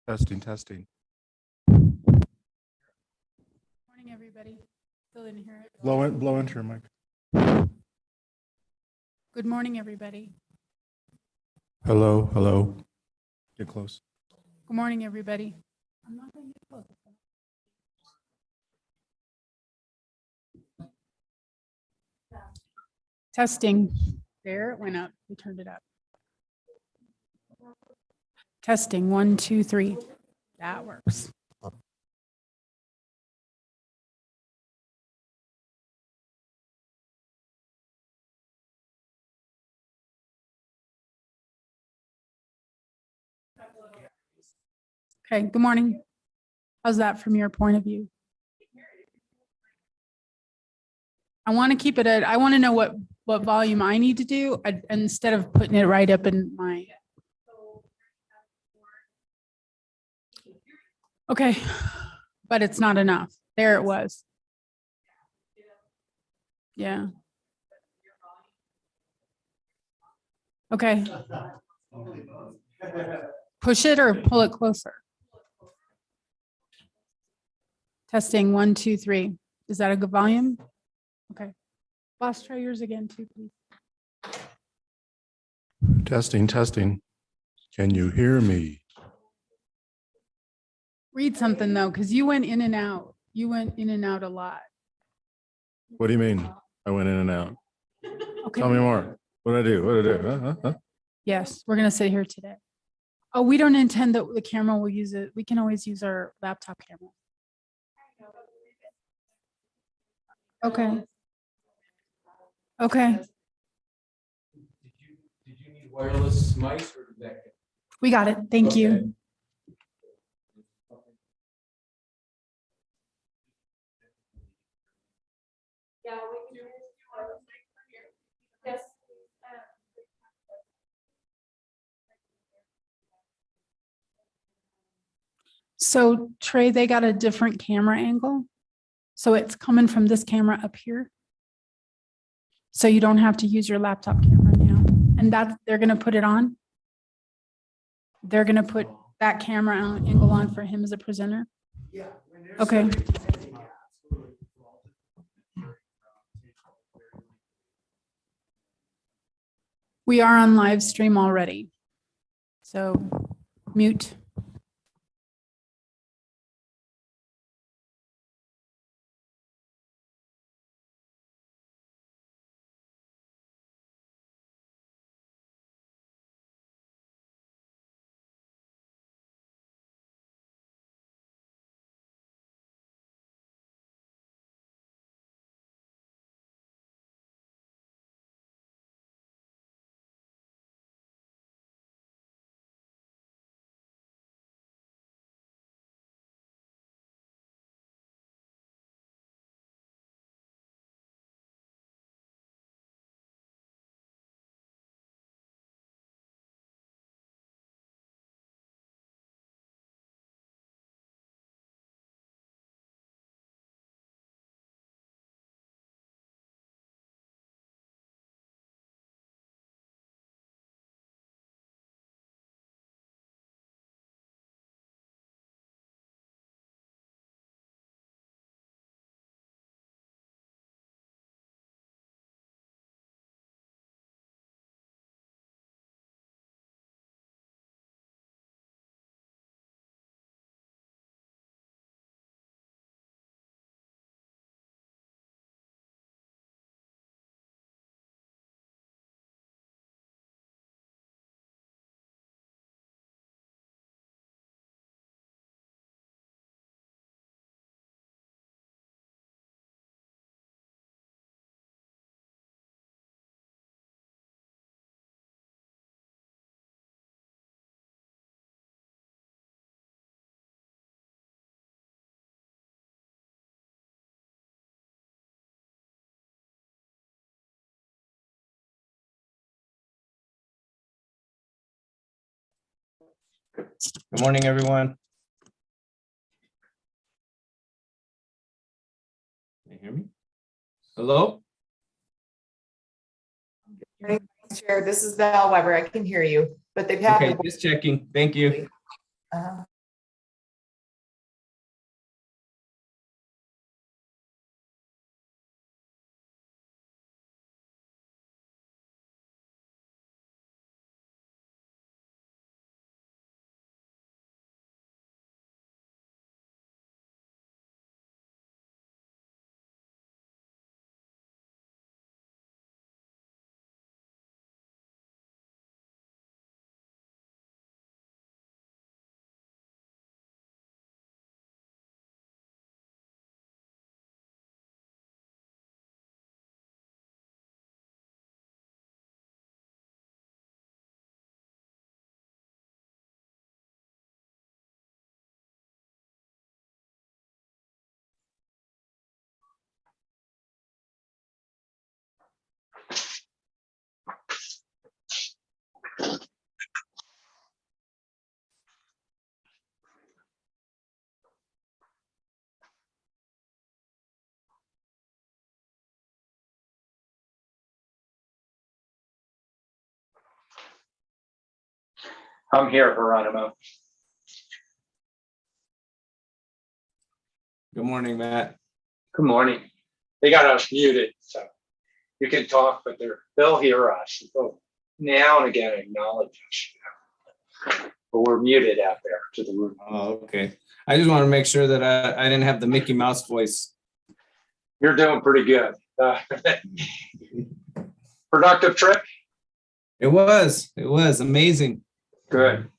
Testing. Morning, everybody. Still didn't hear it. Blow into your mic. Good morning, everybody. Hello. Get close. Good morning, everybody. I'm not going to get close. Testing. There, it went up. We turned it up. Testing. 1, 2, 3. That works. Okay, good morning. How's that from your point of view? I want to keep it at, I want to know what volume I need to do instead of putting it right up in my. Okay, but it's not enough. There it was. Yeah. Okay. Push it or pull it closer. Testing 1, 2, 3. Is that a good volume? Okay. Boss, try yours again too, please. Testing. Can you hear me? Read something though, because you went in and out. You went in and out a lot. What do you mean? I went in and out. Okay. Tell me more. What did I do? Huh? Yes, we're going to sit here today. Oh, we don't intend that the camera will use it. We can always use our laptop camera. Okay. Okay. Did you need wireless mice or did that? We got it. Thank you. Okay. Yeah, we can use wireless mic from here. Yes. So Trey, they got a different camera angle. So it's coming from this camera up here. So you don't have to use your laptop camera now. And that they're going to put it on. They're going to put that camera angle on for him as a presenter. Yeah. Okay. We are on live stream already. So mute. Good morning, everyone. Can you hear me? Hello? Chair, this is Val Weber. I can hear you, but they've had. Okay, just checking. Thank you. I'm here, Geronimo. Good morning, Matt. Good morning. They got us muted, so you can talk, but they'll hear us. They'll now and again acknowledge us. But we're muted out there to the room. Oh, okay. I just want to make sure that I didn't have the Mickey Mouse voice. You're doing pretty good. Productive trip? It was amazing. Good.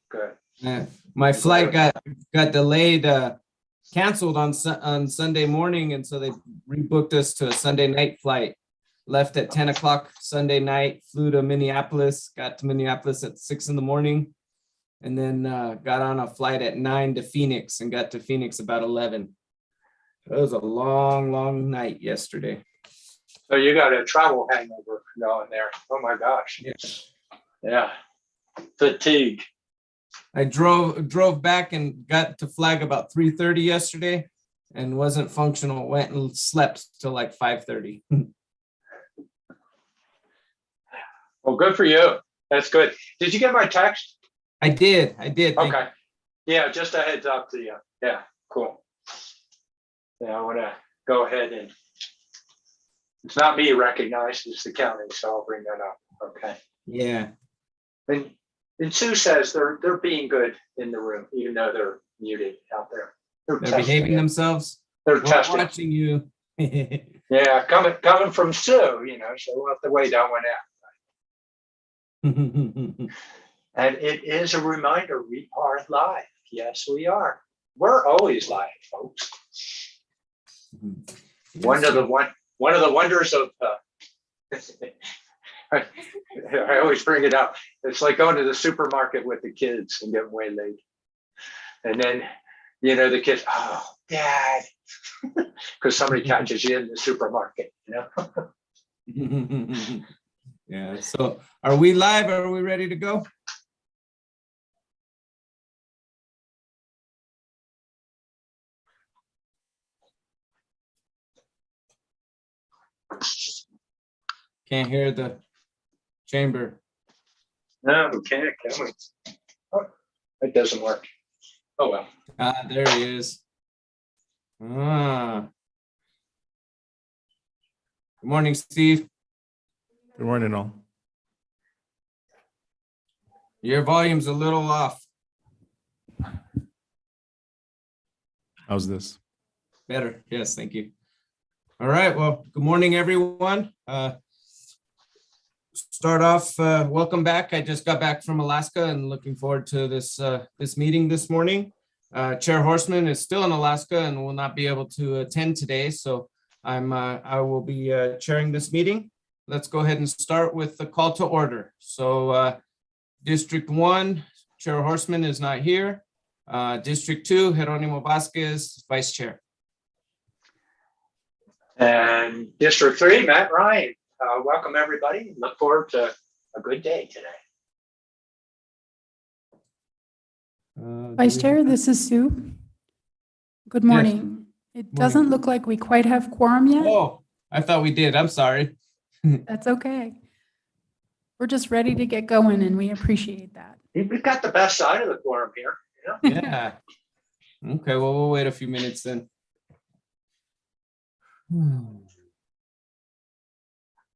My flight got delayed, canceled on Sunday morning, and so they rebooked us to a Sunday night flight. Left at 10 o'clock Sunday night, flew to Minneapolis, got to Minneapolis at 6 in the morning, and then got on a flight at 9 to Phoenix and got to Phoenix about 11. It was a long night yesterday. So you got a travel hangover going there. Oh my gosh. Yeah. Fatigue. I drove back and got to Flag about 3:30 yesterday and wasn't functional. Went and slept till like 5:30. Well, good for you. That's good. Did you get my text? I did. Thank you. Okay. Yeah, just a heads up to you. Yeah, cool. Yeah, I want to go ahead and it's not me recognized, it's the county, so I'll bring that up. Okay. Yeah. And Sue says they're being good in the room, even though they're muted out there. They're testing behaving it. themselves. They're We're testing. watching you. Yeah, coming from Sue, so we'll have to wait that one out. And it is a reminder, we are live. Yes, we are. We're always live, folks. One of the wonders of I always bring it up. It's like going to the supermarket with the kids and getting waylaid. And then, the kids, oh, Dad, because somebody catches you in the supermarket, Yeah. So are we live? Are we ready to go? Can't hear the chamber. No, we can't, can we? Oh, it doesn't work. Oh, well. There he is. Good morning, Steve. Good morning, all. Your volume's a little off. How's this? Better. Yes, thank you. All right. Well, good morning, everyone. Start off, welcome back. I just got back from Alaska and looking forward to this meeting this morning. Chair Horseman is still in Alaska and will not be able to attend today, so I will be chairing this meeting. Let's go ahead and start with the call to order. So District 1, Chair Horseman is not here. District 2, Jeronimo Vasquez, Vice Chair. And District 3, Matt Ryan. Welcome, everybody. Look forward to a good day today. Vice Chair, this is Sue. Good morning. It doesn't look like we quite have quorum yet. Oh, I thought we did. I'm sorry. That's okay. We're just ready to get going and we appreciate that. We've got the best side of the quorum here. Yeah. Okay, well, we'll wait a few minutes then.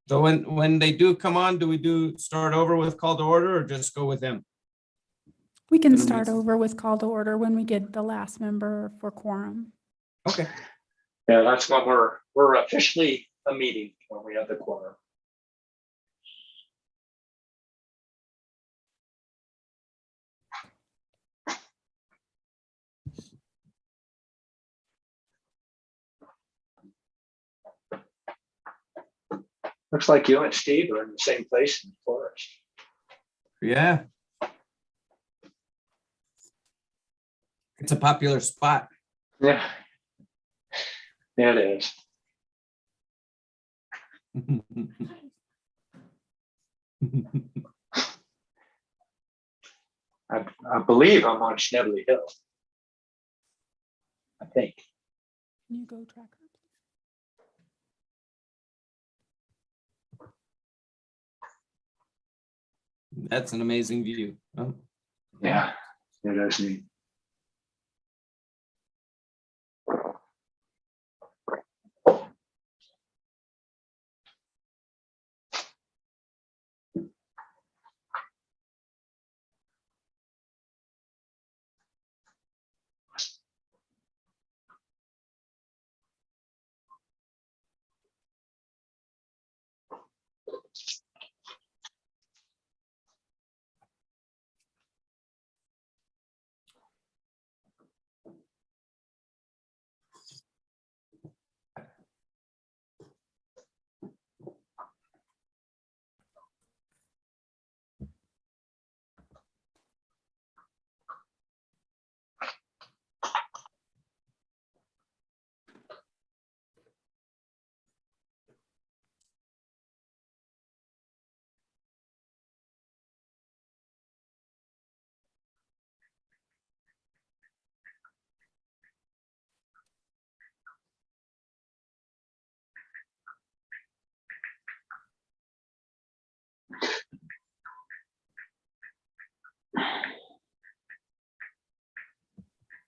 So when they do come on, do we start over with call to order or just go with them? We can It'll start make- over with call to order when we get the last member for quorum. Okay. Yeah, that's when we're officially a meeting, when we have the quorum. Looks like you and Steve are in the same place in the forest. Yeah. It's a popular spot. Yeah. Yeah, it is. I believe I'm on Schnebley Hill. I think. Can you go tracker? That's an amazing view. Oh, Yeah, it is neat.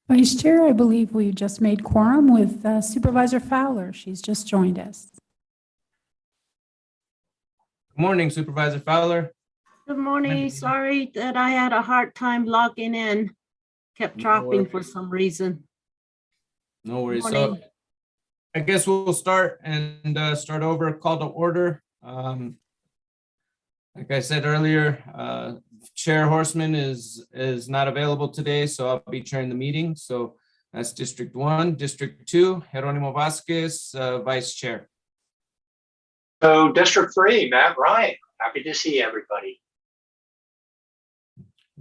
Vice Chair, I believe we just made quorum with Supervisor Fowler. She's just joined us. good morning, Supervisor Fowler. Good morning. Sorry that I had a hard time logging in. Kept No dropping for worries. some reason. No worries. So Morning. I guess we'll start start over, call to order. Like I said earlier, Chair Horseman is not available today, so I'll be chairing the meeting. So that's District 1. District 2, Jeronimo Vasquez, Vice Chair. So District 3, Matt Ryan, happy to see everybody.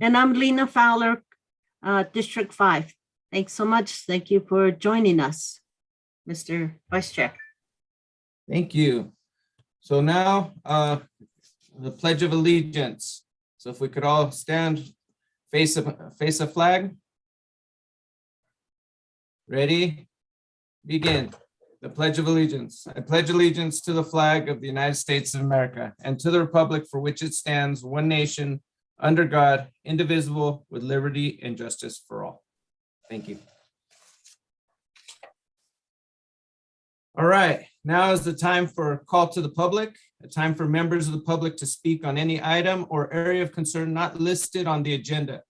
And I'm Lena Fowler, District 5. Thanks so much. Thank you for joining us, Mr. Vice Chair. Thank you. So now, the Pledge of Allegiance. So if we could all stand, face a flag. Ready? Begin. The Pledge of Allegiance. I pledge allegiance to the flag of the United States of America and to the republic for which it stands, one nation, under God, indivisible, with liberty and justice for all. Thank you. All right, now is the time for call to the public, a time for members of the public to speak on any item or area of concern not listed on the agenda.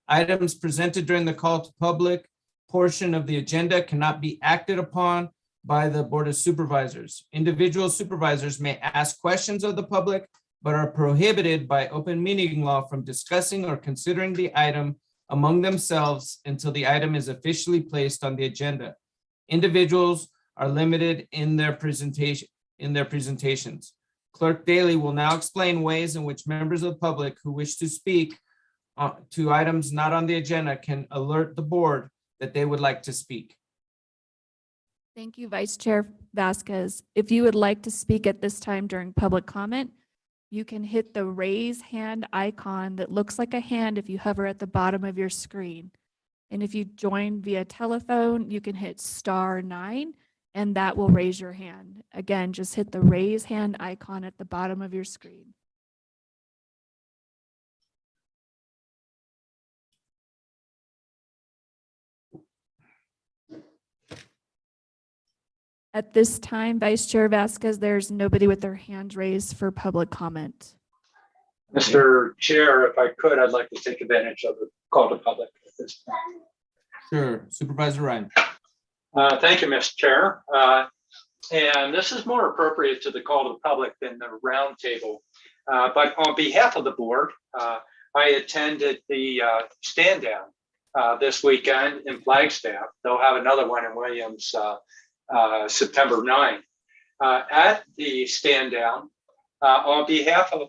Items presented during the call to public portion of the agenda cannot be acted upon by the Board of Supervisors. Individual supervisors may ask questions of the public, but are prohibited by open meeting law from discussing or considering the item among themselves until the item is officially placed on the agenda. Individuals are limited in their presentations. Clerk Daly will now explain ways in which members of the public who wish to speak to items not on the agenda can alert the board that they would like to speak. Thank you, Vice Chair Vasquez. If you would like to speak at this time during public comment, you can hit the raise hand icon that looks like a hand if you hover at the bottom of your screen. And if you join via telephone, you can hit *9 and that will raise your hand. Again, just hit the raise hand icon at the bottom of your screen. At this time, Vice Chair Vasquez, there's nobody with their hand raised for public comment. Mr. Chair, if I could, I'd like to take advantage of the call to public at this point. Sure, Supervisor Ryan. Thank you, Mr. Chair. And this is more appropriate to the call to the public than the roundtable. But on behalf of the board, I attended the stand down this weekend in Flagstaff. They'll have another one in Williams September 9th. At the stand down, on behalf of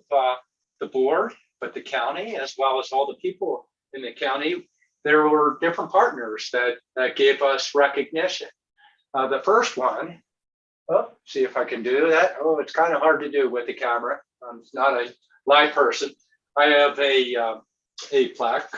the board, but the county, as well as all the people in the county, there were different partners that gave us recognition. The first one, see if I can do that. Oh, it's kind of hard to do with the camera. I'm not a live person. I have a plaque,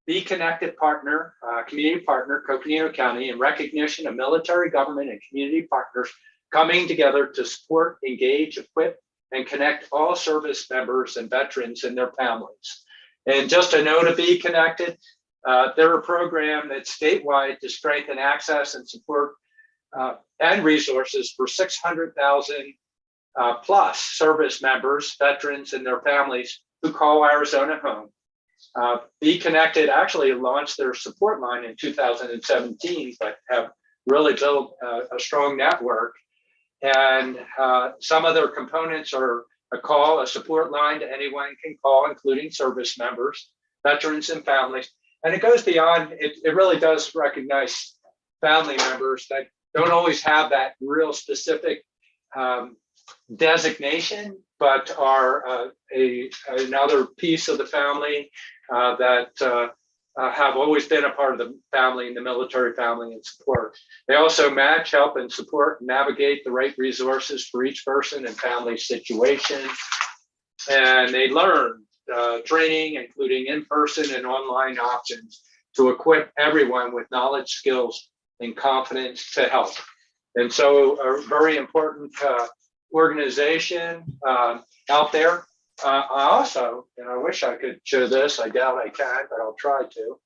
Be Connected Partner, Community Partner, Coconino County, in recognition of military, government, and community partners coming together to support, engage, equip, and connect all service members and veterans and their families. And just a note of Be Connected, they're a program that's statewide to strengthen access and support and resources for 600,000 plus service members, veterans, and their families who call Arizona home. Be Connected actually launched their support line in 2017, but have really built a strong network. And some of their components are a support line to anyone can call, including service members, veterans, and families. And it goes beyond, it really does recognize family members that don't always have that real specific designation, but are another piece of the family that have always been a part of the family and the military family and support. They also match, help, and support, navigate the right resources for each person and family situation. And they learn training, including in-person and online options, to equip everyone with knowledge, skills, and confidence to help. And so a very important organization out there. I also, and I wish I could show this, I doubt I can, but I'll try to.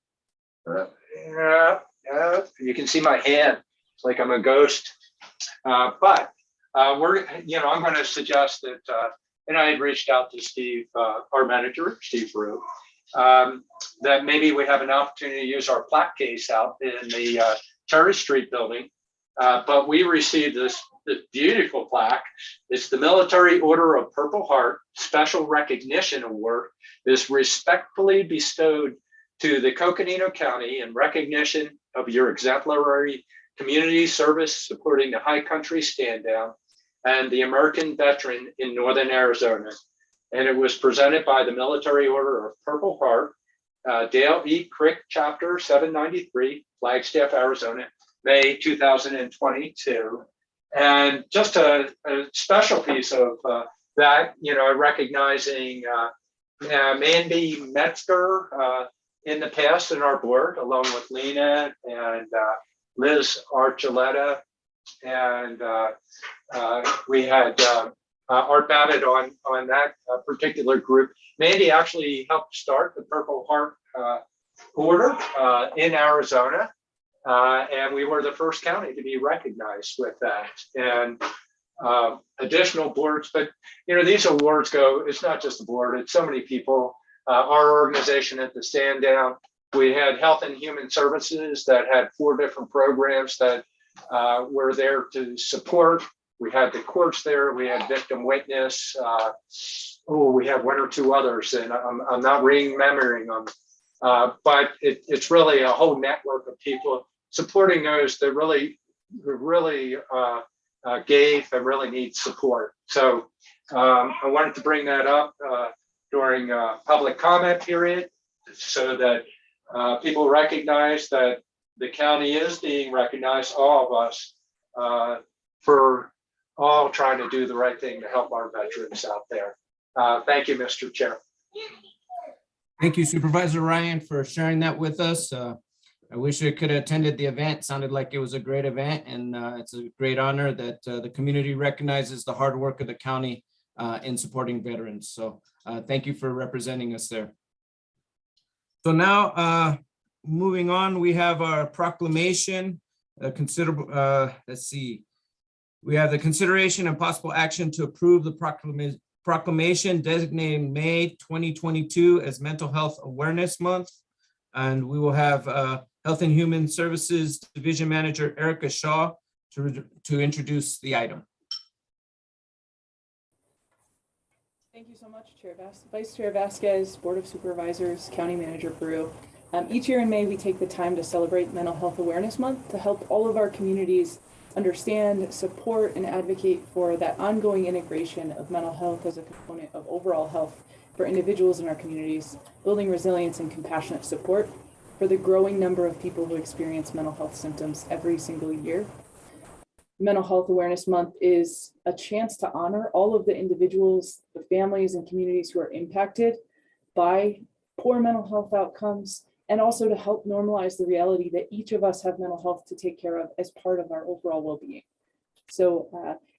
You can see my hand, it's like I'm a ghost. But I'm going to suggest that, and I had reached out to Steve, our manager, Steve Rue, that maybe we have an opportunity to use our plaque case out in the Cherry Street building. But we received this beautiful plaque. It's the Military Order of Purple Heart Special Recognition Award, is respectfully bestowed to the Coconino County in recognition of your exemplary community service supporting the High Country Stand Down and the American veteran in Northern Arizona. And it was presented by the Military Order of Purple Heart, Dale E. Crick Chapter 793, Flagstaff, Arizona, May 2022. And just a special piece of that, recognizing Mandy Metzger in the past in our board, along with Lena and Liz Archuleta. And we had Art Babbitt on that particular group. Mandy actually helped start the Purple Heart Order in Arizona. And we were the first county to be recognized with that. And additional boards, but these awards it's not just the board, it's so many people. Our organization at the stand down, we had Health and Human Services that had 4 different programs that were there to support. We had the courts there, we had victim witness. We have 1 or 2 others, and I'm not remembering them. But it's really a whole network of people supporting those that really gave and really need support. So I wanted to bring that up during public comment period so that people recognize that the county is being recognized, all of us, for all trying to do the right thing to help our veterans out there. Thank you, Mr. Chair. Thank you, Supervisor Ryan, for sharing that with us. I wish I could have attended the event. Sounded like it was a great event, and it's a great honor that the community recognizes the hard work of the county in supporting veterans. So thank you for representing us there. So now moving on, we have our proclamation. Let's see. We have the consideration and possible action to approve the proclamation designating May 2022 as Mental Health Awareness Month. And we will have Health and Human Services Division Manager Erica Shaw to introduce the item. Thank you so much, Vice Chair Vasquez, Board of Supervisors, County Manager Peru. Each year in May, we take the time to celebrate Mental Health Awareness Month to help all of our communities understand, support, and advocate for that ongoing integration of mental health as a component of overall health for individuals in our communities, building resilience and compassionate support for the growing number of people who experience mental health symptoms every single year. Mental Health Awareness Month is a chance to honor all of the individuals, the families, and communities who are impacted by poor mental health outcomes, and also to help normalize the reality that each of us have mental health to take care of as part of our overall well-being. So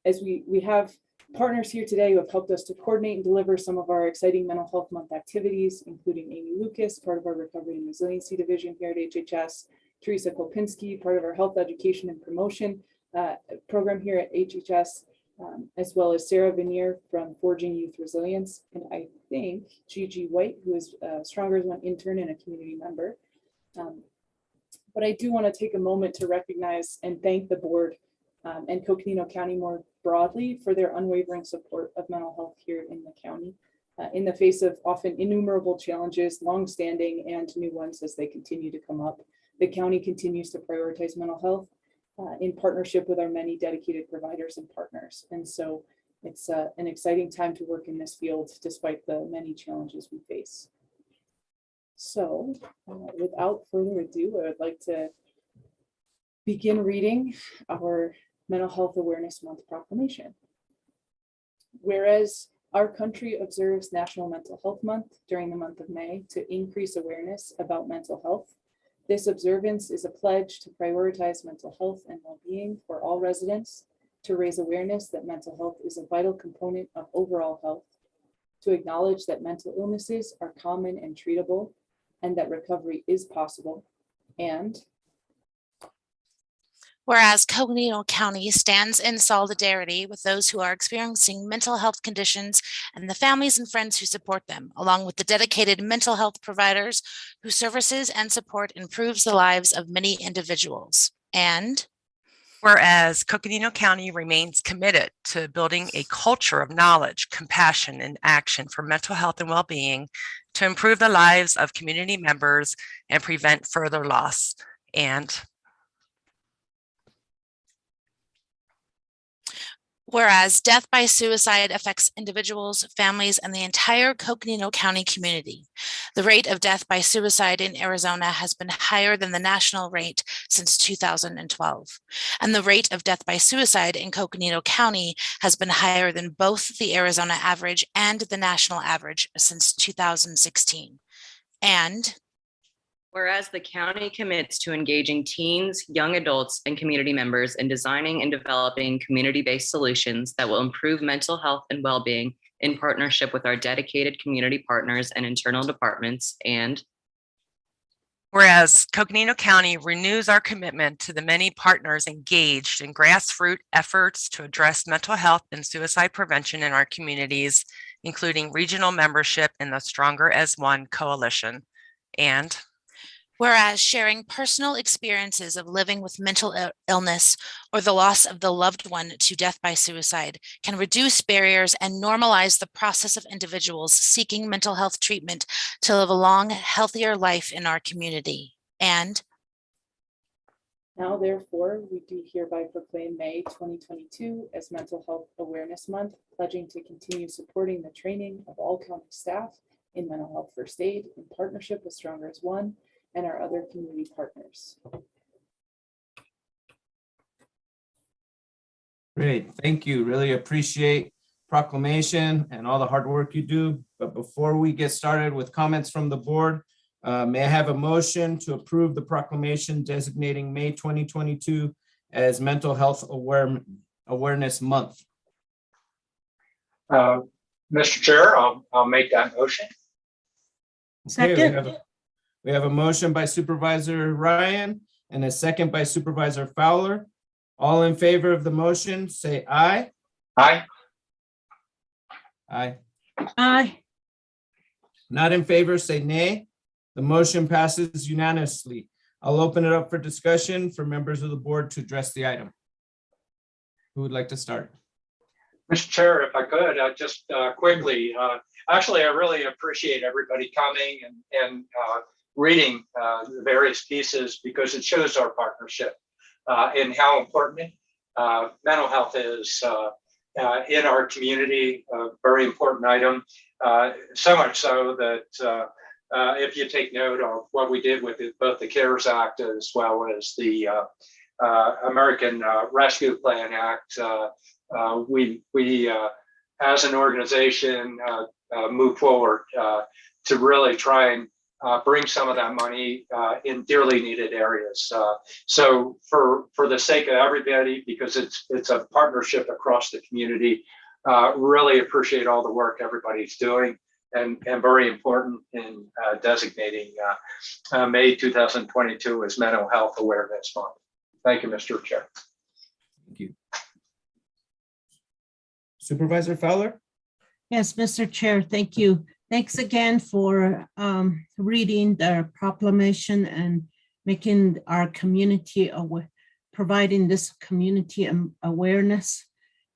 as we have partners here today who have helped us to coordinate and deliver some of our exciting Mental Health Month activities, including Amy Lucas, part of our Recovery and Resiliency Division here at HHS, Teresa Kopinski, part of our Health Education and Promotion program here at HHS, as well as Sarah Vanier from Forging Youth Resilience, and I think Gigi White, who is Stronger as One intern and a community member. But I do want to take a moment to recognize and thank the board and Coconino County more broadly for their unwavering support of mental health here in the county in the face of often innumerable challenges, longstanding and new ones as they continue to come up. The county continues to prioritize mental health in partnership with our many dedicated providers and partners. And so it's an exciting time to work in this field despite the many challenges we face. So without further ado, I would like to begin reading our Mental Health Awareness Month proclamation. Whereas our country observes National Mental Health Month during the month of May to increase awareness about mental health. This observance is a pledge to prioritize mental health and well-being for all residents, to raise awareness that mental health is a vital component of overall health, to acknowledge that mental illnesses are common and treatable, and that recovery is possible, and whereas Coconino County stands in solidarity with those who are experiencing mental health conditions and the families and friends who support them, along with the dedicated mental health providers whose services and support improves the lives of many individuals. And whereas Coconino County remains committed to building a culture of knowledge, compassion, and action for mental health and well-being to improve the lives of community members and prevent further loss. And whereas death by suicide affects individuals, families, and the entire Coconino County community. The rate of death by suicide in Arizona has been higher than the national rate since 2012. And the rate of death by suicide in Coconino County has been higher than both the Arizona average and the national average since 2016. And whereas the county commits to engaging teens, young adults, and community members in designing and developing community-based solutions that will improve mental health and well-being in partnership with our dedicated community partners and internal departments. And whereas Coconino County renews our commitment to the many partners engaged in grassroots efforts to address mental health and suicide prevention in our communities, including regional membership in the Stronger as One coalition. And whereas sharing personal experiences of living with mental illness or the loss of the loved one to death by suicide can reduce barriers and normalize the process of individuals seeking mental health treatment to live a long, healthier life in our community. And now, therefore, we do hereby proclaim May 2022 as Mental Health Awareness Month, pledging to continue supporting the training of all county staff in mental health first aid in partnership with Stronger as One and our other community partners. Great, thank you. Really appreciate proclamation and all the hard work you do. But before we get started with comments from the board, may I have a motion to approve the proclamation designating May 2022 as Mental Health Awareness Month? Mr. Chair, I'll make that motion. Okay, Second. we have a motion by Supervisor Ryan and a second by Supervisor Fowler. All in favor of the motion, say aye. Aye. Aye. Aye. Not in favor, say nay. The motion passes unanimously. I'll open it up for discussion for members of the board to address the item. Who would like to start? Mr. Chair, if I could, just quickly, actually, I really appreciate everybody coming and reading the various pieces because it shows our partnership and how important mental health is in our community, a very important item. So much so that if you take note of what we did with both the CARES Act as well as the American Rescue Plan Act, we as an organization move forward to really try and bring some of that money in dearly needed areas. So for the sake of everybody, because it's a partnership across the community, really appreciate all the work everybody's doing and very important in designating May 2022 as Mental Health Awareness Month. Thank you, Mr. Chair. Thank you. Supervisor Fowler? Yes, Mr. Chair, thank you. Thanks again for reading the proclamation and making our community aware, providing this community awareness.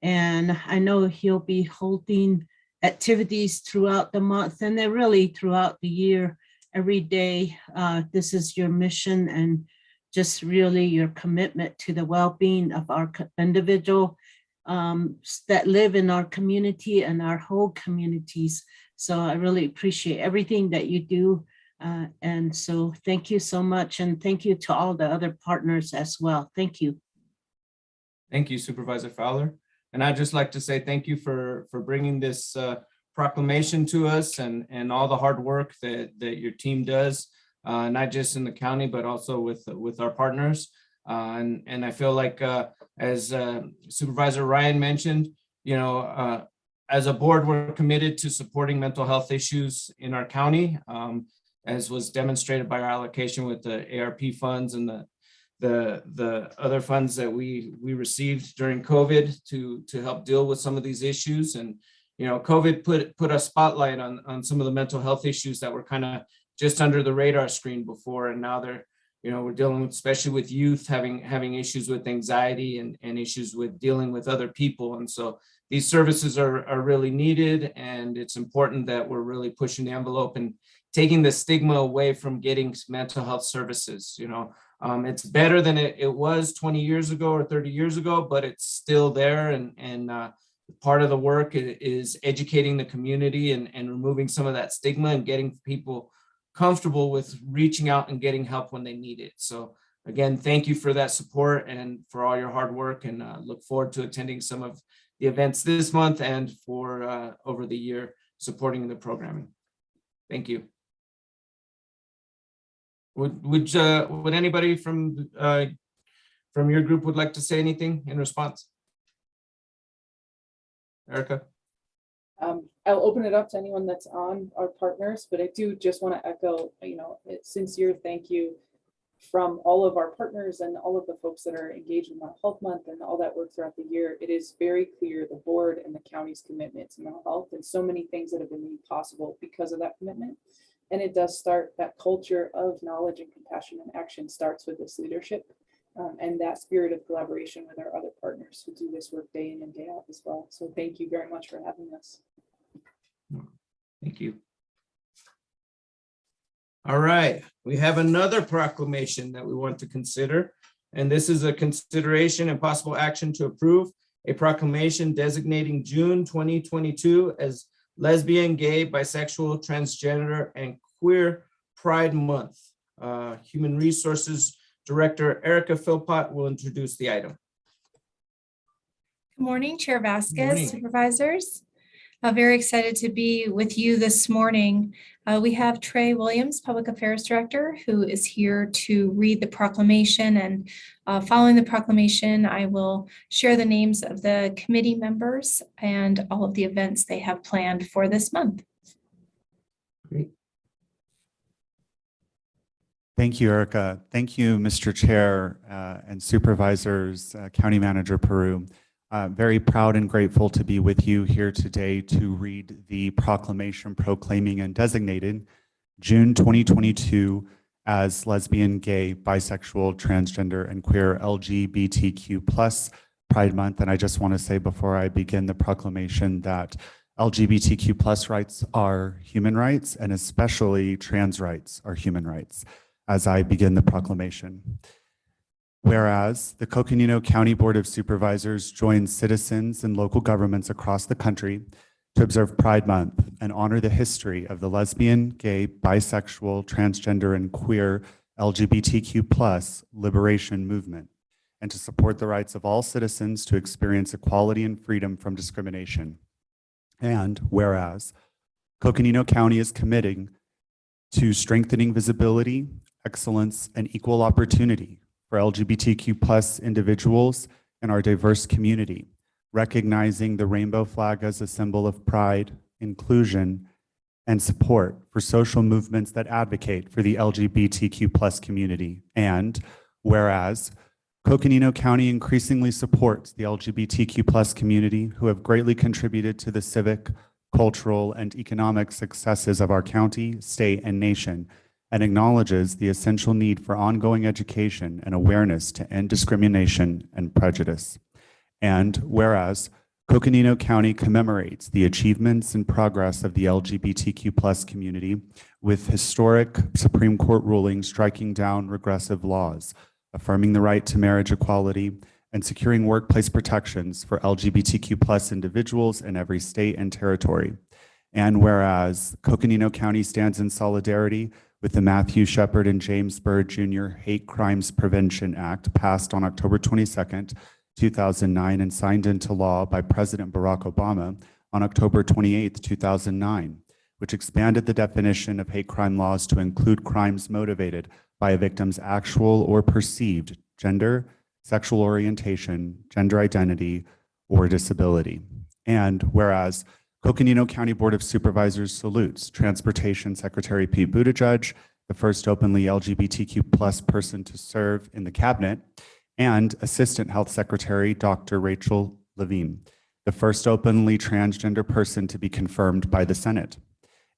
And I know he'll be holding activities throughout the month and then really throughout the year, every day. This is your mission and just really your commitment to the well-being of our individual that live in our community and our whole communities. So I really appreciate everything that you do. And so thank you so much. And thank you to all the other partners as well. Thank you. Thank you, Supervisor Fowler. And I'd just like to say thank you for bringing this proclamation to us and all the hard work that your team does, not just in the county, but also with our partners. And I feel like as Supervisor Ryan mentioned, you know, as a board, we're committed to supporting mental health issues in our county, as was demonstrated by our allocation with the ARP funds and the other funds that we received during COVID to help deal with some of these issues. And, you know, COVID put a spotlight on some of the mental health issues that were kind of just under the radar screen before. And now they're, you know, we're dealing especially with youth having issues with anxiety and issues with dealing with other people. And so these services are really needed, and it's important that we're really pushing the envelope and taking the stigma away from getting mental health services. You know, it's better than it was 20 years ago or 30 years ago, but it's still there. And part of the work is educating the community and removing some of that stigma and getting people comfortable with reaching out and getting help when they need it. So again, thank you for that support and for all your hard work, and look forward to attending some of the events this month and for over the year supporting the programming. Thank you. Would anybody from your group would like to say anything in response? Erica? I'll open it up to anyone that's on our partners, but I do just want to echo, you know, a sincere thank you from all of our partners and all of the folks that are engaged in Mental Health Month and all that work throughout the year. It is very clear the board and the county's commitment to mental health and so many things that have been made possible because of that commitment. And it does start, that culture of knowledge and compassion and action starts with this leadership and that spirit of collaboration with our other partners who do this work day in and day out as well. So thank you very much for having us. Thank you. All right, we have another proclamation that we want to consider, and this is a consideration and possible action to approve a proclamation designating June 2022 as Lesbian, Gay, Bisexual, Transgender, and Queer Pride Month. Human Resources Director Erica Philpott will introduce the item. Good morning, Chair Good Vasquez, morning. Supervisors. I'm very excited to be with you this morning. We have Trey Williams, Public Affairs Director, who is here to read the proclamation. And following the proclamation, I will share the names of the committee members and all of the events they have planned for this month. Great. Thank you, Erica. Thank you, Mr. Chair and Supervisors, County Manager Peru. Very proud and grateful to be with you here today to read the proclamation proclaiming and designating June 2022 as lesbian, gay, bisexual, transgender, and queer LGBTQ plus Pride Month. And I just want to say before I begin the proclamation that LGBTQ plus rights are human rights, and especially trans rights are human rights. As I begin the proclamation. Whereas the Coconino County Board of Supervisors joins citizens and local governments across the country to observe Pride Month and honor the history of the lesbian, gay, bisexual, transgender, and queer LGBTQ plus liberation movement, and to support the rights of all citizens to experience equality and freedom from discrimination. And whereas Coconino County is committing to strengthening visibility, excellence, and equal opportunity for LGBTQ plus individuals in our diverse community, recognizing the rainbow flag as a symbol of pride, inclusion, and support for social movements that advocate for the LGBTQ plus community. And whereas Coconino County increasingly supports the LGBTQ plus community who have greatly contributed to the civic, cultural, and economic successes of our county, state, and nation, and acknowledges the essential need for ongoing education and awareness to end discrimination and prejudice. And whereas Coconino County commemorates the achievements and progress of the LGBTQ plus community with historic Supreme Court rulings striking down regressive laws, affirming the right to marriage equality, and securing workplace protections for LGBTQ plus individuals in every state and territory. And whereas Coconino County stands in solidarity with the Matthew Shepard and James Byrd Jr. Hate Crimes Prevention Act passed on October 22nd, 2009 and signed into law by President Barack Obama on October 28th, 2009, which expanded the definition of hate crime laws to include crimes motivated by a victim's actual or perceived gender, sexual orientation, gender identity, or disability. And whereas Coconino County Board of Supervisors salutes Transportation Secretary Pete Buttigieg, the first openly LGBTQ plus person to serve in the cabinet, and Assistant Health Secretary Dr. Rachel Levine, the first openly transgender person to be confirmed by the Senate.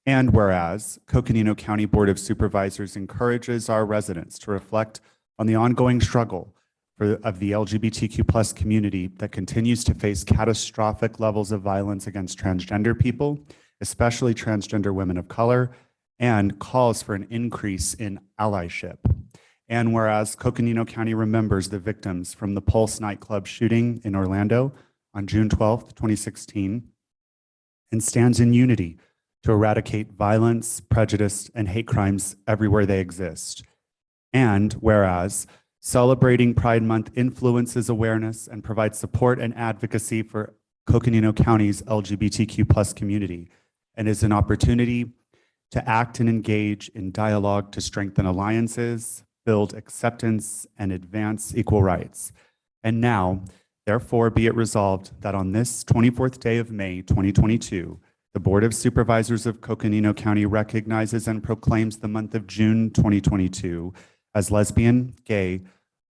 And whereas Coconino County Board of Supervisors encourages our residents to reflect on the ongoing struggle of the LGBTQ plus community that continues to face catastrophic levels of violence against transgender people, especially transgender women of color, and calls for an increase in allyship. And whereas Coconino County remembers the victims from the Pulse nightclub shooting in Orlando on June 12th, 2016, and stands in unity to eradicate violence, prejudice, and hate crimes everywhere they exist. And whereas celebrating Pride Month influences awareness and provides support and advocacy for Coconino County's LGBTQ plus community, and is an opportunity to act and engage in dialogue to strengthen alliances, build acceptance, and advance equal rights. And now, therefore, be it resolved that on this 24th day of May, 2022, the Board of Supervisors of Coconino County recognizes and proclaims the month of June 2022 as lesbian, gay,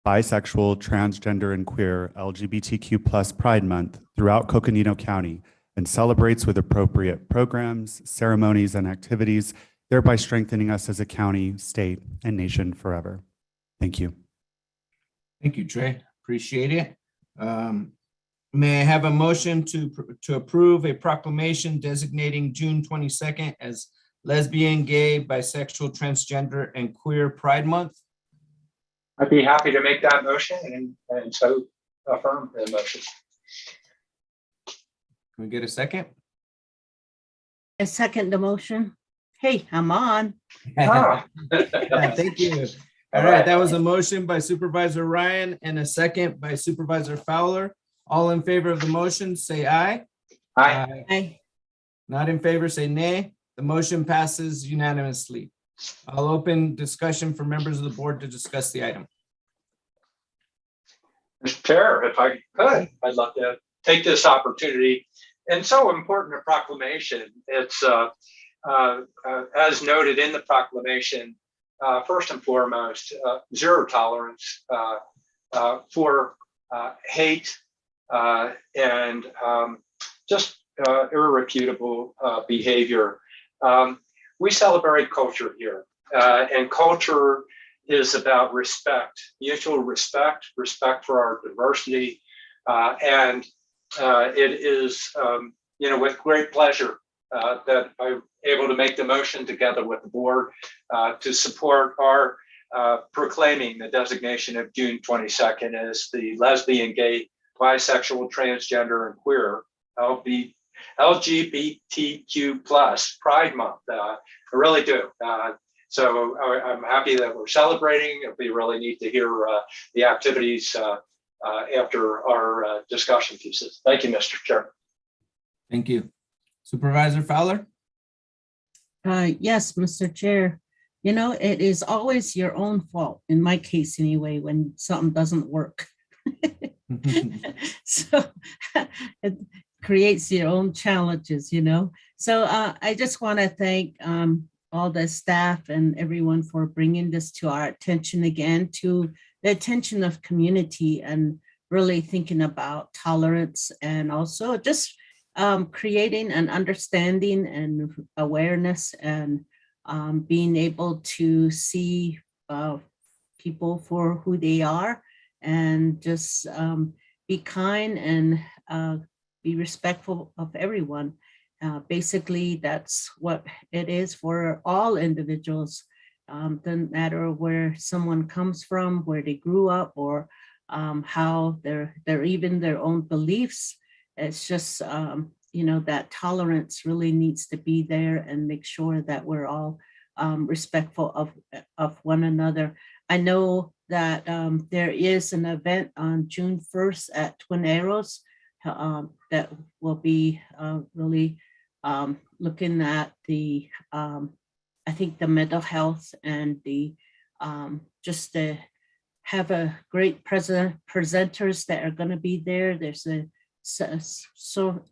bisexual, transgender, and queer LGBTQ plus Pride Month throughout Coconino County, and celebrates with appropriate programs, ceremonies, and activities, thereby strengthening us as a county, state, and nation forever. Thank you. Thank you, Trey. Appreciate it. May I have a motion to approve a proclamation designating June 22nd as lesbian, gay, bisexual, transgender, and queer Pride Month? I'd be happy to make that motion and so affirm the motion. Can we get a second? I second the motion. Hey, I'm on. Thank you. All right, that was a motion by Supervisor Ryan and a second by Supervisor Fowler. All in favor of the motion, say aye. Aye. Aye. Not in favor, say nay. The motion passes unanimously. I'll open discussion for members of the board to discuss the item. Mr. Chair, if I could, I'd love to take this opportunity. And so important a proclamation. It's as noted in the proclamation, first and foremost, zero tolerance for hate and just irrefutable behavior. We celebrate culture here, and culture is about respect, mutual respect, respect for our diversity, and it is, with great pleasure that I'm able to make the motion together with the board to support our proclaiming the designation of June 22nd as the lesbian, gay, bisexual, transgender, and queer LGBTQ plus Pride Month. I really do. So I'm happy that we're celebrating. It'd be really neat to hear the activities after our discussion pieces. Thank you, Mr. Chair. Thank you. Supervisor Fowler? Yes, Mr. Chair. It is always your own fault, in my case anyway, when something doesn't work. So it creates your own challenges, So I just want to thank all the staff and everyone for bringing this to our attention again, to the attention of community, and really thinking about tolerance, and also just creating an understanding and awareness, and being able to see people for who they are, and just be kind and be respectful of everyone. Basically, that's what it is for all individuals. Doesn't matter where someone comes from, where they grew up, or how they're even their own beliefs. It's just, that tolerance really needs to be there, and make sure that we're all respectful of one another. I know that there is an event on June 1st at Twin Arrows that will be really looking at the, I think the mental health, and the just to have a great presenters that are going to be there. There's a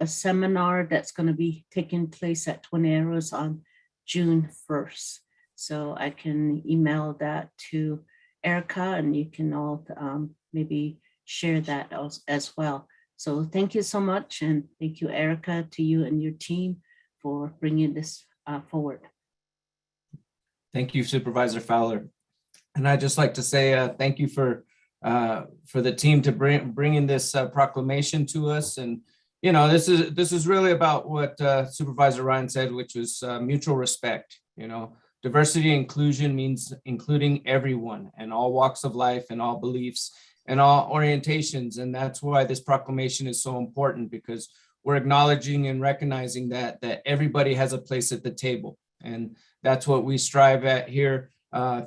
seminar that's going to be taking place at Twin Arrows on June 1st. So I can email that to Erica, and you can all maybe share that as well. So thank you so much, and thank you, Erica, to you and your team for bringing this forward. Thank you, Supervisor Fowler. And I'd just like to say thank you for the team to bringing this proclamation to us. And this is really about what Supervisor Ryan said, which was mutual respect. Diversity and inclusion means including everyone and all walks of life and all beliefs and all orientations. And that's why this proclamation is so important, because we're acknowledging and recognizing that everybody has a place at the table. And that's what we strive at here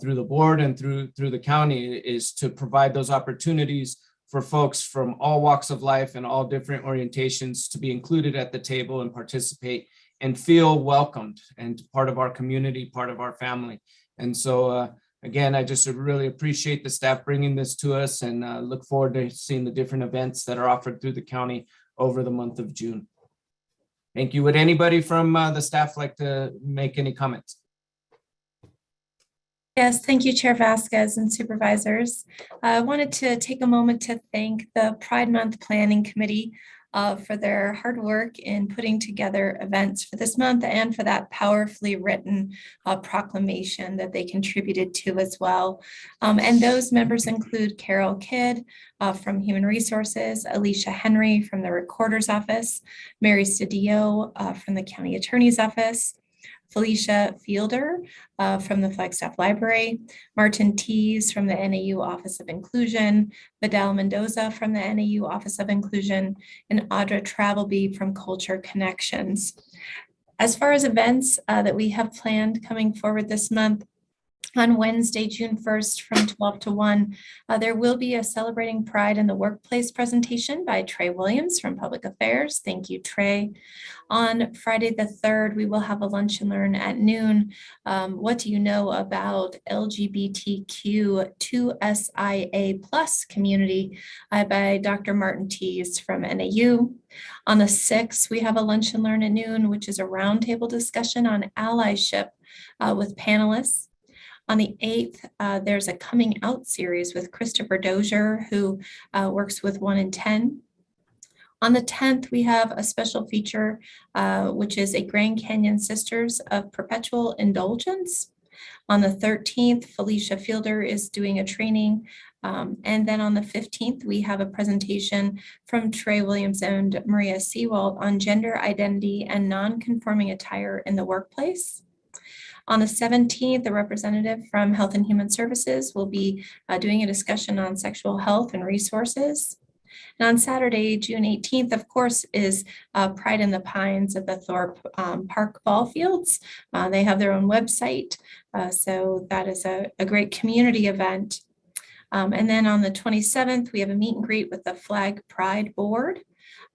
through the board and through the county, is to provide those opportunities for folks from all walks of life and all different orientations to be included at the table and participate and feel welcomed and part of our community, part of our family. And so again, I just really appreciate the staff bringing this to us, and look forward to seeing the different events that are offered through the county over the month of June. Thank you. Would anybody from the staff like to make any comments? Yes, thank you, Chair Vasquez and supervisors. I wanted to take a moment to thank the Pride Month Planning Committee for their hard work in putting together events for this month, and for that powerfully written proclamation that they contributed to as well. And those members include Carol Kidd from Human Resources, Alicia Henry from the Recorder's Office, Mary Cedillo from the County Attorney's Office, Felicia Fielder from the Flagstaff Library, Martin Tees from the NAU Office of Inclusion, Vidal Mendoza from the NAU Office of Inclusion, and Audra Travelby from Culture Connections. As far as events that we have planned coming forward this month, on Wednesday, June 1st from 12 to 1, there will be a Celebrating Pride in the Workplace presentation by Trey Williams from Public Affairs. Thank you, Trey. On Friday the 3rd, we will have a lunch and learn at noon. What do you know about LGBTQ2SIA plus community by Dr. Martin Tees from NAU. On the 6th, we have a lunch and learn at noon, which is a roundtable discussion on allyship with panelists. On the 8th, there's a coming out series with Christopher Dozier, who works with 1 in 10. On the 10th, we have a special feature, which is a Grand Canyon Sisters of Perpetual Indulgence. On the 13th, Felicia Fielder is doing a training. And then on the 15th, we have a presentation from Trey Williams and Maria Seawald on gender identity and non-conforming attire in the workplace. On the 17th, the representative from Health and Human Services will be doing a discussion on sexual health and resources. And on Saturday, June 18th, of course, is Pride in the Pines at the Thorpe Park Ball Fields. They have their own website, so that is a great community event. And then on the 27th, we have a meet and greet with the Flag Pride Board.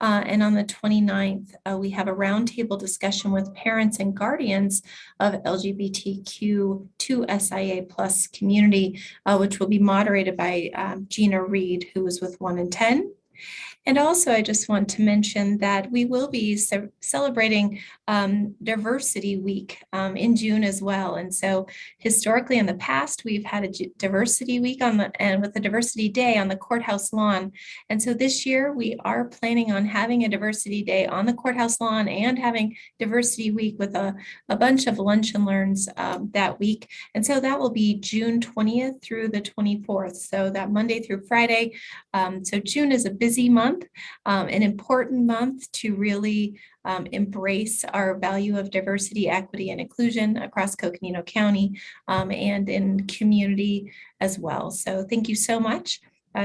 And on the 29th, we have a roundtable discussion with parents and guardians of LGBTQ2 SIA plus community, which will be moderated by Gina Reed, who is with 1 in 10. And also, I just want to mention that we will be celebrating Diversity Week in June as well. And so historically in the past, we've had a Diversity Week with a Diversity Day on the courthouse lawn. And so this year we are planning on having a Diversity Day on the courthouse lawn and having Diversity Week with a bunch of lunch and learns that week. And so that will be June 20th through the 24th. So that Monday through Friday. So June is a busy month. An important month to really embrace our value of diversity, equity, and inclusion across Coconino County and in community as well. So thank you so much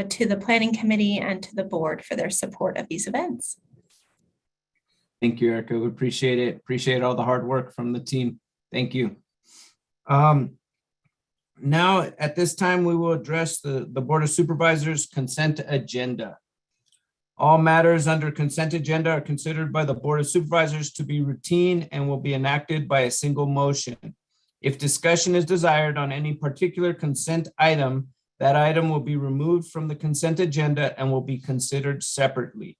to the Planning Committee and to the board for their support of these events. Thank you, Erica. We appreciate it. Appreciate all the hard work from the team. Thank you. Now, at this time, we will address the Board of Supervisors consent agenda. All matters under consent agenda are considered by the Board of Supervisors to be routine and will be enacted by a single motion. If discussion is desired on any particular consent item, that item will be removed from the consent agenda and will be considered separately.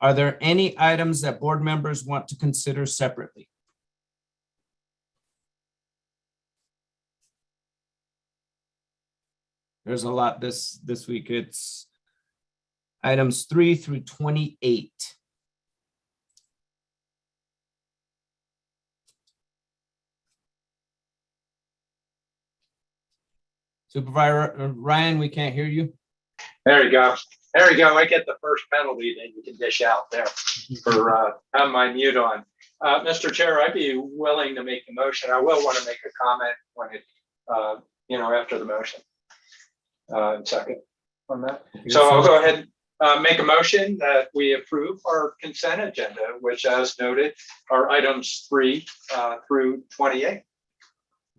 Are there any items that board members want to consider separately? There's a lot this week. It's items 3 through 28. Supervisor Ryan, we can't hear you. There you go. There you go. I get the first penalty that you can dish out there for having my mute on. Mr. Chair, I'd be willing to make the motion. I will want to make a comment when it, after the motion. Second on that. So I'll go ahead and make a motion that we approve our consent agenda, which as noted are items 3 through 28.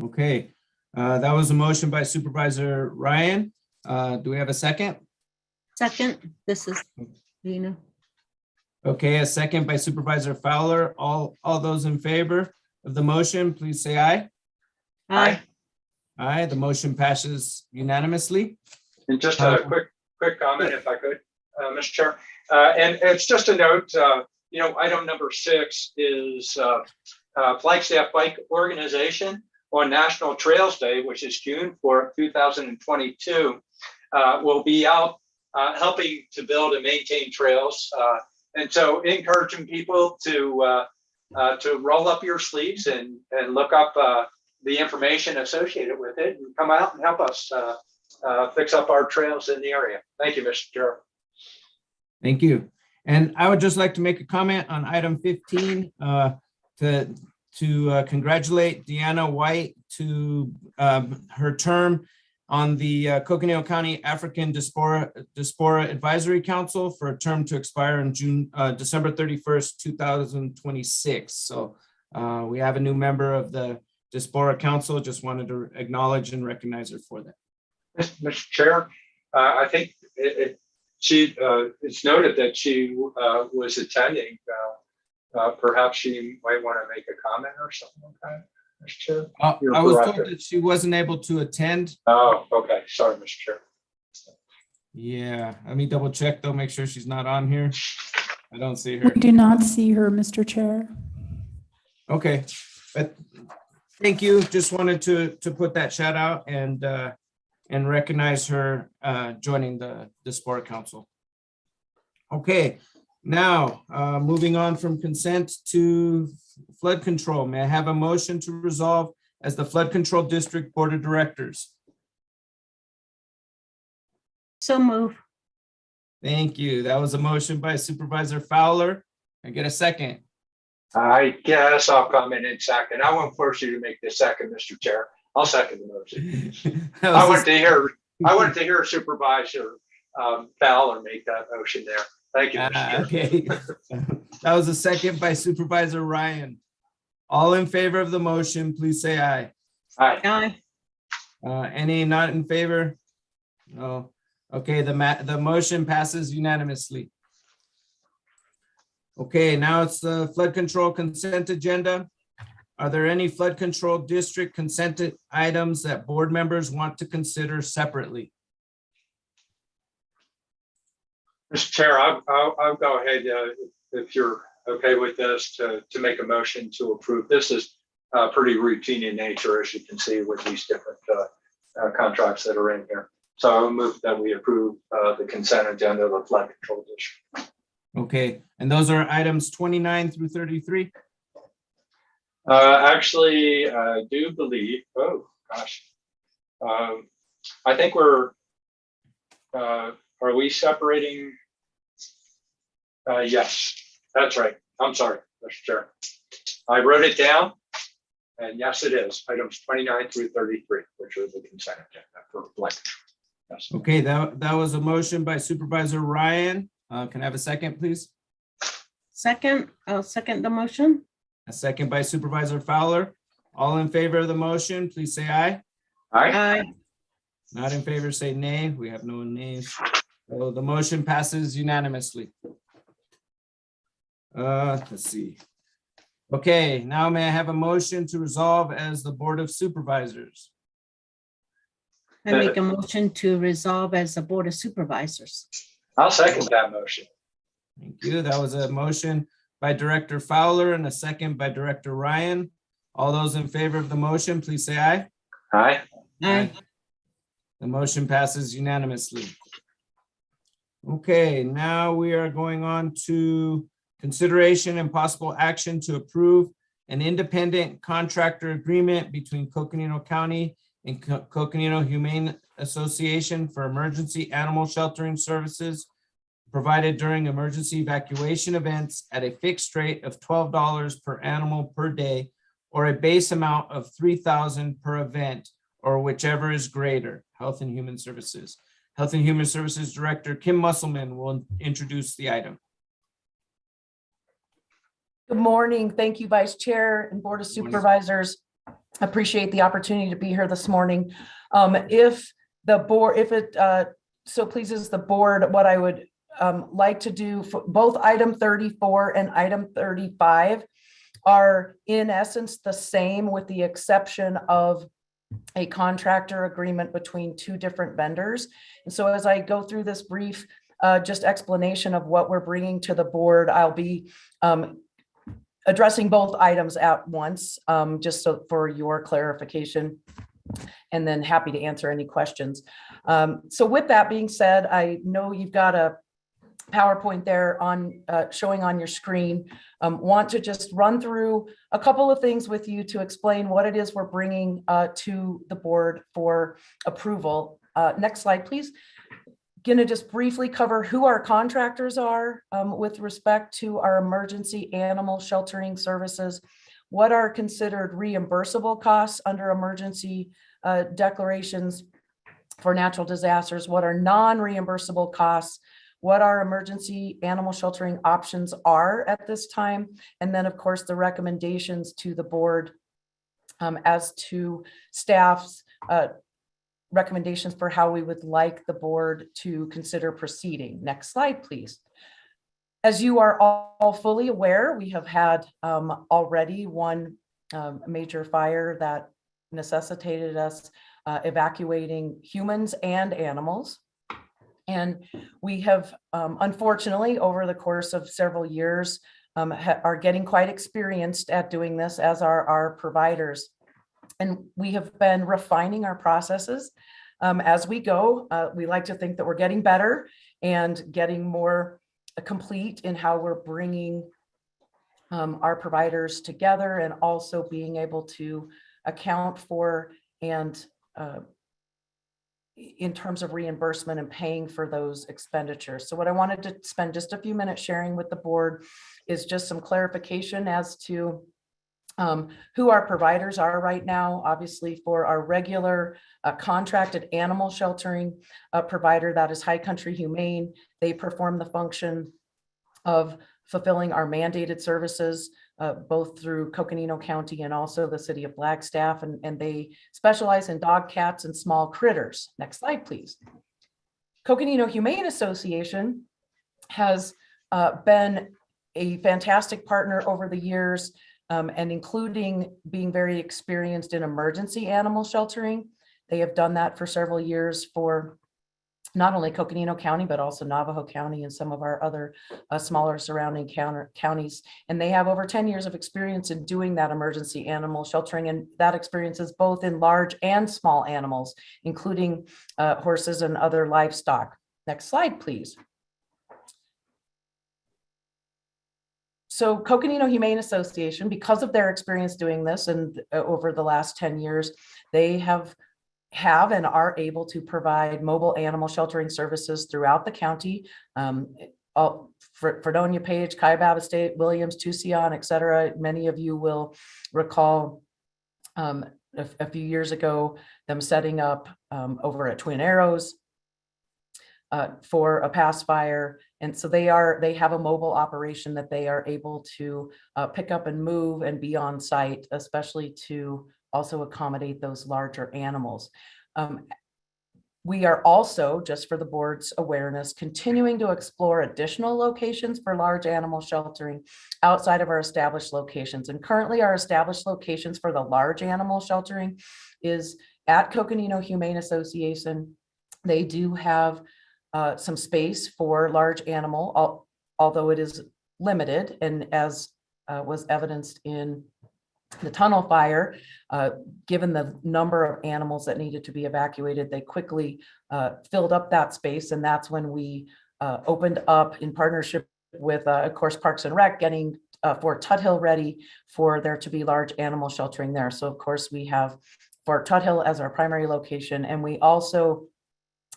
Okay, that was a motion by Supervisor Ryan. Do we have a second? Second, this is Dina. Okay, a second by Supervisor Fowler. All those in favor of the motion, please say aye. Aye. Aye, the motion passes unanimously. And just a quick comment, if I could, Mr. Chair. And it's just a note, item number 6 is Flagstaff Bike Organization on National Trails Day, which is June 4th, 2022, will be out helping to build and maintain trails. And so encouraging people to roll up your sleeves and look up the information associated with it and come out and help us fix up our trails in the area. Thank you, Mr. Chair. Thank you. And I would just like to make a comment on item 15 to congratulate Deanna White to her term on the Coconino County African Diaspora Advisory Council for a term to expire in December 31st, 2026. So we have a new member of the Diaspora Council. Just wanted to acknowledge and recognize her for that. Mr. Chair, I think it's noted that she was attending. Perhaps she might want to make a comment or something like that. Mr. Chair, I was told that she wasn't able to attend. Oh, okay. Sorry, Mr. Chair. Yeah, let me double check though, make sure she's not on here. I don't see her. We do not see her, Mr. Chair. Okay, but Thank you. Just wanted to put that shout out and recognize her joining the Sport Council. Okay, now moving on from consent to flood control. May I have a motion to resolve as the Flood Control District Board of Directors? So move. Thank you. That was a motion by Supervisor Fowler. I get a second. I guess I'll come in second. I won't force you to make the second, Mr. Chair. I'll second the motion. I wanted to hear Supervisor Fowler make that motion there. Thank you, Mr. Chair. Okay. That was a second by Supervisor Ryan. All in favor of the motion, please say aye. Aye. Aye. Any not in favor? No. Okay, the motion passes unanimously. Okay, now it's the flood control consent agenda. Are there any flood control district consented items that board members want to consider separately? Mr. Chair, I'll go ahead if you're okay with this to make a motion to approve. This is pretty routine in nature, as you can see with these different contracts that are in here. So I'll move that we approve the consent agenda of the flood control district. Okay, and those are items 29 through 33? Actually, I do believe, oh gosh. I think we're, are we separating? Yes, that's right. I'm sorry, Mr. Chair. I wrote it down. And yes, it is items 29 through 33, which are the consent agenda for flood control. Yes. Okay, that was a motion by Supervisor Ryan. Can I have a second, please? Second, I'll second the motion. A second by Supervisor Fowler. All in favor of the motion, please say aye. Aye. Aye. Not in favor, say nay. We have no nays. So the motion passes unanimously. Let's see. Okay, now may I have a motion to resolve as the Board of Supervisors? I make a motion to resolve as the Board of Supervisors. I'll second that motion. Thank you. That was a motion by Director Fowler and a second by Director Ryan. All those in favor of the motion, please say aye. Aye. Aye. The motion passes unanimously. Okay, now we are going on to consideration and possible action to approve an independent contractor agreement between Coconino County and Coconino Humane Association for emergency animal sheltering services provided during emergency evacuation events at a fixed rate of $12 per animal per day, or a base amount of $3,000 per event, or whichever is greater. Health and Human Services. Health and Human Services Director Kim Musselman will introduce the item. Good morning. Thank you, Vice Chair and Board of Supervisors. Appreciate the opportunity to be here this morning. If it so pleases the board, what I would like to do for both item 34 and item 35 are in essence the same, with the exception of a contractor agreement between two different vendors. And so as I go through this brief just explanation of what we're bringing to the board, I'll be addressing both items at once, just so for your clarification, and then happy to answer any questions. So with that being said, I know you've got a PowerPoint there on showing on your screen. Want to just run through a couple of things with you to explain what it is we're bringing to the board for approval. Next slide, please. Going to just briefly cover who our contractors are with respect to our emergency animal sheltering services, what are considered reimbursable costs under emergency declarations for natural disasters, what are non-reimbursable costs, what our emergency animal sheltering options are at this time, and then of course the recommendations to the board as to staff's recommendations for how we would like the board to consider proceeding. Next slide, please. As you are all fully aware, we have had already one major fire that necessitated us evacuating humans and animals. And we have, unfortunately, over the course of several years, are getting quite experienced at doing this, as are our providers. And we have been refining our processes as we go. We like to think that we're getting better and getting more complete in how we're bringing our providers together, and also being able to account for and in terms of reimbursement and paying for those expenditures. So what I wanted to spend just a few minutes sharing with the board is just some clarification as to who our providers are right now. Obviously, for our regular contracted animal sheltering provider, that is High Country Humane. They perform the function of fulfilling our mandated services, both through Coconino County and also the city of Flagstaff, and they specialize in dog, cats, and small critters. Next slide, please. Coconino Humane Association has been a fantastic partner over the years, and including being very experienced in emergency animal sheltering. They have done that for several years for not only Coconino County, but also Navajo County and some of our other smaller surrounding counties. And they have over 10 years of experience in doing that emergency animal sheltering. And that experience is both in large and small animals, including horses and other livestock. Next slide, please. So Coconino Humane Association, because of their experience doing this and over the last 10 years, they have and are able to provide mobile animal sheltering services throughout the county. Fredonia Page, Kaibab Estate, Williams, Tucson, et cetera. Many of you will recall a few years ago them setting up over at Twin Arrows for a past fire. And so they have a mobile operation that they are able to pick up and move and be on site, especially to also accommodate those larger animals. We are also, just for the board's awareness, continuing to explore additional locations for large animal sheltering outside of our established locations. And currently our established locations for the large animal sheltering is at Coconino Humane Association. They do have some space for large animal, although it is limited. And as was evidenced in the tunnel fire, given the number of animals that needed to be evacuated, they quickly filled up that space. And that's when we opened up in partnership with, of course, Parks and Rec, getting Fort Tuthill ready for there to be large animal sheltering there. So of course we have Fort Tuthill as our primary location. And we also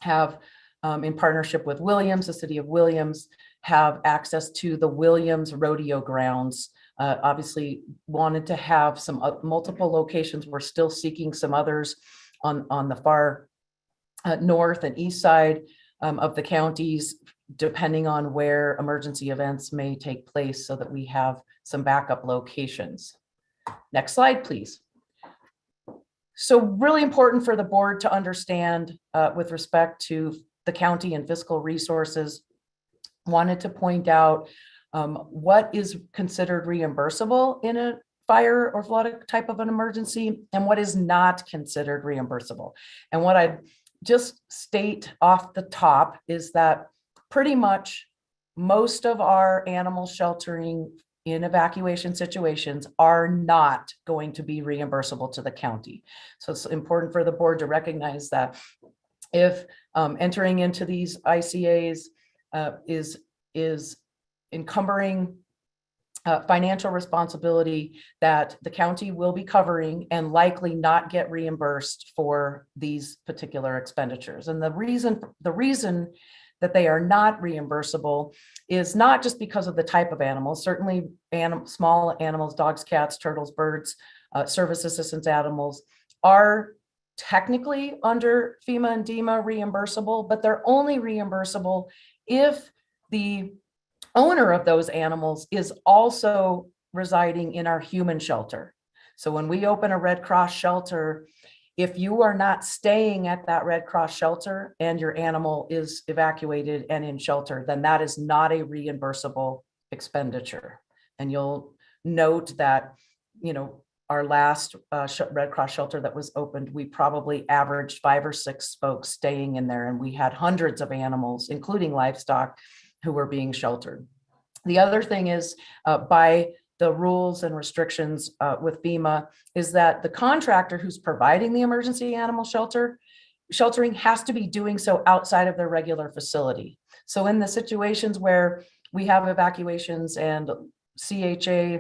have, in partnership with Williams, the city of Williams, have access to the Williams rodeo grounds. Obviously wanted to have some multiple locations. We're still seeking some others on the far north and east side of the counties, depending on where emergency events may take place, so that we have some backup locations. Next slide, please. So really important for the board to understand with respect to the county and fiscal resources. Wanted to point out what is considered reimbursable in a fire or flood type of an emergency, and what is not considered reimbursable. And what I just state off the top is that pretty much most of our animal sheltering in evacuation situations are not going to be reimbursable to the county. So it's important for the board to recognize that if entering into these ICAs is encumbering financial responsibility that the county will be covering and likely not get reimbursed for these particular expenditures. And the reason that they are not reimbursable is not just because of the type of animals. Certainly small animals, dogs, cats, turtles, birds, service assistance animals are technically under FEMA and DEMA reimbursable, but they're only reimbursable if the owner of those animals is also residing in our human shelter. So when we open a Red Cross shelter, if you are not staying at that Red Cross shelter and your animal is evacuated and in shelter, then that is not a reimbursable expenditure. And you'll note that, our last Red Cross shelter that was opened, we probably averaged 5 or 6 folks staying in there, and we had hundreds of animals, including livestock, who were being sheltered. The other thing is by the rules and restrictions with FEMA is that the contractor who's providing the emergency animal sheltering has to be doing so outside of their regular facility. So in the situations where we have evacuations and CHA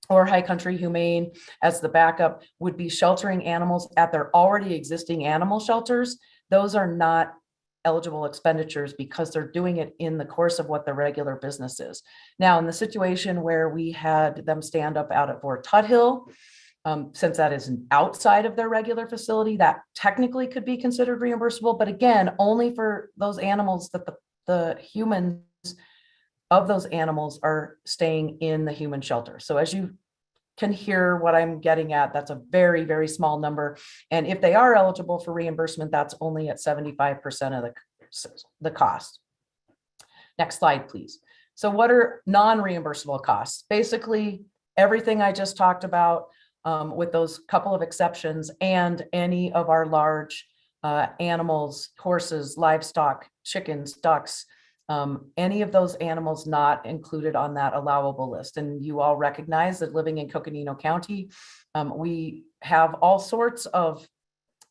or High Country Humane as the backup would be sheltering animals at their already existing animal shelters, those are not eligible expenditures because they're doing it in the course of what the regular business is. Now, in the situation where we had them stand up out at Fort Tuthill, since that is outside of their regular facility, that technically could be considered reimbursable, but again, only for those animals that the humans of those animals are staying in the human shelter. So as you can hear what I'm getting at, that's a very, very small number. And if they are eligible for reimbursement, that's only at 75% of the cost. Next slide, please. So what are non-reimbursable costs? Basically, everything I just talked about with those couple of exceptions and any of our large animals, horses, livestock, chickens, ducks, any of those animals not included on that allowable list. And you all recognize that living in Coconino County, we have all sorts of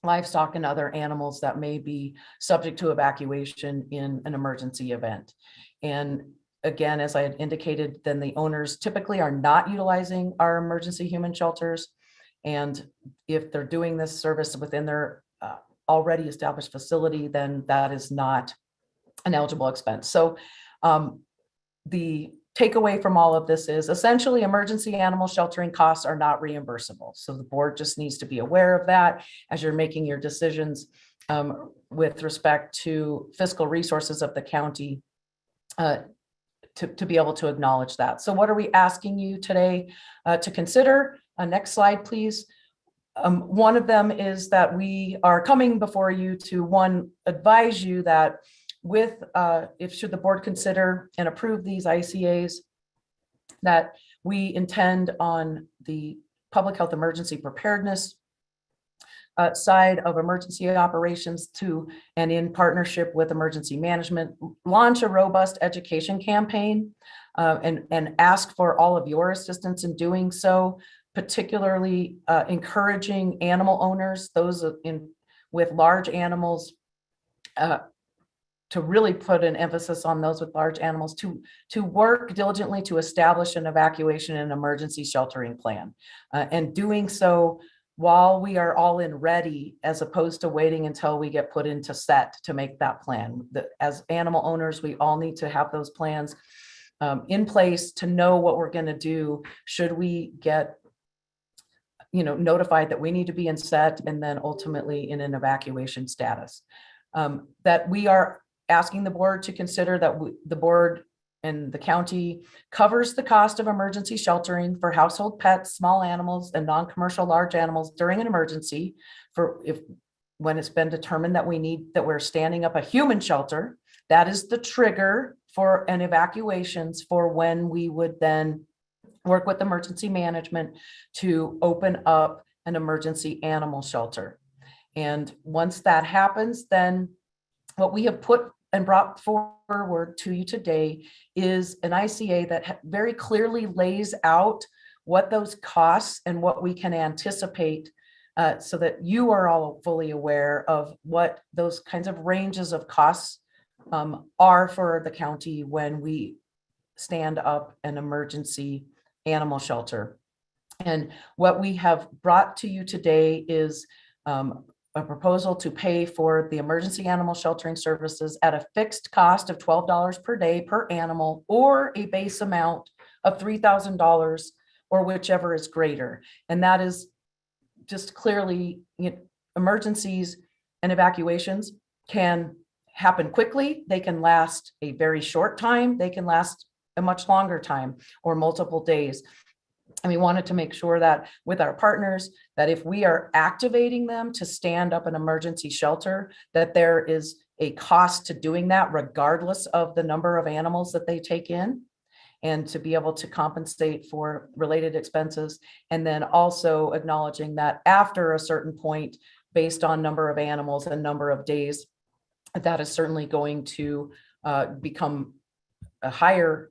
livestock and other animals that may be subject to evacuation in an emergency event. And again, as I had indicated, then the owners typically are not utilizing our emergency human shelters. And if they're doing this service within their already established facility, then that is not an eligible expense. So the takeaway from all of this is essentially emergency animal sheltering costs are not reimbursable. So the board just needs to be aware of that as you're making your decisions with respect to fiscal resources of the county to be able to acknowledge that. So what are we asking you today to consider? Next slide, please. One of them is that we are coming before you to, one, advise you that with, if should the board consider and approve these ICAs, that we intend on the public health emergency preparedness side of emergency operations to, and in partnership with emergency management, launch a robust education campaign and ask for all of your assistance in doing so, particularly encouraging animal owners, those with large animals, to really put an emphasis on those with large animals to work diligently to establish an evacuation and emergency sheltering plan, and doing so while we are all in ready, as opposed to waiting until we get put into set to make that plan. As animal owners, we all need to have those plans in place to know what we're going to do should we get notified that we need to be in set and then ultimately in an evacuation status. That we are asking the board to consider that the board and the county covers the cost of emergency sheltering for household pets, small animals, and non-commercial large animals during an emergency when it's been determined that we're standing up a human shelter. That is the trigger for an evacuations for when we would then work with emergency management to open up an emergency animal shelter. And once that happens, then what we have put and brought forward to you today is an ICA that very clearly lays out what those costs and what we can anticipate so that you are all fully aware of what those kinds of ranges of costs are for the county when we stand up an emergency animal shelter. And what we have brought to you today is a proposal to pay for the emergency animal sheltering services at a fixed cost of $12 per day per animal, or a base amount of $3,000, or whichever is greater. And that is just clearly, emergencies and evacuations can happen quickly. They can last a very short time. They can last a much longer time or multiple days. And we wanted to make sure that with our partners, that if we are activating them to stand up an emergency shelter, that there is a cost to doing that regardless of the number of animals that they take in, and to be able to compensate for related expenses. And then also acknowledging that after a certain point, based on number of animals and number of days, that is certainly going to become a higher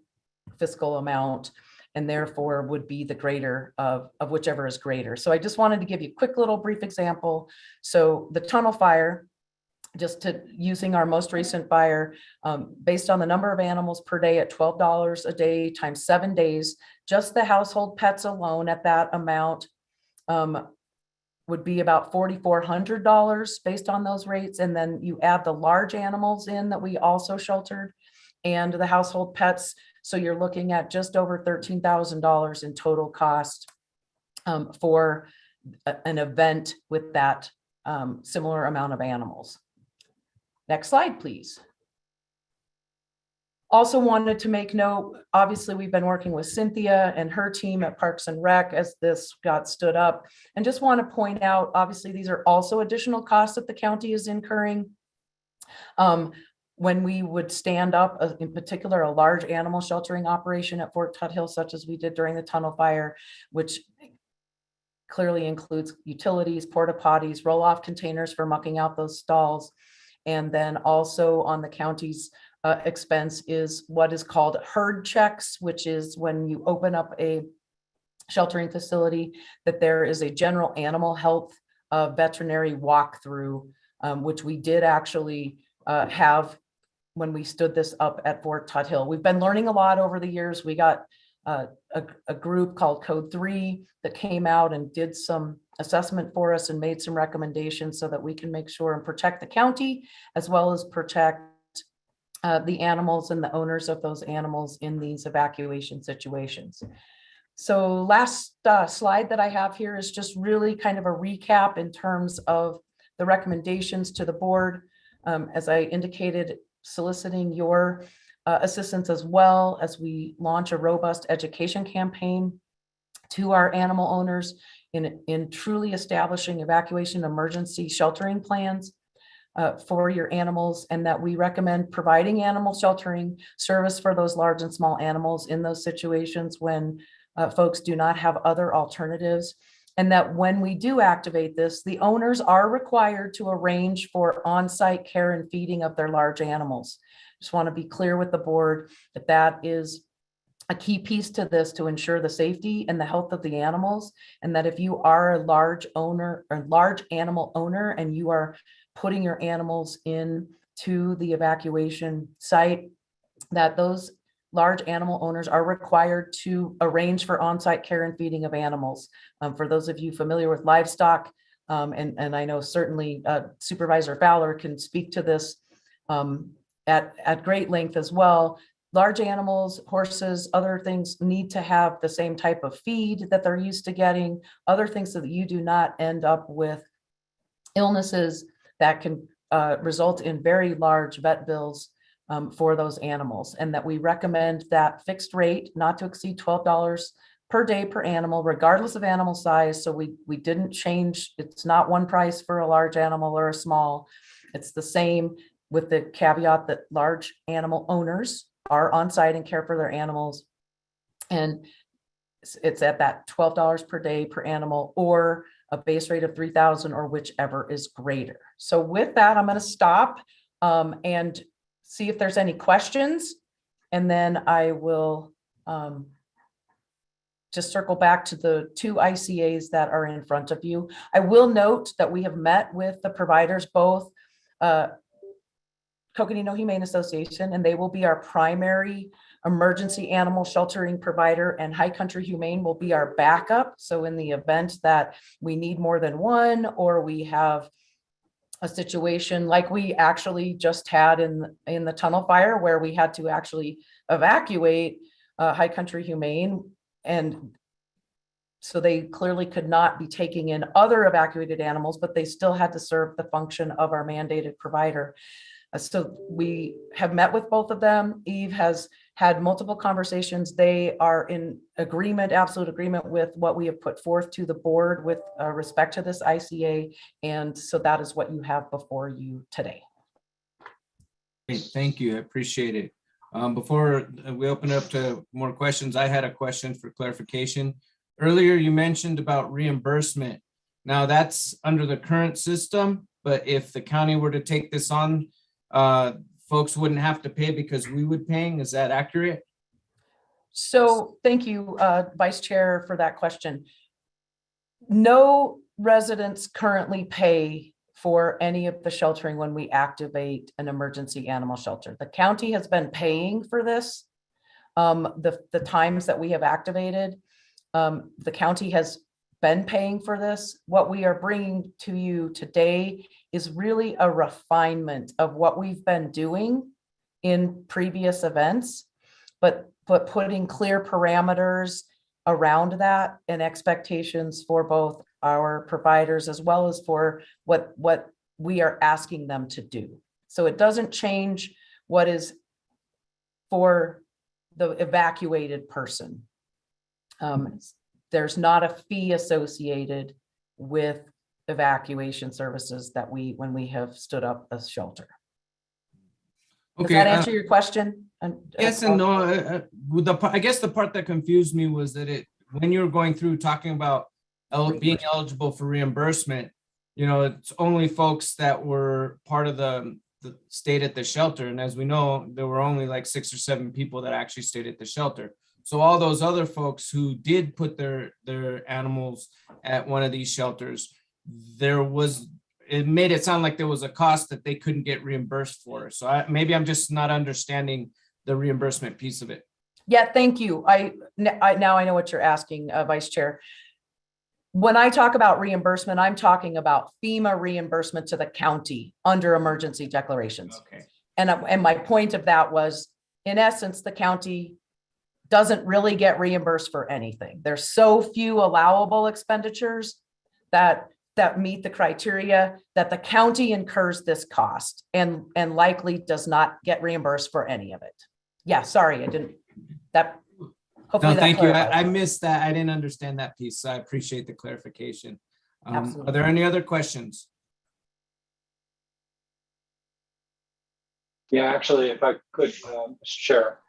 fiscal amount. and therefore would be the greater of whichever is greater. So I just wanted to give you a quick little brief example. So the tunnel fire, just to using our most recent fire, based on the number of animals per day at $12 a day times 7 days, just the household pets alone at that amount would be about $4,400 based on those rates. And then you add the large animals in that we also sheltered and the household pets. So you're looking at just over $13,000 in total cost for an event with that similar amount of animals. Next slide, please. Also wanted to make note, obviously we've been working with Cynthia and her team at Parks and Rec as this got stood up, and just want to point out, obviously these are also additional costs that the county is incurring. When we would stand up, in particular, a large animal sheltering operation at Fort Tuthill, such as we did during the tunnel fire, which clearly includes utilities, porta potties, roll-off containers for mucking out those stalls. And then also on the county's expense is what is called herd checks, which is when you open up a sheltering facility, that there is a general animal health veterinary walkthrough, which we did actually have when we stood this up at Fort Tuthill. We've been learning a lot over the years. We got a group called Code 3 that came out and did some assessment for us and made some recommendations so that we can make sure and protect the county as well as protect the animals and the owners of those animals in these evacuation situations. So last slide that I have here is just really kind of a recap in terms of the recommendations to the board. As I indicated, soliciting your assistance as well as we launch a robust education campaign to our animal owners in truly establishing evacuation emergency sheltering plans for your animals, and that we recommend providing animal sheltering service for those large and small animals in those situations when folks do not have other alternatives. And that when we do activate this, the owners are required to arrange for on-site care and feeding of their large animals. Just want to be clear with the board that that is a key piece to this to ensure the safety and the health of the animals. And that if you are a large owner or large animal owner and you are putting your animals into the evacuation site, that those large animal owners are required to arrange for on-site care and feeding of animals. For those of you familiar with livestock, and I know certainly Supervisor Fowler can speak to this at great length as well. Large animals, horses, other things need to have the same type of feed that they're used to getting, other things so that you do not end up with illnesses that can result in very large vet bills for those animals. And that we recommend that fixed rate not to exceed $12 per day per animal, regardless of animal size. So we didn't change. It's not one price for a large animal or a small. It's the same, with the caveat that large animal owners are on site and care for their animals. And it's at that $12 per day per animal, or a base rate of $3,000, or whichever is greater. So with that, I'm going to stop and see if there's any questions. And then I will just circle back to the 2 ICAs that are in front of you. I will note that we have met with the providers, both Coconino Humane Association, and they will be our primary emergency animal sheltering provider, and High Country Humane will be our backup. So in the event that we need more than one, or we have a situation like we actually just had in the tunnel fire where we had to actually evacuate High Country Humane, and so they clearly could not be taking in other evacuated animals, but they still had to serve the function of our mandated provider. So we have met with both of them. Eve has had multiple conversations. They are in agreement, absolute agreement with what we have put forth to the board with respect to this ICA. And so that is what you have before you today. Great, thank you. I appreciate it. Before we open up to more questions, I had a question for clarification. Earlier, you mentioned about reimbursement. Now that's under the current system, but if the county were to take this on, folks wouldn't have to pay because we would paying. Is that accurate? So thank you, Vice Chair, for that question. No residents currently pay for any of the sheltering when we activate an emergency animal shelter. The county has been paying for this. The times that we have activated, the county has been paying for this. What we are bringing to you today is really a refinement of what we've been doing in previous events, but putting clear parameters around that and expectations for both our providers as well as for what we are asking them to do. So it doesn't change what is for the evacuated person. There's not a fee associated with evacuation services that when we have stood up a shelter. Does Okay, that answer your question? yes and no. I guess the part that confused me was that when you were going through talking about being eligible for reimbursement, it's only folks that were part of the stayed at the shelter. And as we know, there were only like 6 or 7 people that actually stayed at the shelter. So all those other folks who did put their animals at one of these shelters, it made it sound like there was a cost that they couldn't get reimbursed for. So maybe I'm just not understanding the reimbursement piece of it. Yeah, thank you. Now I know what you're asking, Vice Chair. When I talk about reimbursement, I'm talking about FEMA reimbursement to the county under emergency declarations. Okay. And my point of that was, in essence, the county doesn't really get reimbursed for anything. There's so few allowable expenditures that meet the criteria that the county incurs this cost and likely does not get reimbursed for any of it. Yeah, sorry, I didn't. Hopefully No, thank you. clarifies. I missed that. I didn't understand that piece. So I appreciate the clarification. Absolutely. Are there any other questions? Yeah, actually, if I could, Mr. Chair.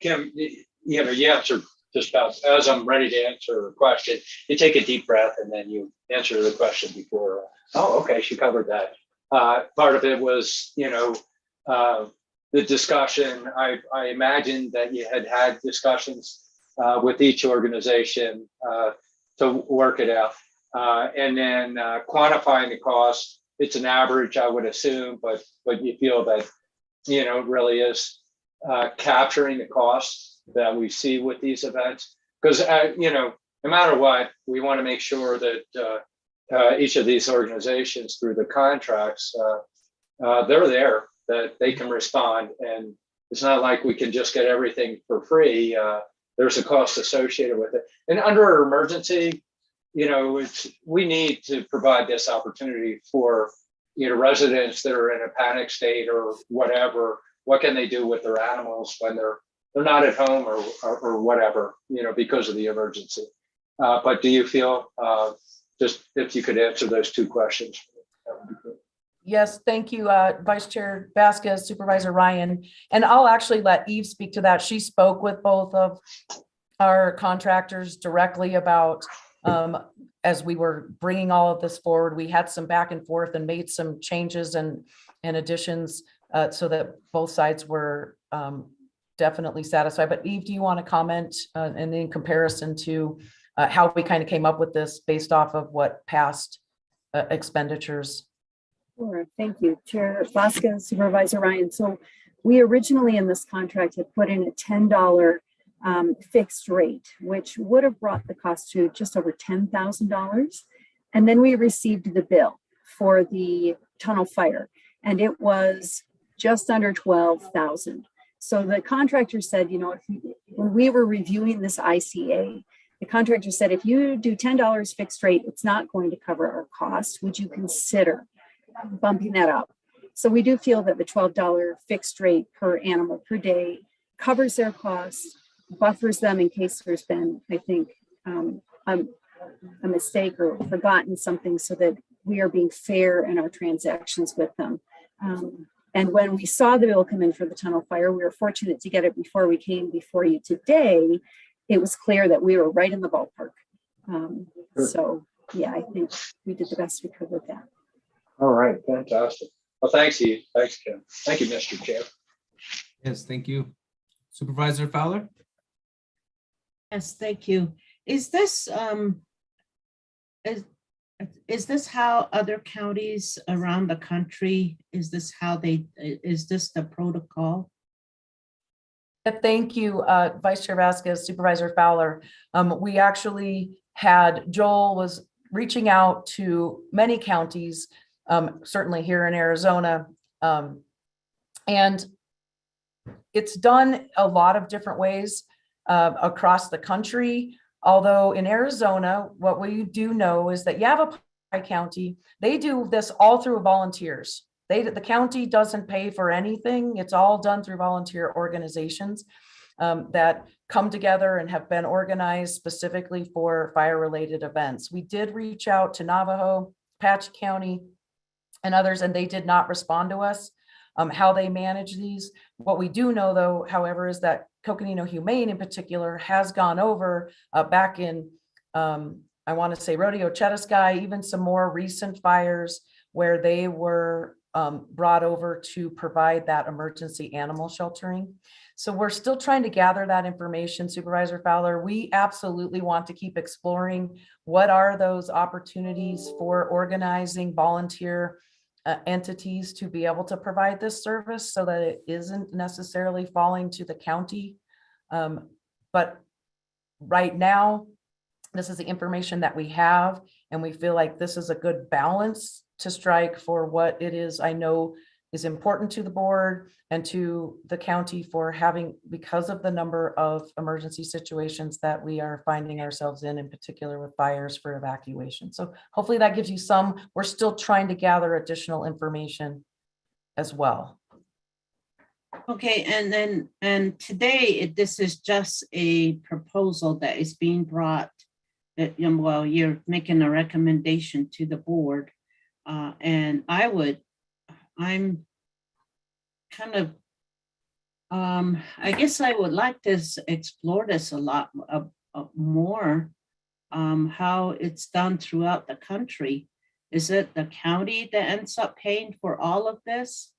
Kim, you answered just about, as I'm ready to answer a question, you take a deep breath and then you answer the question before. Oh, okay, she covered that. Part of it was, the discussion. I imagined that you had discussions with each organization to work it out. And then quantifying the cost, it's an average, I would assume, but you feel that, it really is capturing the costs that we see with these events. Because, no matter what, we want to make sure that each of these organizations through the contracts, they're there, that they can respond. And it's not like we can just get everything for free. There's a cost associated with it. And under emergency, we need to provide this opportunity for, residents that are in a panic state or whatever. What can they do with their animals when they're not at home or whatever, because of the emergency. But do you feel, just if you could answer those two questions? That would be good. Yes, thank you, Vice Chair Vasquez, Supervisor Ryan. And I'll actually let Eve speak to that. She spoke with both of our contractors directly about, as we were bringing all of this forward, we had some back and forth and made some changes and additions so that both sides were definitely satisfied. But Eve, do you want to comment and in comparison to how we kind of came up with this based off of what past expenditures? Sure, thank you, Chair Vasquez, Supervisor Ryan. So we originally in this contract had put in a $10 fixed rate, which would have brought the cost to just over $10,000. And then we received the bill for the tunnel fire, and it was just under $12,000. So the contractor said, when we were reviewing this ICA, the contractor said, if you do $10 fixed rate, it's not going to cover our cost. Would you consider bumping that up? So we do feel that the $12 fixed rate per animal per day covers their costs, buffers them in case there's been, I think, a mistake or forgotten something, so that we are being fair in our transactions with them. And when we saw the bill come in for the tunnel fire, we were fortunate to get it before we came before you today. It was clear that we were right in the ballpark. So yeah, I think we did the best we could with that. All right, fantastic. Well, thanks, Eve. Thanks, Kim. Thank you, Mr. Chair. Yes, thank you. Supervisor Fowler? Yes, thank you. Is this how other counties around the country, is this the protocol? Thank you, Vice Chair Vasquez, Supervisor Fowler. We actually had, Joel was reaching out to many counties, certainly here in Arizona. And it's done a lot of different ways across the country. Although in Arizona, what we do know is that Yavapai County, they do this all through volunteers. The county doesn't pay for anything. It's all done through volunteer organizations that come together and have been organized specifically for fire-related events. We did reach out to Navajo, Apache County, and others, and they did not respond to us how they manage these. What we do know, though, however, is that Coconino Humane in particular has gone over back in, I want to say Rodeo Chetasky, even some more recent fires where they were brought over to provide that emergency animal sheltering. So we're still trying to gather that information, Supervisor Fowler. We absolutely want to keep exploring what are those opportunities for organizing volunteer entities to be able to provide this service so that it isn't necessarily falling to the county. But right now, this is the information that we have, and we feel like this is a good balance to strike for what it is I know is important to the board and to the county for having, because of the number of emergency situations that we are finding ourselves in particular with fires for evacuation. So hopefully that gives you some. We're still trying to gather additional information as well. Okay, and today, this is just a proposal that is being brought, that, well, you're making a recommendation to the board. And I'm kind of, I guess I would like to explore this a lot more, how it's done throughout the country. Is it the county that ends up paying for all of this?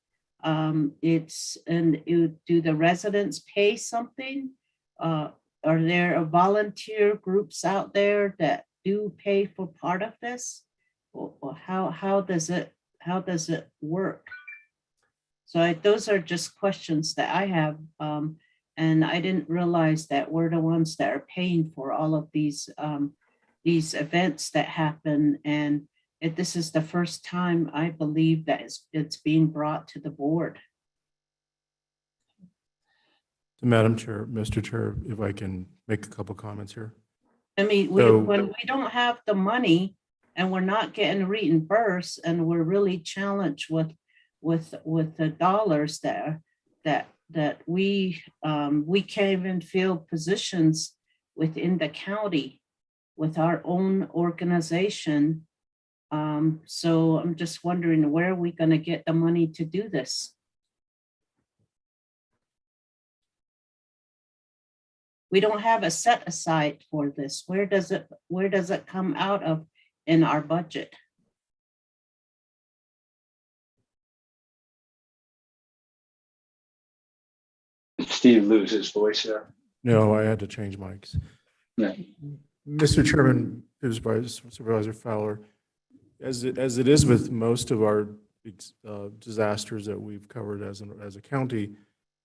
Do the residents pay something? Are there volunteer groups out there that do pay for part of this? Or how does it work? So those are just questions that I have, and I didn't realize that we're the ones that are paying for all of these events that happen. And this is the first time I believe that it's being brought to the board. Madam Chair, Mr. Chair, if I can make a couple comments here. I mean, when we don't have the money and we're not getting reimbursed, and we're really challenged with the dollars that we can't even fill positions within the county with our own organization. So I'm just wondering, where are we going to get the money to do this? We don't have a set aside for this. Where does it come out of in our budget? Steve loses his voice there. No, I had to change mics. Yeah. Mr. Chairman, Supervisor Fowler, as it is with most of our disasters that we've covered as a county,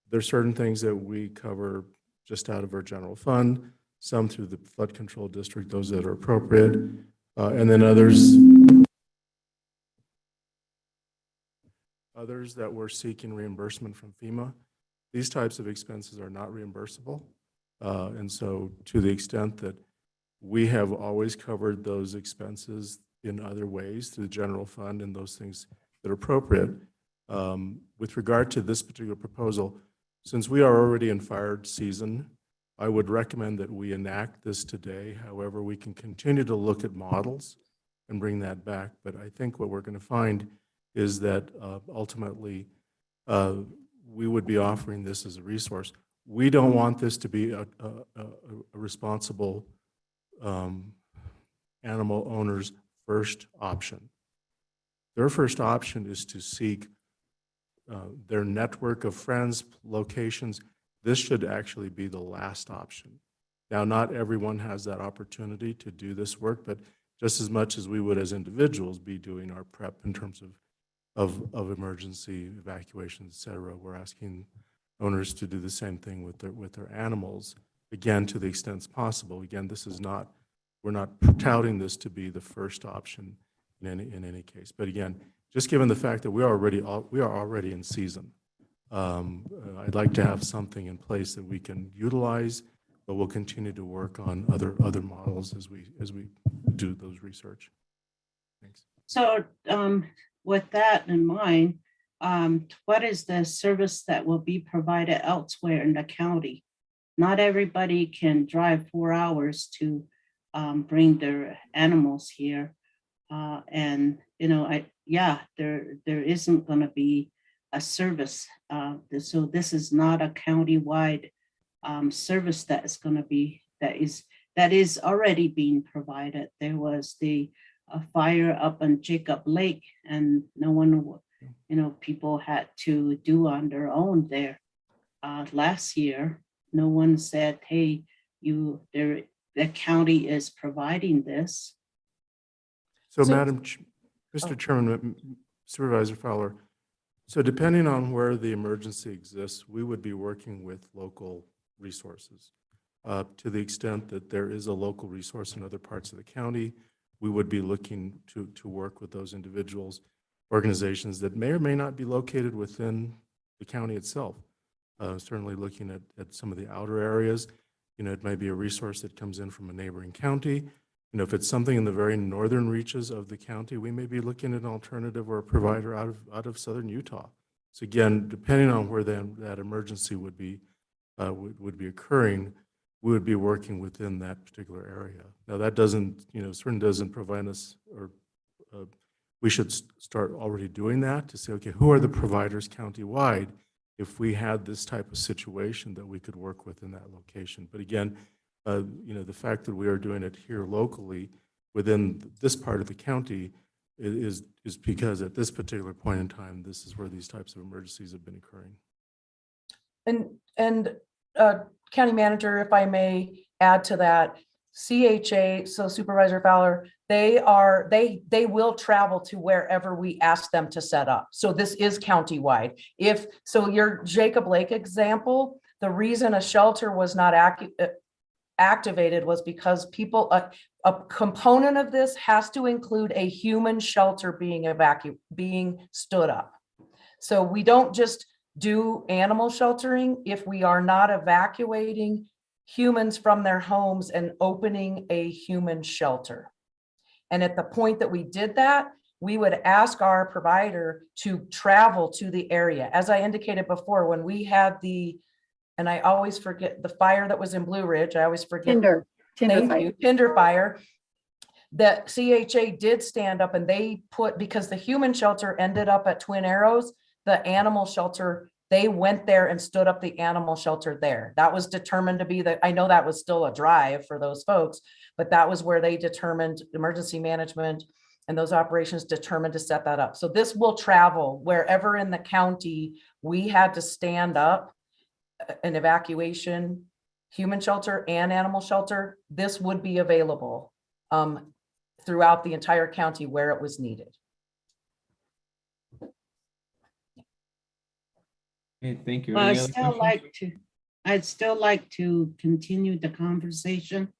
there's certain things that we cover just out of our general fund, some through the flood control district, those that are appropriate, and then others that we're seeking reimbursement from FEMA. These types of expenses are not reimbursable. And so to the extent that we have always covered those expenses in other ways through the general fund and those things that are appropriate. With regard to this particular proposal, since we are already in fire season, I would recommend that we enact this today. However, we can continue to look at models and bring that back. But I think what we're going to find is that ultimately we would be offering this as a resource. We don't want this to be a responsible animal owner's first option. Their first option is to seek their network of friends, locations, this should actually be the last option. Now, not everyone has that opportunity to do this work, but just as much as we would as individuals be doing our prep in terms of emergency evacuation, et cetera, we're asking owners to do the same thing with their animals, again, to the extent it's possible. Again, this is not, we're not touting this to be the first option in any case. But again, just given the fact that we are already in season, I'd like to have something in place that we can utilize, but we'll continue to work on other models as we do those research. Thanks. So with that in mind, what is the service that will be provided elsewhere in the county? Not everybody can drive 4 hours to bring their animals here. And, you know, there isn't going to be a service. So this is not a county-wide service that is going to be, that is already being provided. There was the fire up on Jacob Lake, and no one, you know, people had to do on their own there. Last year, no one said, hey, the county is providing this. So Mr. Chairman, Supervisor Fowler, so depending on where the emergency exists, we would be working with local resources. To the extent that there is a local resource in other parts of the county, we would be looking to work with those individuals, organizations that may or may not be located within the county itself. Certainly looking at some of the outer areas, you know, it may be a resource that comes in from a neighboring county. You know, if it's something in the very northern reaches of the county, we may be looking at an alternative or a provider out of southern Utah. So again, depending on where that emergency would be occurring, we would be working within that particular area. Now that doesn't, you know, certainly doesn't provide us, or we should start already doing that to say, okay, who are the providers countywide if we had this type of situation that we could work with in that location. But again, you know, the fact that we are doing it here locally within this part of the county is because at this particular point in time, this is where these types of emergencies have been occurring. And County Manager, if I may add to that, CHA, so Supervisor Fowler, they will travel to wherever we ask them to set up. So this is countywide. So your Jacob Lake example, the reason a shelter was not activated was because a component of this has to include a human shelter being stood up. So we don't just do animal sheltering if we are not evacuating humans from their homes and opening a human shelter. And at the point that we did that, we would ask our provider to travel to the area. As I indicated before, when we had and I always forget the fire that was in Blue Ridge, I always forget. Tinder fire. That CHA did stand up and they because the human shelter ended up at Twin Arrows, the animal shelter, they went there and stood up the animal shelter there. That was determined to be I know that was still a drive for those folks, but that was where they determined emergency management and those operations determined to set that up. So this will travel wherever in the county we had to stand up an evacuation, human shelter and animal shelter. This would be available throughout the entire county where it was needed. Okay, thank you. I'd still like to continue the conversation.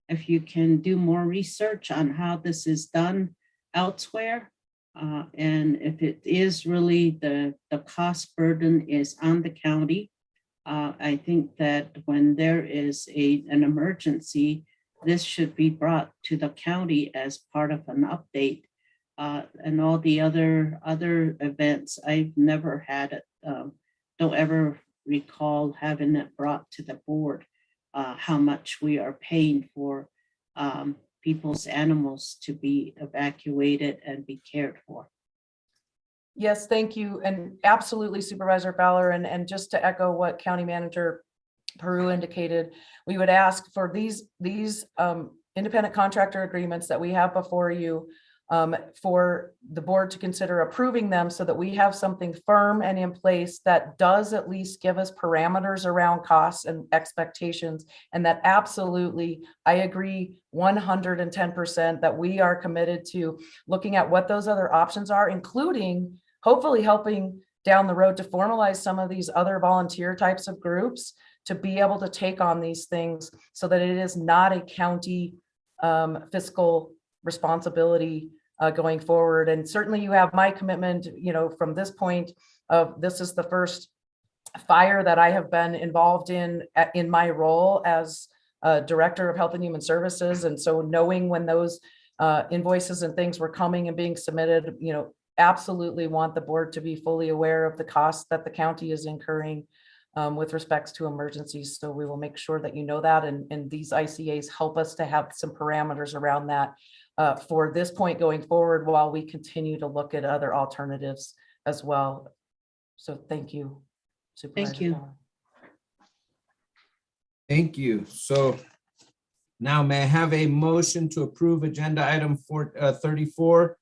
If you can do more research on how this is done elsewhere. And if it is really the cost burden is on the county, I think that when there is an emergency, this should be brought to the county as part of an update. And all the other events, I've never had it. Don't ever recall having it brought to the board, how much we are paying for people's animals to be evacuated and be cared for. Yes, thank you. And absolutely, Supervisor Fowler. And just to echo what County Manager Peru indicated, we would ask for these independent contractor agreements that we have before you. for the board to consider approving them so that we have something firm and in place that does at least give us parameters around costs and expectations. And that absolutely, I agree 110% that we are committed to looking at what those other options are, including hopefully helping down the road to formalize some of these other volunteer types of groups to be able to take on these things so that it is not a county fiscal responsibility going forward. And certainly you have my commitment, from this point of this is the first fire that I have been involved in my role as Director of Health and Human Services. And so knowing when those invoices and things were coming and being submitted, absolutely want the board to be fully aware of the costs that the county is incurring with respects to emergencies. So we will make sure that you know that, and these ICAs help us to have some parameters around that for this point going forward while we continue to look at other alternatives as well. So thank you, Supervisor. Thank you. Fowler. Thank you. So now may I have a motion to approve agenda item 34,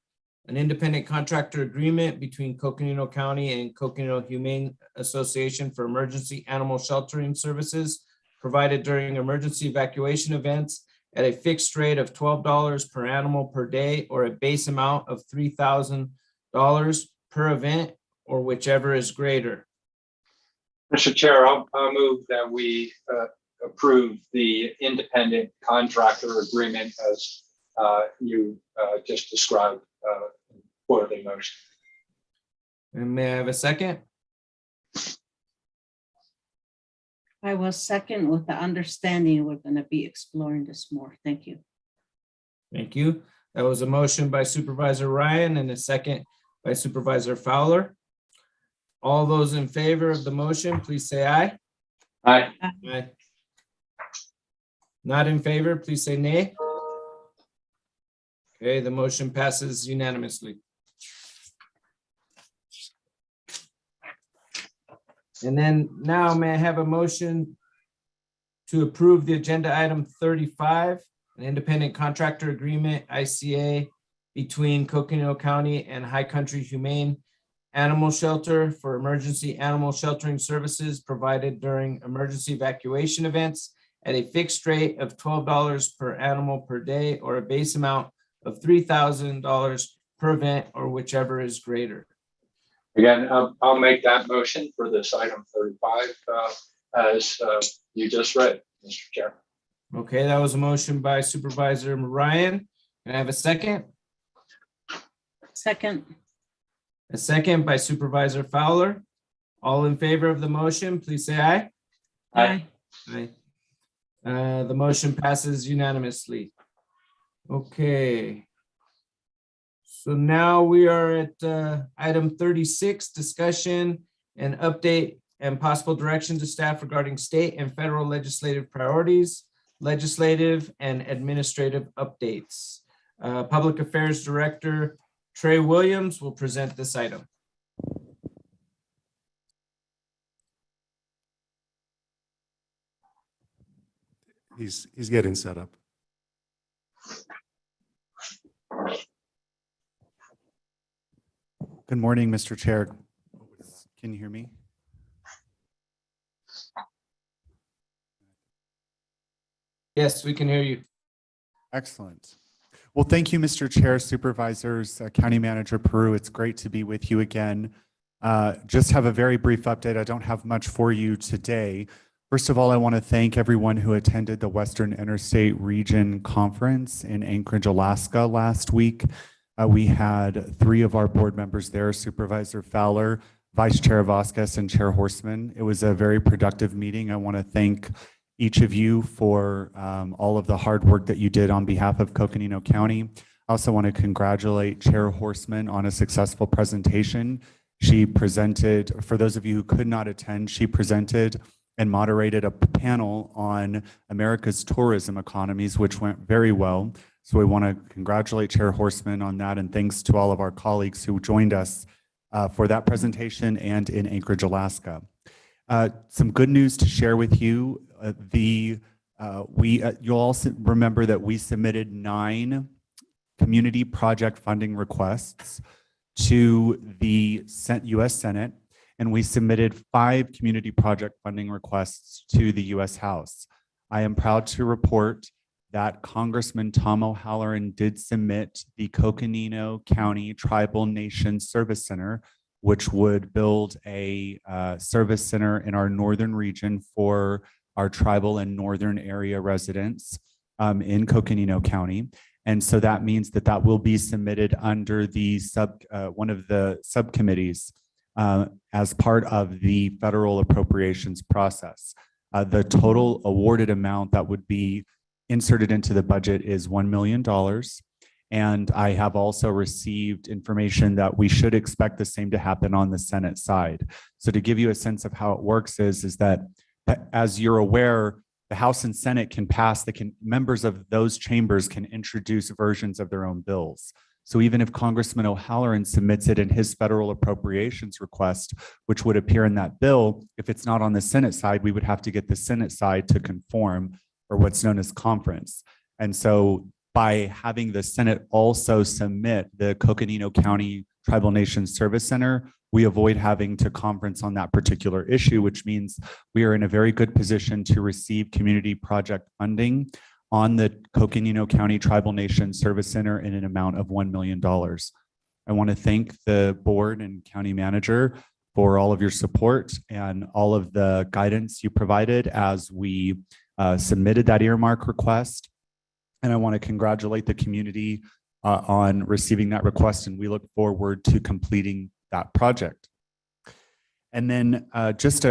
an independent contractor agreement between Coconino County and Coconino Humane Association for emergency animal sheltering services provided during emergency evacuation events at a fixed rate of $12 per animal per day, or a base amount of $3,000 per event, or whichever is greater. Mr. Chair, I'll move that we approve the independent contractor agreement as you just described for the motion. And may I have a second? I will second with the understanding we're going to be exploring this more. Thank you. Thank you. That was a motion by Supervisor Ryan and a second by Supervisor Fowler. All those in favor of the motion, please say aye. Aye. Aye. Not in favor, please say nay. Okay, the motion passes unanimously. And then now may I have a motion to approve the agenda item 35, an independent contractor agreement, ICA, between Coconino County and High Country Humane Animal Shelter for emergency animal sheltering services provided during emergency evacuation events at a fixed rate of $12 per animal per day, or a base amount of $3,000 per event, or whichever is greater. Again, I'll make that motion for this item 35 as you just read, Mr. Chair. Okay, that was a motion by Supervisor Ryan. Can I have a second? Second. A second by Supervisor Fowler. All in favor of the motion, please say aye. Aye. Aye. The motion passes unanimously. Okay. So now we are at item 36, discussion and update and possible direction to staff regarding state and federal legislative priorities, legislative and administrative updates. Public Affairs Director Trey Williams will present this item. He's getting set up. Good morning, Mr. Chair. Can you hear me? Yes, we can hear you. Excellent. Well, thank you, Mr. Chair, Supervisors, County Manager Peru. It's great to be with you again. Just have a very brief update. I don't have much for you today. First of all, I want to thank everyone who attended the Western Interstate Region Conference in Anchorage, Alaska last week. We had 3 of our board members there, Supervisor Fowler, Vice Chair Vasquez, and Chair Horstman. It was a very productive meeting. I want to thank each of you for all of the hard work that you did on behalf of Coconino County. I also want to congratulate Chair Horstman on a successful presentation. She presented, for those of you who could not attend, she presented and moderated a panel on America's tourism economies, which went very well. So we want to congratulate Chair Horstman on that, and thanks to all of our colleagues who joined us for that presentation and in Anchorage, Alaska. Some good news to share with you. You'll also remember that we submitted 9 community project funding requests to the US Senate, and we submitted 5 community project funding requests to the US House. I am proud to report that Congressman Tom O'Halloran did submit the Coconino County Tribal Nation Service Center, which would build a service center in our northern region for our tribal and northern area residents in Coconino County. And so that means that that will be submitted under the one of the subcommittees as part of the federal appropriations process. The total awarded amount that would be inserted into the budget is $1 million. And I have also received information that we should expect the same to happen on the Senate side. So to give you a sense of how it works is that as you're aware, the House and Senate can pass, members of those chambers can introduce versions of their own bills. So even if Congressman O'Halloran submits it in his federal appropriations request, which would appear in that bill, if it's not on the Senate side, we would have to get the Senate side to conform, or what's known as conference. And so by having the Senate also submit the Coconino County Tribal Nation Service Center, we avoid having to conference on that particular issue, which means we are in a very good position to receive community project funding on the Coconino County Tribal Nation Service Center in an amount of $1 million. I want to thank the board and county manager for all of your support and all of the guidance you provided as we submitted that earmark request. And I want to congratulate the community on receiving that request, and we look forward to completing that project. And then just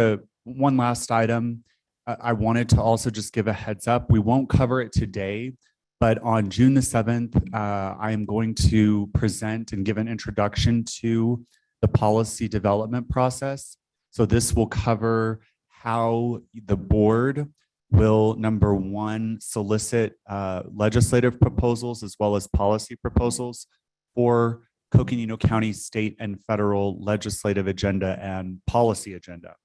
one last item, I wanted to also just give a heads up. We won't cover it today, but on June the 7th, I am going to present and give an introduction to the policy development process. So this will cover how the board will, number one, solicit legislative proposals as well as policy proposals for Coconino County state and federal legislative agenda and policy agenda.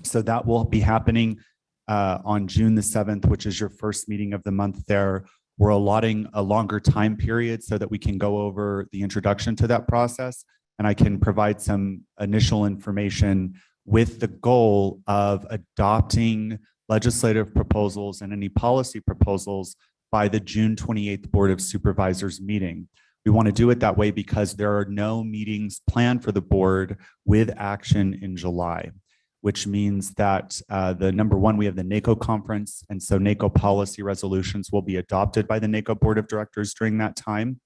So that will be happening on June the 7th, which is your first meeting of the month there. We're allotting a longer time period so that we can go over the introduction to that process, and I can provide some initial information with the goal of adopting legislative proposals and any policy proposals by the June 28th Board of Supervisors meeting. We want to do it that way because there are no meetings planned for the board with action in July, which means that the number one, we have the NACO conference, and so NACO policy resolutions will be adopted by the NACO Board of Directors during that time.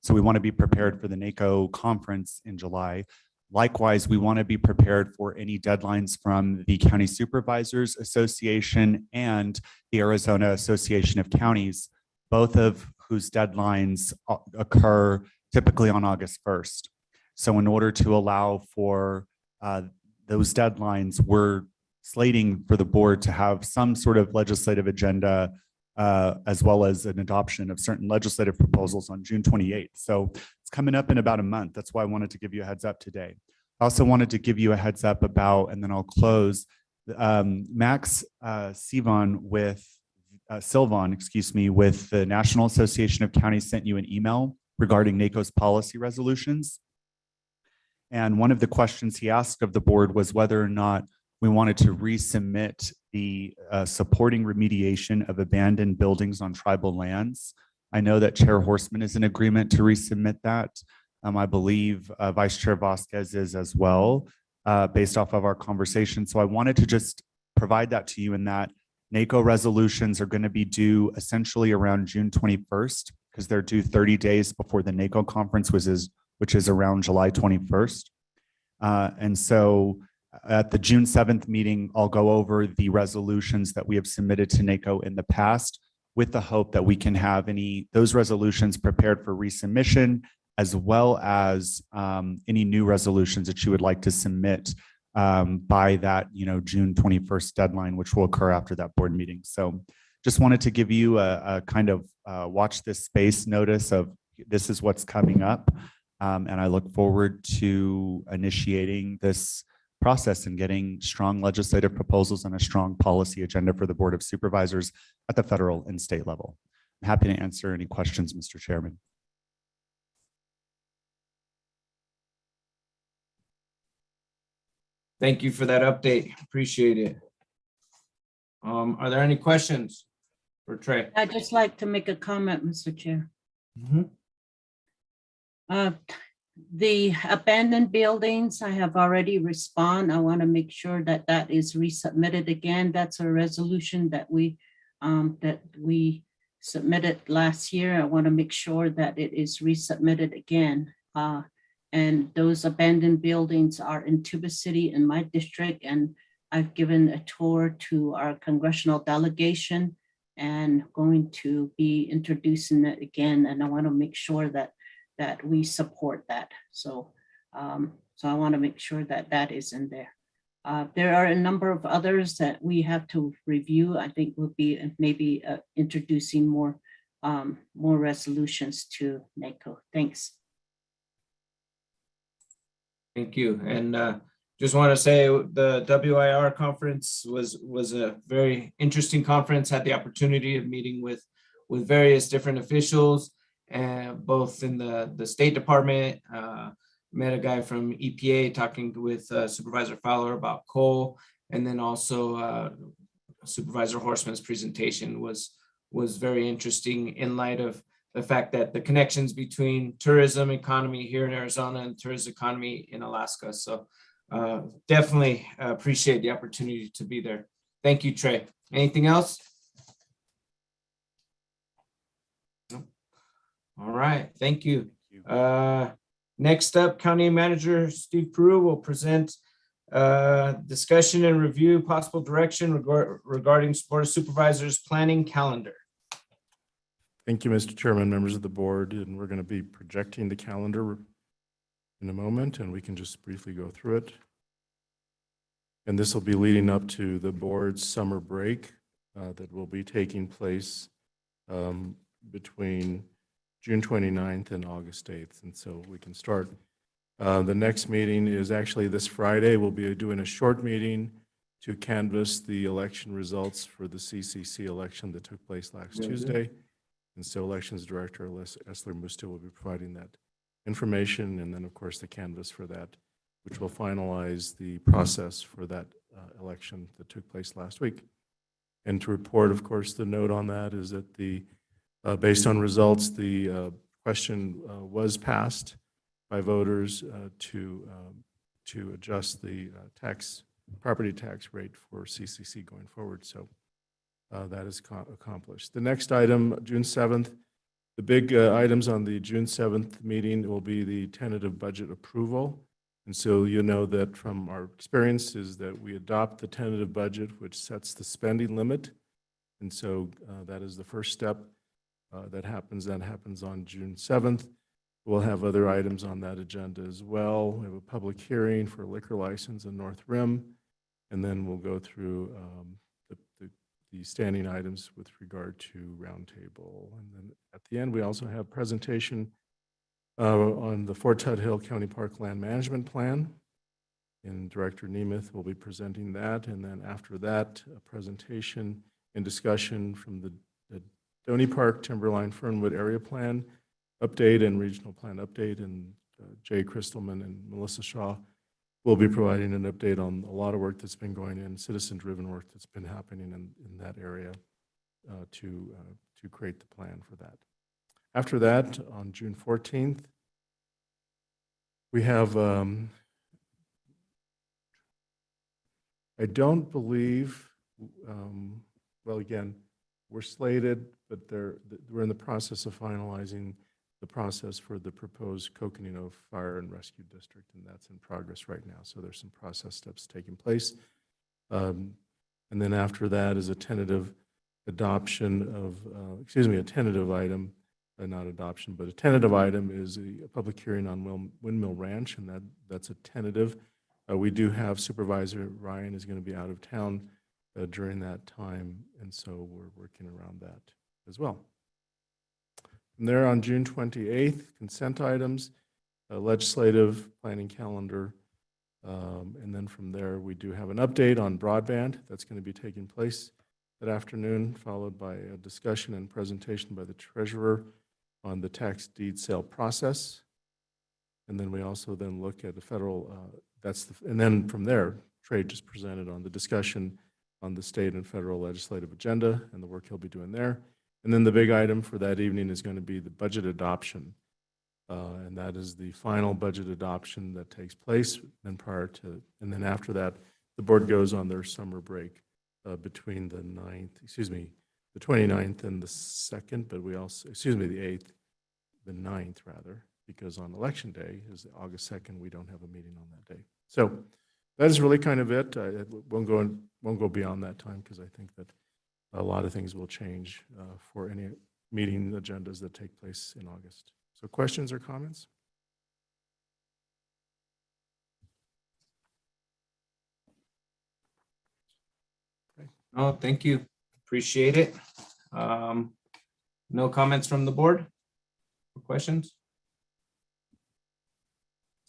So we want to be prepared for the NACO conference in July. Likewise, we want to be prepared for any deadlines from the County Supervisors Association and the Arizona Association of Counties, both of whose deadlines occur typically on August 1st. So in order to allow for those deadlines, we're slating for the board to have some sort of legislative agenda as well as an adoption of certain legislative proposals on June 28th. So it's coming up in about a month. That's why I wanted to give you a heads up today. I also wanted to give you a heads up about, and then I'll close, Max Silvan with the National Association of Counties sent you an email regarding NACO's policy resolutions. And one of the questions he asked of the board was whether or not we wanted to resubmit the supporting remediation of abandoned buildings on tribal lands. I know that Chair Horstman is in agreement to resubmit that. I believe Vice Chair Vasquez is as well, based off of our conversation. So I wanted to just provide that to you, in that NACO resolutions are going to be due essentially around June 21st, because they're due 30 days before the NACO conference, which is around July 21st. And so at the June 7th meeting, I'll go over the resolutions that we have submitted to NACO in the past, with the hope that we can have those resolutions prepared for resubmission, as well as any new resolutions that you would like to submit by that June 21st deadline, which will occur after that board meeting. So just wanted to give you a kind of watch this space notice of this is what's coming up. And I look forward to initiating this process and getting strong legislative proposals and a strong policy agenda for the Board of Supervisors at the federal and state level. I'm happy to answer any questions, Mr. Chairman. Thank you for that update. Appreciate it. Are there any questions for Trey? I'd just like to make a comment, Mr. Chair. Mhm. The abandoned buildings, I have already responded. I want to make sure that that is resubmitted again. That's a resolution that we submitted last year. I want to make sure that it is resubmitted again. And those abandoned buildings are in Tuba City in my district, and I've given a tour to our congressional delegation and going to be introducing it again. And I want to make sure that we support that. So I want to make sure that that is in there. There are a number of others that we have to review. I think we'll be maybe introducing more resolutions to NACO. Thanks. Thank you. And just want to say the WIR conference was a very interesting conference. Had the opportunity of meeting with various different officials, and both in the State Department. Met a guy from EPA talking with Supervisor Fowler about coal, and then also Supervisor Horstman's presentation was very interesting in light of the fact that the connections between tourism economy here in Arizona and tourism economy in Alaska. So definitely appreciate the opportunity to be there. Thank you, Trey. Anything else? No. All right, thank you. Next up, County Manager Steve Peru will present discussion and review possible direction regarding Board of Supervisors planning calendar. Thank you, Mr. Chairman, members of the board, and we're going to be projecting the calendar in a moment, and we can just briefly go through it. And this will be leading up to the board's summer break that will be taking place between June 29th and August 8th. And so we can start. The next meeting is actually this Friday. We'll be doing a short meeting to canvass the election results for the CCC election that took place last Tuesday. And so Elections Director Esler Musto will be providing that information, and then of course the canvas for that, which will finalize the process for that election that took place last week. And to report, of course, the note on that is that based on results, the question was passed by voters to adjust the property tax rate for CCC going forward. So that is accomplished. The next item, June 7th, the big items on the June 7th meeting will be the tentative budget approval. And so you know that from our experience is that we adopt the tentative budget, which sets the spending limit. And so that is the first step that happens on June 7th. We'll have other items on that agenda as well. We have a public hearing for a liquor license in North Rim, and then we'll go through the standing items with regard to roundtable. And then at the end, we also have presentation on the Fort Tuthill County Park Land Management Plan. And Director Nemeth will be presenting that. And then after that, a presentation and discussion from the Donny Park Timberline Fernwood Area Plan update and Regional Plan update. And Jay Crystalman and Melissa Shaw will be providing an update on a lot of work that's been going in, citizen-driven work that's been happening in that area to create the plan for that. After that, on June 14th, we have, I don't believe, well, again, we're slated, but we're in the process of finalizing the process for the proposed Coconino Fire and Rescue District, and that's in progress right now. So there's some process steps taking place. And then after that is a tentative adoption of, a tentative item, not adoption, but a tentative item is a public hearing on Windmill Ranch, and that's a tentative. We do have Supervisor Ryan is going to be out of town during that time, and so we're working around that as well. From there on June 28th, consent items, legislative planning calendar, and then from there we do have an update on broadband that's going to be taking place that afternoon, followed by a discussion and presentation by the treasurer on the tax deed sale process. And then we also then look at the federal, and then from there, Trey just presented on the discussion on the state and federal legislative agenda and the work he'll be doing there. And then the big item for that evening is going to be the budget adoption. And that is the final budget adoption that takes place. And then after that, the board goes on their summer break between the 29th and the 2nd, but we also, the 8th, the 9th rather, because on election day is August 2nd, we don't have a meeting on that day. So that is really kind of it. I won't go beyond that time because I think that a lot of things will change for any meeting agendas that take place in August. So questions or comments? Oh, thank you. Appreciate it. No comments from the board? Questions?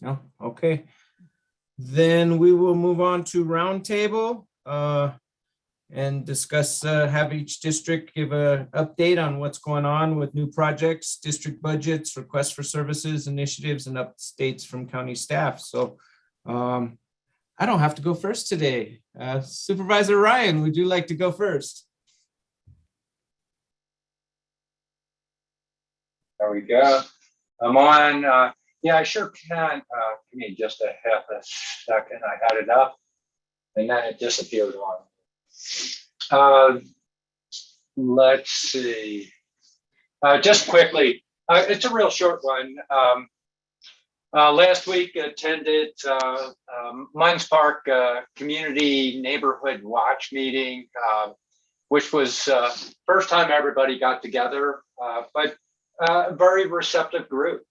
No? Okay. Then we will move on to roundtable and discuss, have each district give an update on what's going on with new projects, district budgets, requests for services, initiatives, and updates from county staff. So I don't have to go first today. Supervisor Ryan, would you like to go first? There we go. I'm on. Yeah, I sure can. Give me just a half a second. I had it up, and then it disappeared on. Let's see. Just quickly, it's a real short one. Last week attended Munns Park Community Neighborhood Watch meeting, which was first time everybody got together, but a very receptive group.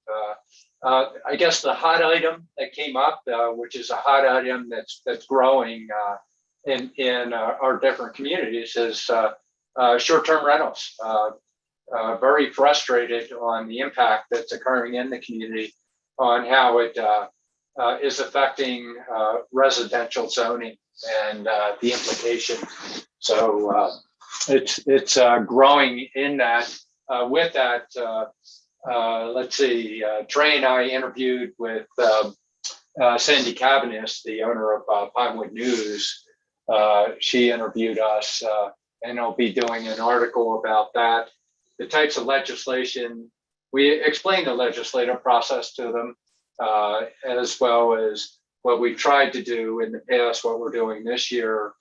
I guess the hot item that came up, which is a hot item that's growing in our different communities, is short-term rentals. Very frustrated on the impact that's occurring in the community on how it is affecting residential zoning and the implications. So it's growing in that. With that, let's see, Trey and I interviewed with Sandy Cavanis, the owner of Pinewood News. She interviewed us, and I'll be doing an article about that. The types of legislation, we explained the legislative process to them, as well as what we've tried to do in the past, what we're doing this year,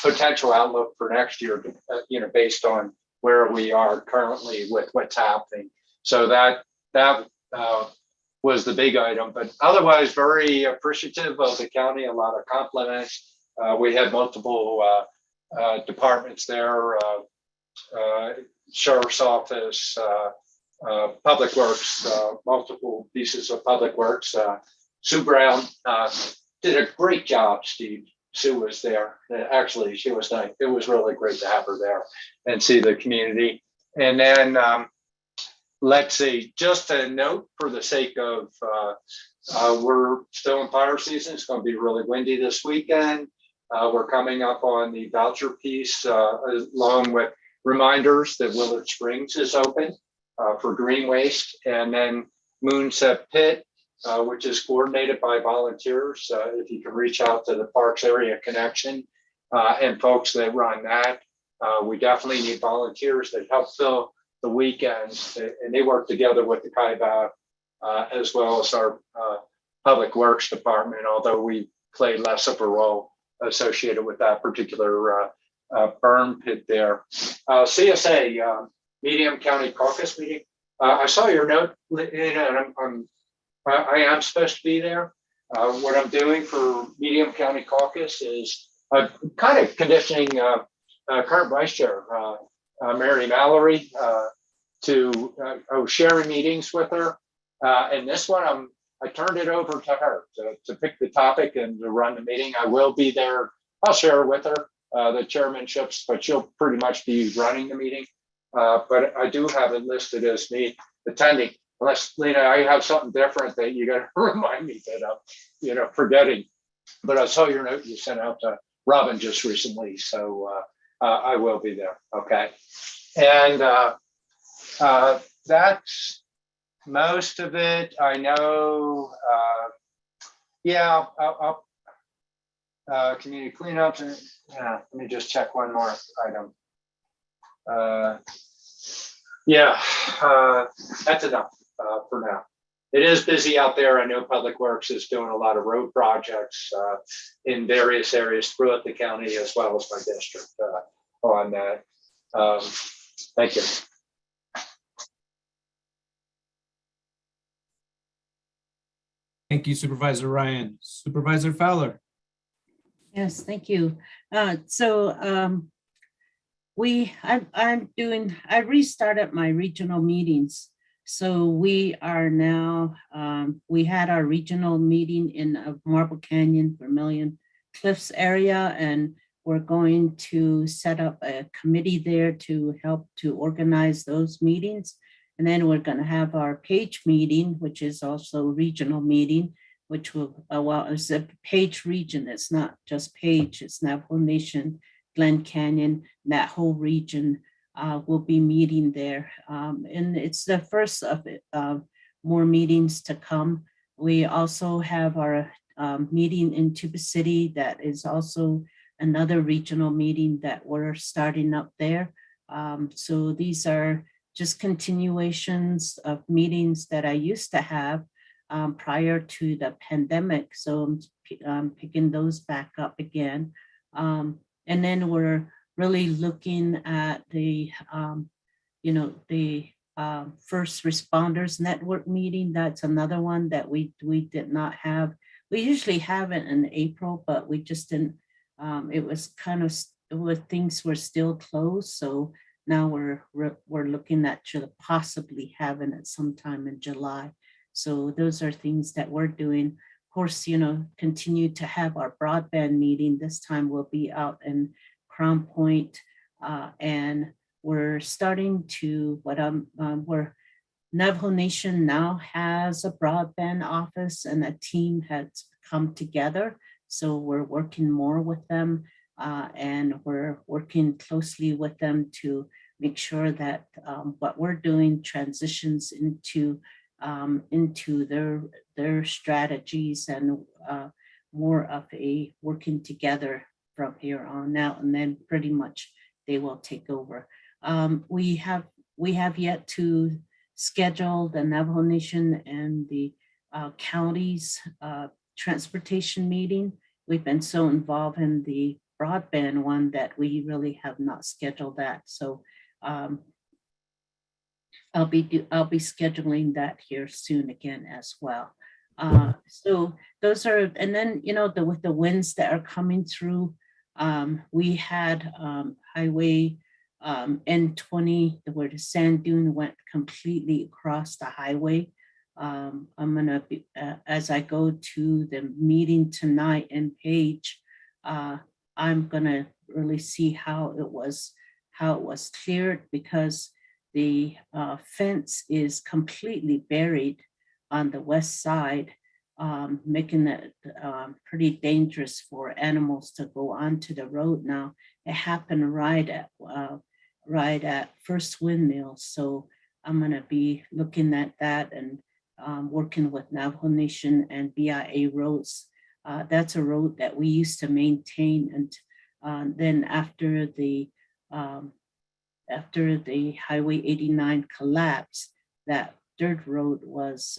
potential outlook for next year, based on where we are currently with what's happening. So that was the big item, but otherwise very appreciative of the county, a lot of compliments. We had multiple departments there, Sheriff's Office, Public Works, multiple pieces of Public Works. Sue Brown did a great job, Steve. Sue was there. Actually, she was nice. It was really great to have her there and see the community. And then let's see, just a note for the sake of, we're still in fire season. It's going to be really windy this weekend. We're coming up on the voucher piece, along with reminders that Willard Springs is open for green waste. And then Moonset Pit, which is coordinated by volunteers. If you can reach out to the Parks Area Connection and folks that run that, we definitely need volunteers that help fill the weekends, and they work together with the CIBA as well as our Public Works Department, although we play less of a role associated with that particular burn pit there. CSA, Medium County Caucus meeting. I saw your note, and I am supposed to be there. What I'm doing for Medium County Caucus is kind of conditioning current Vice Chair, Mary Mallory, to sharing meetings with her. And this one, I turned it over to her to pick the topic and to run the meeting. I will be there. I'll share with her the chairmanships, but she'll pretty much be running the meeting. But I do have it listed as me attending. Unless, Lena, I have something different that you got to remind me that I'm, forgetting. But I saw your note you sent out to Robin just recently, so I will be there. Okay, and that's most of it, I know, yeah, community cleanups, and yeah, let me just check one more item. Yeah, that's enough for now. It is busy out there. I know Public Works is doing a lot of road projects in various areas throughout the county as well as my district on that. Thank you. Thank you, Supervisor Ryan. Supervisor Fowler. Yes, thank you. I restarted my regional meetings. So we are now, we had our regional meeting in Marble Canyon, Vermilion Cliffs area, and we're going to set up a committee there to help to organize those meetings. And then we're going to have our Page meeting, which is also a regional meeting, which will, well, it's a Page region. It's not just Page, it's Navajo Nation, Glen Canyon, that whole region will be meeting there. And it's the first of it, more meetings to come. We also have our meeting in Tuba City that is also another regional meeting that we're starting up there. So these are just continuations of meetings that I used to have prior to the pandemic. So I'm picking those back up again. And then we're really looking at the, the first responders network meeting. That's another one that we did not have. We usually have it in April, but we just didn't. It was kind of, things were still closed. So now we're looking at possibly having it sometime in July. So those are things that we're doing. Of course, continue to have our broadband meeting. This time we'll be out in Crown Point, and we're starting to where Navajo Nation now has a broadband office and a team has come together. So we're working more with them, and we're working closely with them to make sure that what we're doing transitions into their strategies and more of a working together from here on out, and then pretty much they will take over. We have yet to schedule the Navajo Nation and the county's transportation meeting. We've been so involved in the broadband one that we really have not scheduled that. So I'll be scheduling that here soon again as well. So those are, and then with the winds that are coming through, we had highway N20 where the sand dune went completely across the highway. I'm gonna be as I go to the meeting tonight in Page, I'm gonna really see how it was cleared, because the fence is completely buried on the west side, making it pretty dangerous for animals to go onto the road now. It happened right at First Windmill. So I'm gonna be looking at that and working with Navajo Nation and BIA roads. That's a road that we used to maintain, and then after the Highway 89 collapse, that dirt road was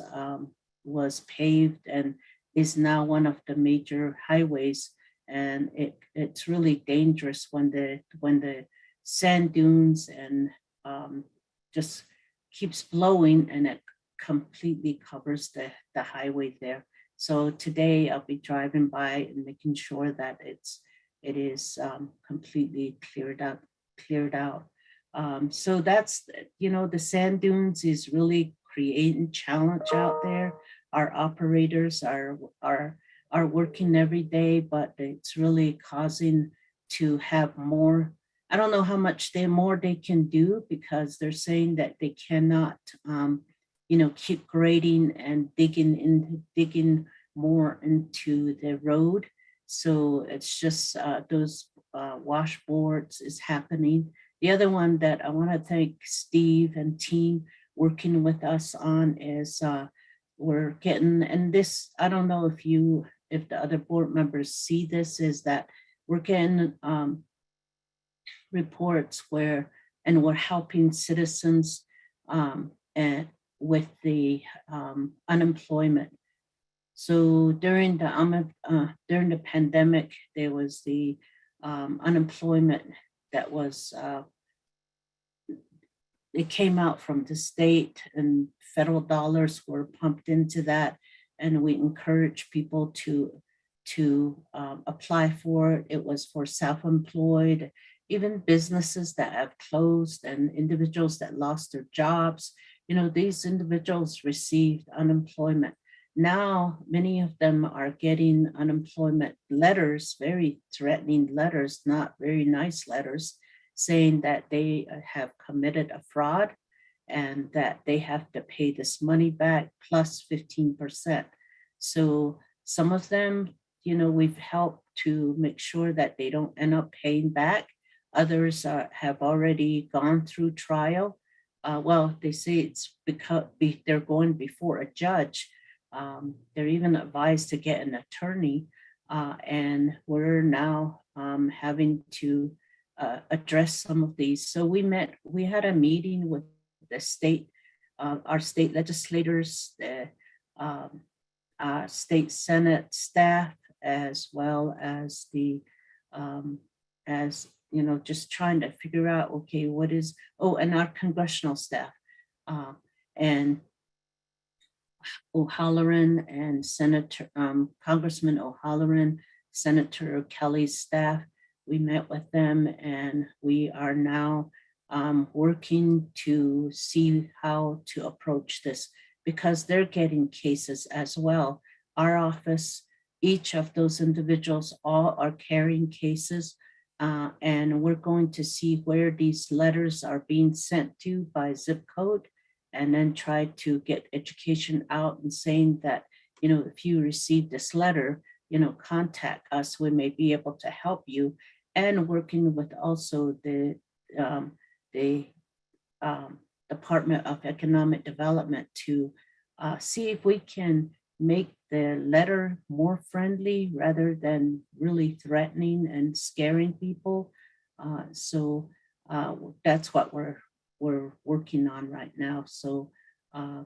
paved and is now one of the major highways. And it's really dangerous when the sand dunes and just keeps blowing and it completely covers the highway there. So today I'll be driving by and making sure that it is completely cleared out. So that's, the sand dunes is really creating challenge out there. Our operators are working every day, but it's really causing to have more. I don't know how much more they can do, because they're saying that they cannot, keep grading and digging more into the road. So it's just those washboards is happening. The other one that I want to thank Steve and team working with us on is we're getting, and this, I don't know if the other board members see this, is that we're getting reports and we're helping citizens and with the unemployment. So during the pandemic, there was the unemployment that was it came out from the state, and federal dollars were pumped into that, and we encourage people to apply for it. It was for self-employed, even businesses that have closed, and individuals that lost their jobs. You know, these individuals received unemployment. Now, many of them are getting unemployment letters, very threatening letters, not very nice letters, saying that they have committed a fraud and that they have to pay this money back plus 15%. So some of them, you know, we've helped to make sure that they don't end up paying back. Others have already gone through trial. Well, they say it's because they're going before a judge. They're even advised to get an attorney, and we're now having to address some of these. So we had a meeting with the state, our state legislators, the state Senate staff, as well as the, as you know, just trying to figure out, okay, what is, and our congressional staff, and O'Halloran and Senator, Congressman O'Halloran, Senator Kelly's staff. We met with them, and we are now working to see how to approach this, because they're getting cases as well. Our office, each of those individuals, all are carrying cases, and we're going to see where these letters are being sent to by zip code, and then try to get education out and saying that, you know, if you receive this letter, you know, contact us, we may be able to help you. And working with also the Department of Economic Development to see if we can make the letter more friendly rather than really threatening and scaring people. So that's what we're working on right now. So I'm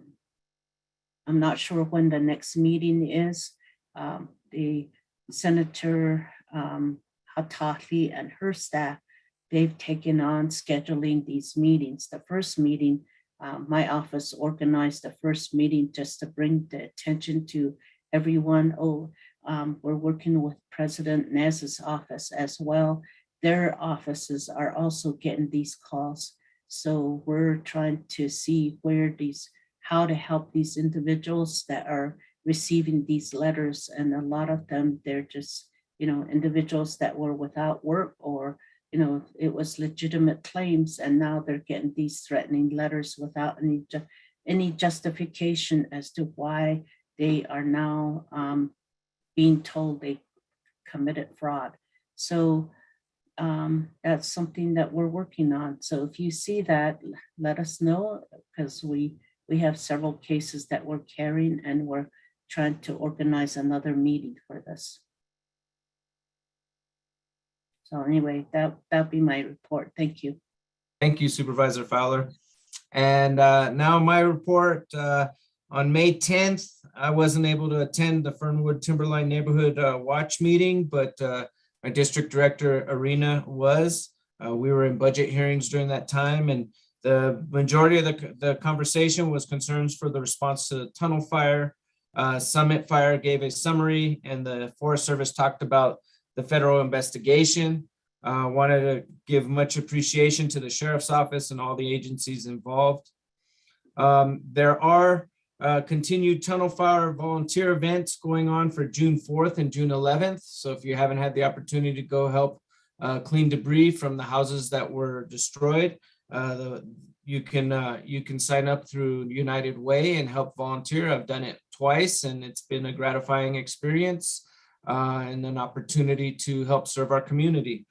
not sure when the next meeting is. The Senator Hatahi and her staff, they've taken on scheduling these meetings. The first meeting, my office organized the first meeting just to bring the attention to everyone. We're working with President Nez's office as well. Their offices are also getting these calls. So we're trying to see how to help these individuals that are receiving these letters. And a lot of them, they're just, you know, individuals that were without work, or, you know, it was legitimate claims, and now they're getting these threatening letters without any justification as to why they are now being told they committed fraud. So that's something that we're working on. So if you see that, let us know, because we have several cases that we're carrying, and we're trying to organize another meeting for this. So anyway, that'll be my report. Thank you. Thank you, Supervisor Fowler. And now my report. On May 10th, I wasn't able to attend the Fernwood Timberline Neighborhood Watch meeting, but my district director, Arena, was. We were in budget hearings during that time, and the majority of the conversation was concerns for the response to the tunnel fire. Summit Fire gave a summary, and the Forest Service talked about the federal investigation. Wanted to give much appreciation to the Sheriff's Office and all the agencies involved. There are continued tunnel fire volunteer events going on for June 4th and June 11th. So if you haven't had the opportunity to go help clean debris from the houses that were destroyed, you can sign up through United Way and help volunteer. I've done it twice, and it's been a gratifying experience and an opportunity to help serve our community.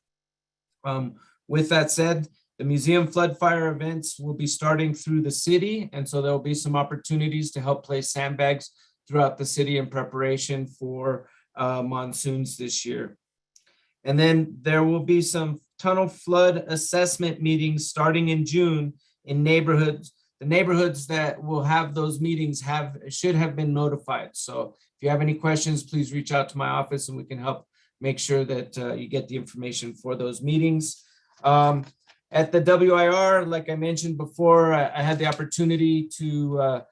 With that said, The museum flood fire events will be starting through the city. And so there'll be some opportunities to help place sandbags throughout the city in preparation for monsoons this year. And then there will be some tunnel flood assessment meetings starting in June in neighborhoods. The neighborhoods that will have those meetings should have been notified. So if you have any questions, please reach out to my office and we can help make sure that you get the information for those meetings. At the WIR, like I mentioned before, I had the opportunity to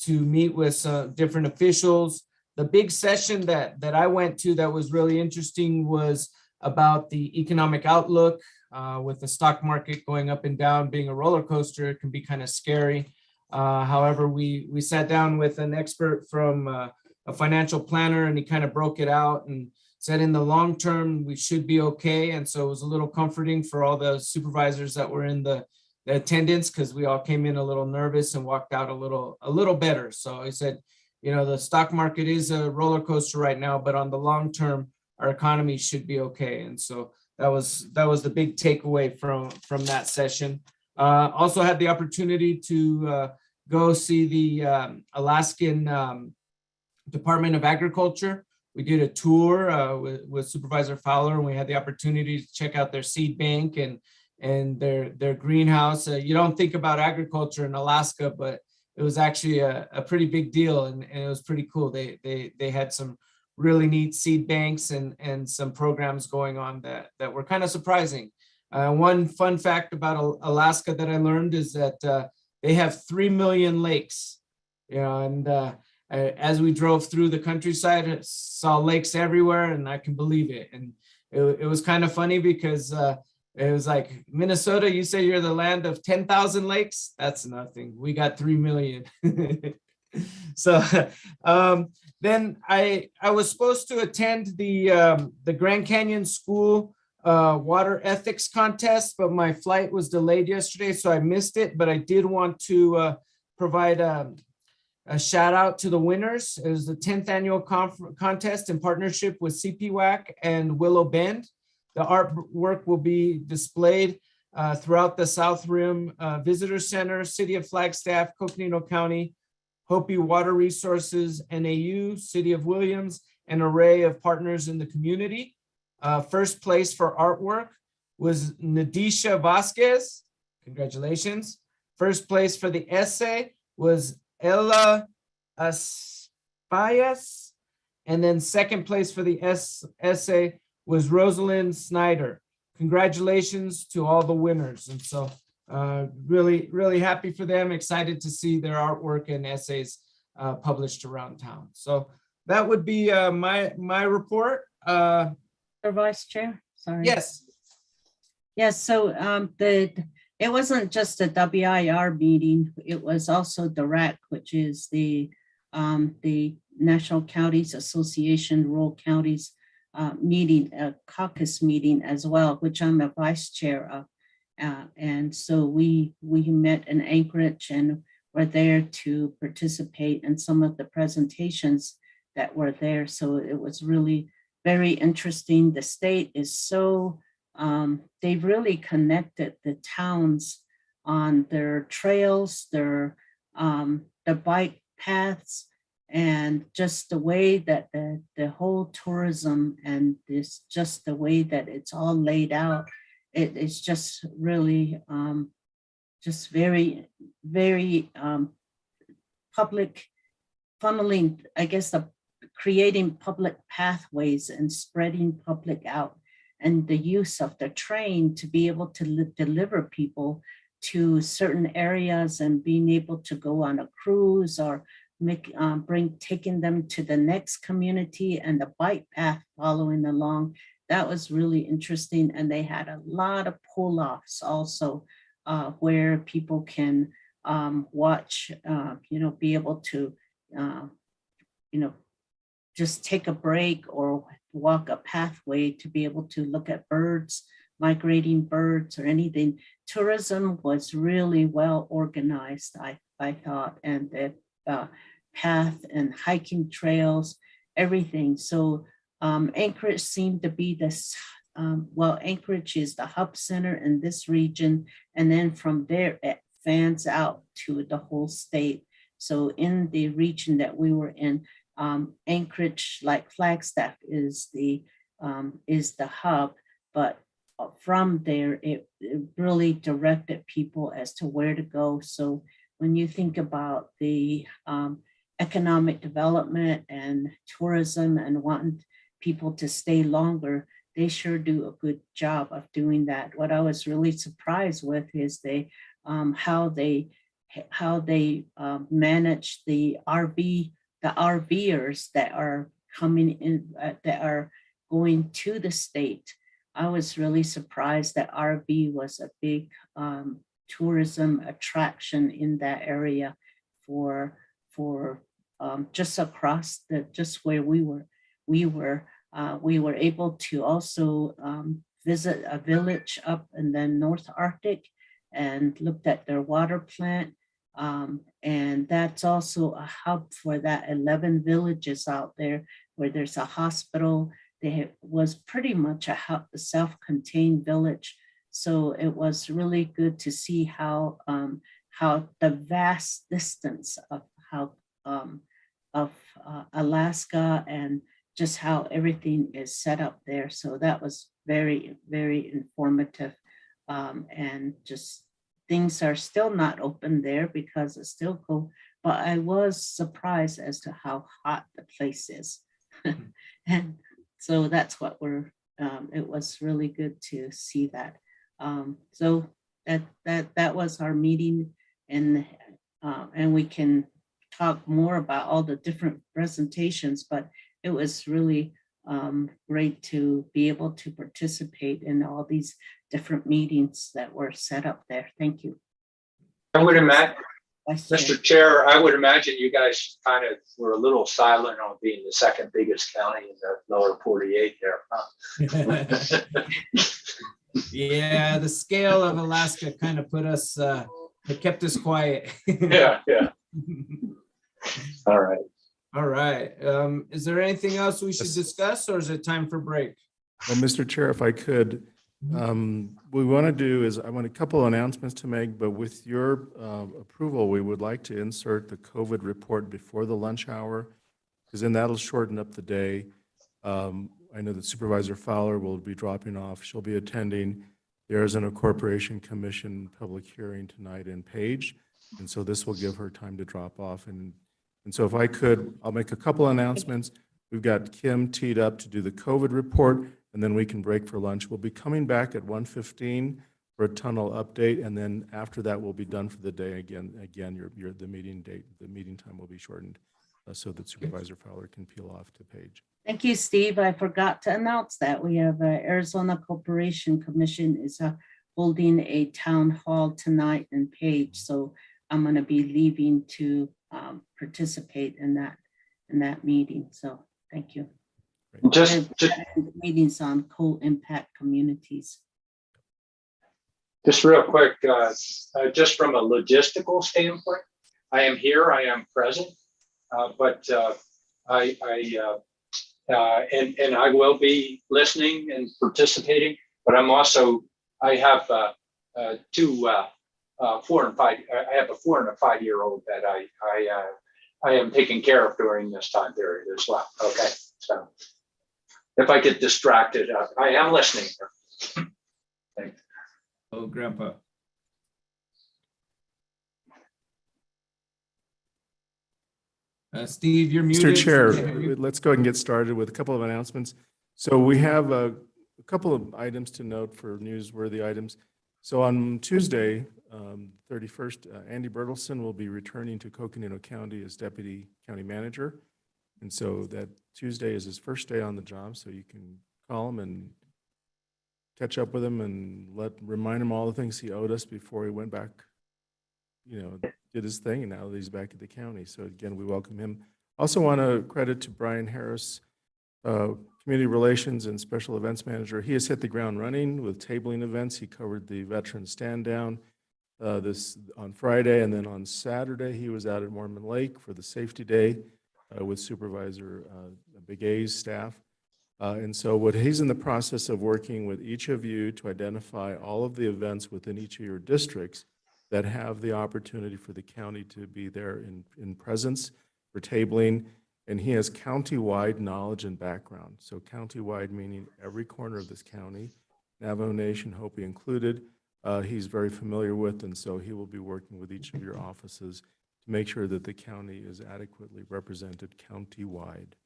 meet with some different officials. The big session that I went to that was really interesting was about the economic outlook. With the stock market going up and down, being a roller coaster, it can be kind of scary. However, we sat down with an expert from a financial planner, and he kind of broke it out and said in the long term, we should be okay. And so it was a little comforting for all the supervisors that were in the attendance, because we all came in a little nervous and walked out a little better. So he said, you know, the stock market is a roller coaster right now, but on the long term, our economy should be okay. And so that was the big takeaway from that session. Also had the opportunity to go see the Alaskan Department of Agriculture. We did a tour with Supervisor Fowler, and we had the opportunity to check out their seed bank and their greenhouse. You don't think about agriculture in Alaska, but it was actually a pretty big deal, and it was pretty cool. They had some really neat seed banks and some programs going on that were kind of surprising. One fun fact about Alaska that I learned is that they have 3 million lakes, you know, and as we drove through the countryside, I saw lakes everywhere, and I can believe it. And it was kind of funny because it was like, Minnesota, you say you're the land of 10,000 lakes? That's nothing. We got 3 million. So then I was supposed to attend the Grand Canyon School water ethics contest, but my flight was delayed yesterday, so I missed it. But I did want to provide a shout out to the winners. It was the 10th annual contest in partnership with CPWAC and Willow Bend. The artwork will be displayed throughout the South Rim Visitor Center, City of Flagstaff, Coconino County, Hopi Water Resources, NAU, City of Williams, an array of partners in the community. First place for artwork was Nadisha Vasquez. Congratulations. First place for the essay was Ella Aspayas. And then second place for the essay was Rosalind Snyder. Congratulations to all the winners. And so really, really happy for them. Excited to see their artwork and essays published around town. So that would be my report. Vice Chair, sorry. Yes. Yes, so it wasn't just a WIR meeting, it was also the RAC, which is the National Counties Association Rural Counties meeting, a caucus meeting as well, which I'm a vice chair of. And so we met in Anchorage and were there to participate in some of the presentations that were there. So it was really very interesting. The state is so, they've really connected the towns on their trails, their bike paths, and just the way that the whole tourism and this, just the way that it's all laid out, it is just really just very, very public funneling, I guess, creating public pathways and spreading public out, and the use of the train to be able to deliver people to certain areas and being able to go on a cruise or taking them to the next community, and the bike path following along. That was really interesting. And they had a lot of pull-offs also where people can watch, be able to, just take a break or walk a pathway to be able to look at birds, migrating birds or anything. Tourism was really well organized, I thought, and the path and hiking trails, everything. So Anchorage seemed to be well, Anchorage is the hub center in this region. And then from there, it fans out to the whole state. So in the region that we were in, Anchorage, like Flagstaff, is the hub, but from there, it really directed people as to where to go. So when you think about the economic development and tourism and wanting people to stay longer, they sure do a good job of doing that. What I was really surprised with is how they manage the RVers that are coming in, that are going to the state. I was really surprised that RV was a big tourism attraction in that area for just across just where we were. We were able to also visit a village up in the North Arctic and looked at their water plant. And that's also a hub for that 11 villages out there where there's a hospital. Was pretty much a self-contained village. So it was really good to see how the vast distance of Alaska and just how everything is set up there. So that was very, very informative. And just things are still not open there because it's still cold, but I was surprised as to how hot the place is. And so that's what it was really good to see that. So that was our meeting, and we can talk more about all the different presentations, but it was really great to be able to participate in all these different meetings that were set up there. Thank you. I would imagine, Mr. Chair, I would imagine you guys kind of were a little silent on being the second biggest county in the lower 48 there. Huh? Yeah, the scale of Alaska kind of it kept us quiet. Yeah. All right. All right. Is there anything else we should discuss, or is it time for break? Well, Mr. Chair, if I could, what we want to do is I want a couple of announcements to make, but with your approval, we would like to insert the COVID report before the lunch hour, because then that'll shorten up the day. I know that Supervisor Fowler will be dropping off. She'll be attending the Arizona Corporation Commission public hearing tonight in Page. And so this will give her time to drop off. And so if I could, I'll make a couple announcements. We've got Kim teed up to do the COVID report, and then we can break for lunch. We'll be coming back at 1:15 for a tunnel update, and then after that, we'll be done for the day. Again, the meeting time will be shortened so that Supervisor Fowler can peel off to Page. Thank you, Steve. I forgot to announce that we have Arizona Corporation Commission is holding a town hall tonight in Page. So I'm going to be leaving to participate in that meeting. So thank you. Just meetings on co-impact communities. Just real quick, just from a logistical standpoint, I am here, I am present, but and I will be listening and participating, but I have two 4 and 5. I have a 4 and a 5-year-old that I am taking care of during this time period as well. Okay, so if I get distracted, I am listening. Thanks. Oh, Grandpa. Steve, you're muted. Mr. Chair, let's go ahead and get started with a couple of announcements. So we have a couple of items to note for newsworthy items. So on Tuesday, 31st, Andy Bertelson will be returning to Coconino County as Deputy County Manager. And so that Tuesday is his first day on the job, so you can call him and catch up with him and remind him all the things he owed us before he went back, did his thing, and now that he's back at the county. So again, we welcome him. Also want to credit to Brian Harris, Community Relations and Special Events Manager. He has hit the ground running with tabling events. He covered the Veteran Stand Down this on Friday, and then on Saturday, he was out at Mormon Lake for the Safety Day with Supervisor Big A's staff. And so what he's in the process of working with each of you to identify all of the events within each of your districts that have the opportunity for the county to be there in presence for tabling. And he has county-wide knowledge and background. So county-wide meaning every corner of this county, Navajo Nation, Hopi included, he's very familiar with, and so he will be working with each of your offices to make sure that the county is adequately represented county-wide.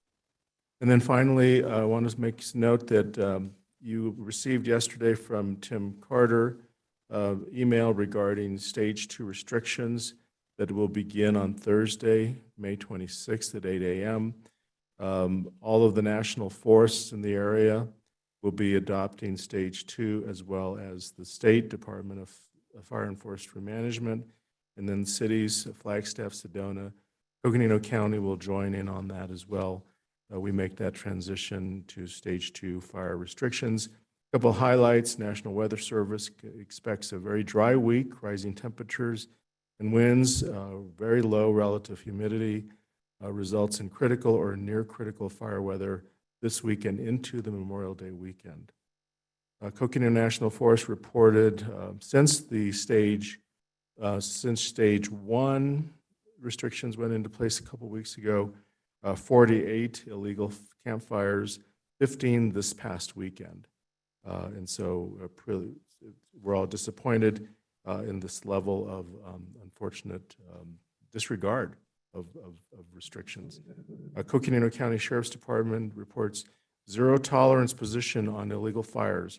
And then finally, I want to make note that you received yesterday from Tim Carter email regarding stage 2 restrictions that will begin on Thursday, May 26th at 8 a.m. All of the national forests in the area will be adopting stage 2, as well as the State Department of Fire and Forestry Management, and then cities, Flagstaff, Sedona, Coconino County will join in on that as well. We make that transition to stage 2 fire restrictions. A couple of highlights: National Weather Service expects a very dry week, rising temperatures and winds, very low relative humidity, results in critical or near critical fire weather this weekend into the Memorial Day weekend. Coconino National Forest reported since stage 1 restrictions went into place a couple weeks ago, 48 illegal campfires, 15 this past weekend. And so we're all disappointed in this level of unfortunate disregard of restrictions. Coconino County Sheriff's Department reports zero tolerance position on illegal fires.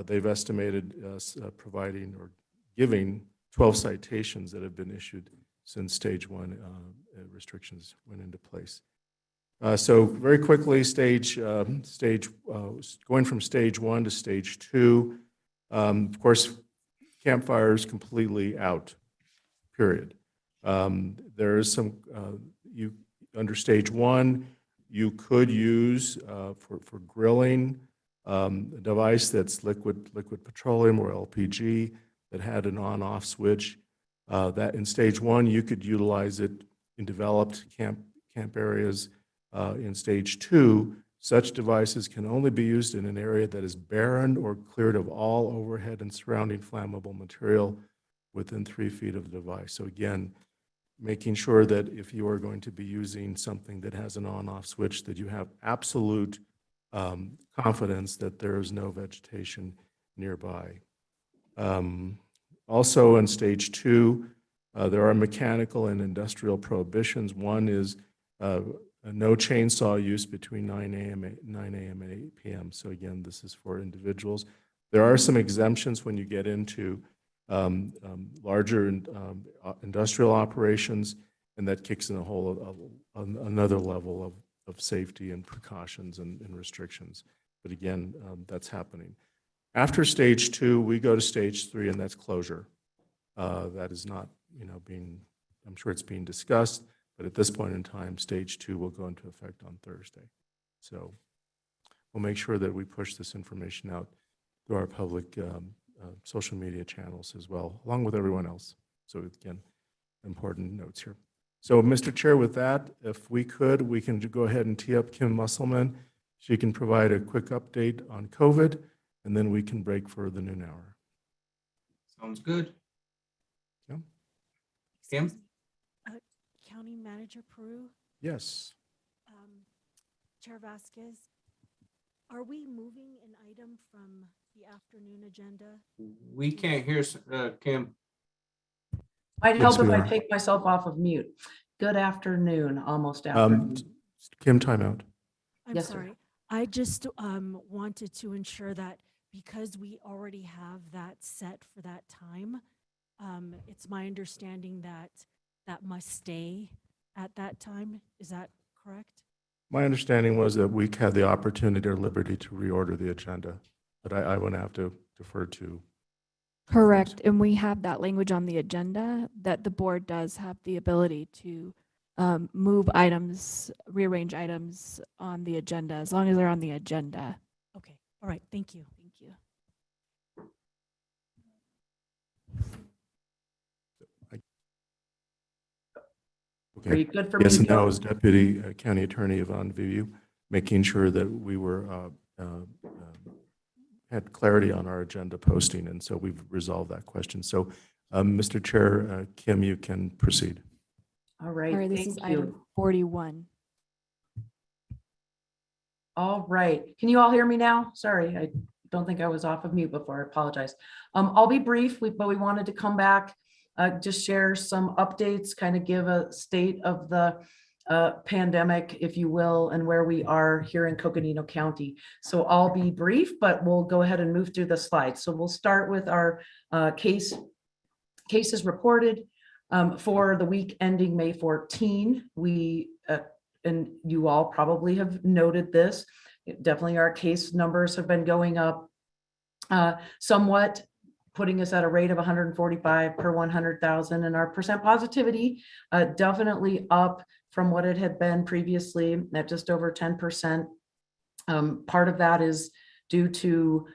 They've estimated providing or giving 12 citations that have been issued since stage 1 restrictions went into place. So very quickly, going from stage 1 to stage 2, of course, campfires completely out, period. There is some, under stage 1, you could use for grilling a device that's liquid petroleum or LPG that had an on-off switch. That in stage 1, you could utilize it in developed camp areas. In stage 2, such devices can only be used in an area that is barren or cleared of all overhead and surrounding flammable material within 3 feet of the device. So again, making sure that if you are going to be using something that has an on-off switch, that you have absolute confidence that there is no vegetation nearby. Also in stage 2, there are mechanical and industrial prohibitions. One is no chainsaw use between 9 a.m. and 8 p.m. So again, this is for individuals. There are some exemptions when you get into larger industrial operations, and that kicks in a whole another level of safety and precautions and restrictions. But again, that's happening. After stage 2, we go to stage 3, and that's closure. That is not, I'm sure it's being discussed, but at this point in time, stage 2 will go into effect on Thursday. So we'll make sure that we push this information out through our public social media channels as well, along with everyone else. So again, important notes here. So Mr. Chair, with that, if we can go ahead and tee up Kim Musselman. She can provide a quick update on COVID, and then we can break for the noon hour. Sounds good. Yeah. Kim? County Manager Peru, Yes. Chair Vasquez, are we moving an item from the afternoon agenda? We can't hear Kim. I'd Yes, help if we I are. take myself off of mute. Good afternoon, almost afternoon. Kim, timeout. I'm Yes, sir. sorry. I just wanted to ensure that because we already have that set for that time, it's my understanding that that must stay at that time. Is that correct? My understanding was that we had the opportunity or liberty to reorder the agenda, but I would have to defer to. Correct. And we have that language on the agenda that the board does have the ability to move items, rearrange items on the agenda, as long as they're on the agenda. Okay. All right. Thank you. Thank you. Okay. Are you good for Yes me and to go? no as Deputy County Attorney Yvonne Vivu. making sure that we were had clarity on our agenda posting, and so we've resolved that question. So, Mr. Chair, Kim, you can proceed. All right, All right, this thank is item you. 41. All right, can you all hear me now? Sorry, I don't think I was off of mute before, I apologize. I'll be brief, but we wanted to come back, just share some updates, kind of give a state of the pandemic, if you will, and where we are here in Coconino County. So I'll be brief, but we'll go ahead and move through the slides. So we'll start with our cases reported for the week ending May 14. We, and you all probably have noted this, definitely our case numbers have been going up somewhat, putting us at a rate of 145 per 100,000, and our percent positivity definitely up from what it had been previously at just over 10%. Part of that is due to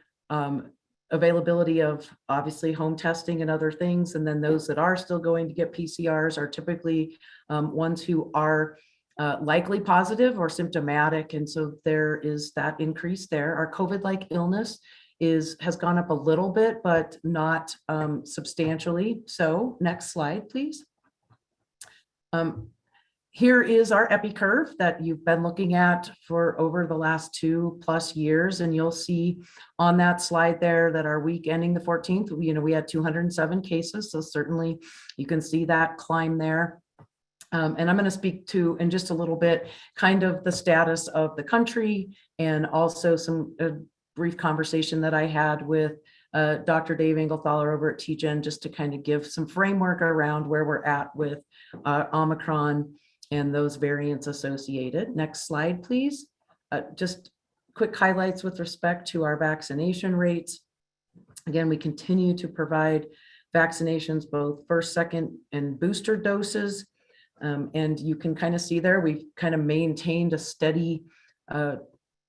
availability of obviously home testing and other things. And then those that are still going to get PCRs are typically ones who are likely positive or symptomatic. And so there is that increase there. Our COVID-like illness has gone up a little bit, but not substantially. So next slide, please. Here is our epi curve that you've been looking at for over the last 2+ years. And you'll see on that slide there that our week ending the 14th, we had 207 cases. So certainly you can see that climb there. And I'm going to speak to in just a little bit kind of the status of the country, and also some brief conversation that I had with Dr. Dave Engelthaler over at TGen, just to kind of give some framework around where we're at with Omicron and those variants associated. Next slide, please. Just quick highlights with respect to our vaccination rates. Again, we continue to provide vaccinations, both first, second, and booster doses. And you can kind of see there, we've kind of maintained a steady,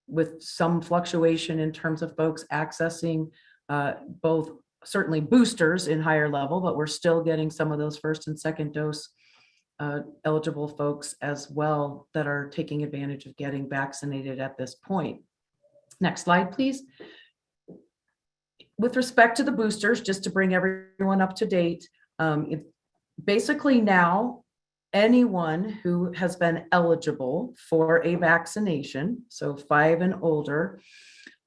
with some fluctuation in terms of folks accessing both certainly boosters in higher level, but we're still getting some of those first and second dose eligible folks as well that are taking advantage of getting vaccinated at this point. Next slide, please. With respect to the boosters, just to bring everyone up to date, basically now anyone who has been eligible for a vaccination, so 5 and older,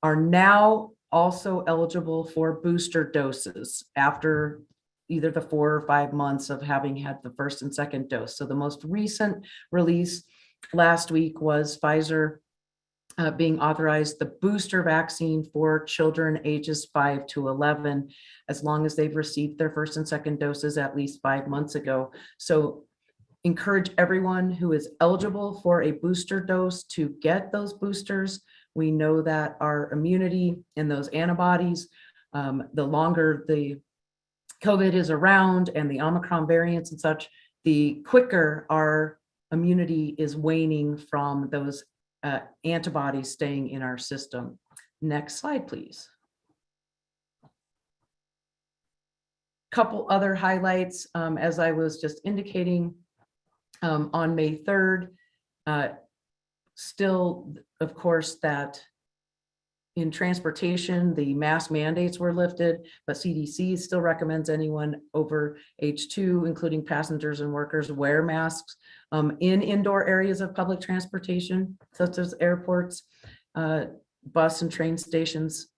are now also eligible for booster doses after either the 4 or 5 months of having had the first and second dose. So the most recent release last week was Pfizer being authorized the booster vaccine for children ages 5 to 11, as long as they've received their first and second doses at least 5 months ago. So encourage everyone who is eligible for a booster dose to get those boosters. We know that our immunity and those antibodies, the longer the COVID is around and the Omicron variants and such, the quicker our immunity is waning from those antibodies staying in our system. Next slide, please. Couple other highlights, as I was just indicating, on May 3rd, still, of course, that in transportation, the mask mandates were lifted, but CDC still recommends anyone over age 2, including passengers and workers, wear masks in indoor areas of public transportation, such as airports, bus and train stations,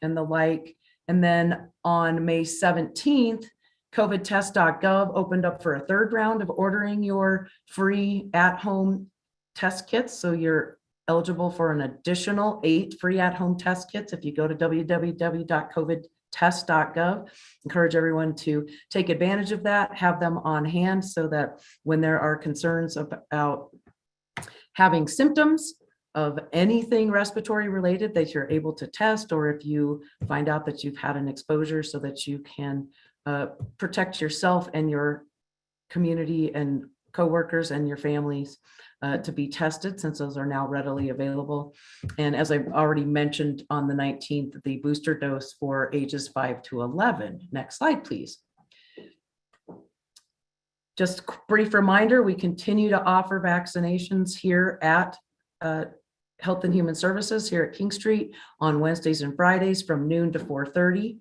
and the like. And then on May 17th, COVIDtest.gov opened up for a 3rd round of ordering your free at-home test kits. So you're eligible for an additional 8 free at-home test kits if you go to www.covidtest.gov. Encourage everyone to take advantage of that, have them on hand, so that when there are concerns about having symptoms of anything respiratory related, that you're able to test, or if you find out that you've had an exposure, so that you can protect yourself and your community and coworkers and your families to be tested, since those are now readily available. And as I've already mentioned, on the 19th, the booster dose for ages 5 to 11. Next slide, please. Just a brief reminder, we continue to offer vaccinations here at Health and Human Services here at King Street on Wednesdays and Fridays from noon to 4:30.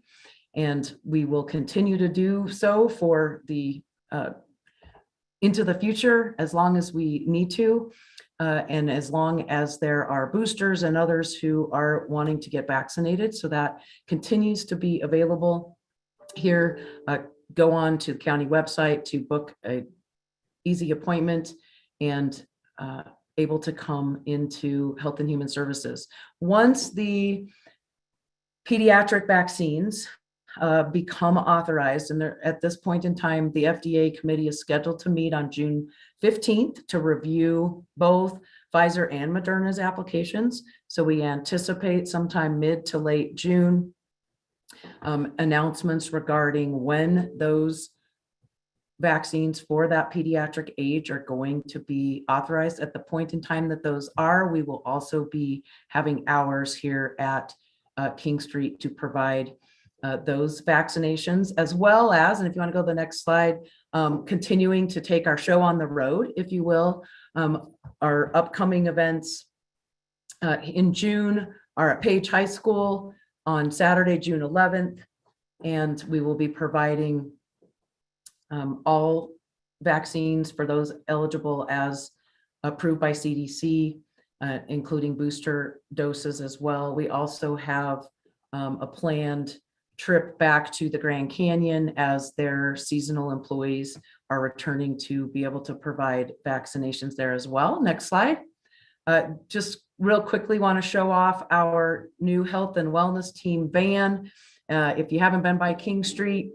And we will continue to do so for the into the future as long as we need to. And as long as there are boosters and others who are wanting to get vaccinated. So that continues to be available here. Go on to the county website to book a easy appointment and able to come into Health and Human Services. Once the pediatric vaccines become authorized, and at this point in time, the FDA committee is scheduled to meet on June 15th to review both Pfizer and Moderna's applications. So we anticipate sometime mid to late June announcements regarding when those vaccines for that pediatric age are going to be authorized. At the point in time that those are, we will also be having hours here at King Street to provide those vaccinations, as well as, and if you want to go to the next slide, continuing to take our show on the road, if you will. Our upcoming events in June are at Page High School on Saturday, June 11th, and we will be providing all vaccines for those eligible as approved by CDC, including booster doses as well. We also have a planned trip back to the Grand Canyon as their seasonal employees are returning to be able to provide vaccinations there as well. Next slide. Just real quickly want to show off our new health and wellness team van. If you haven't been by King Street,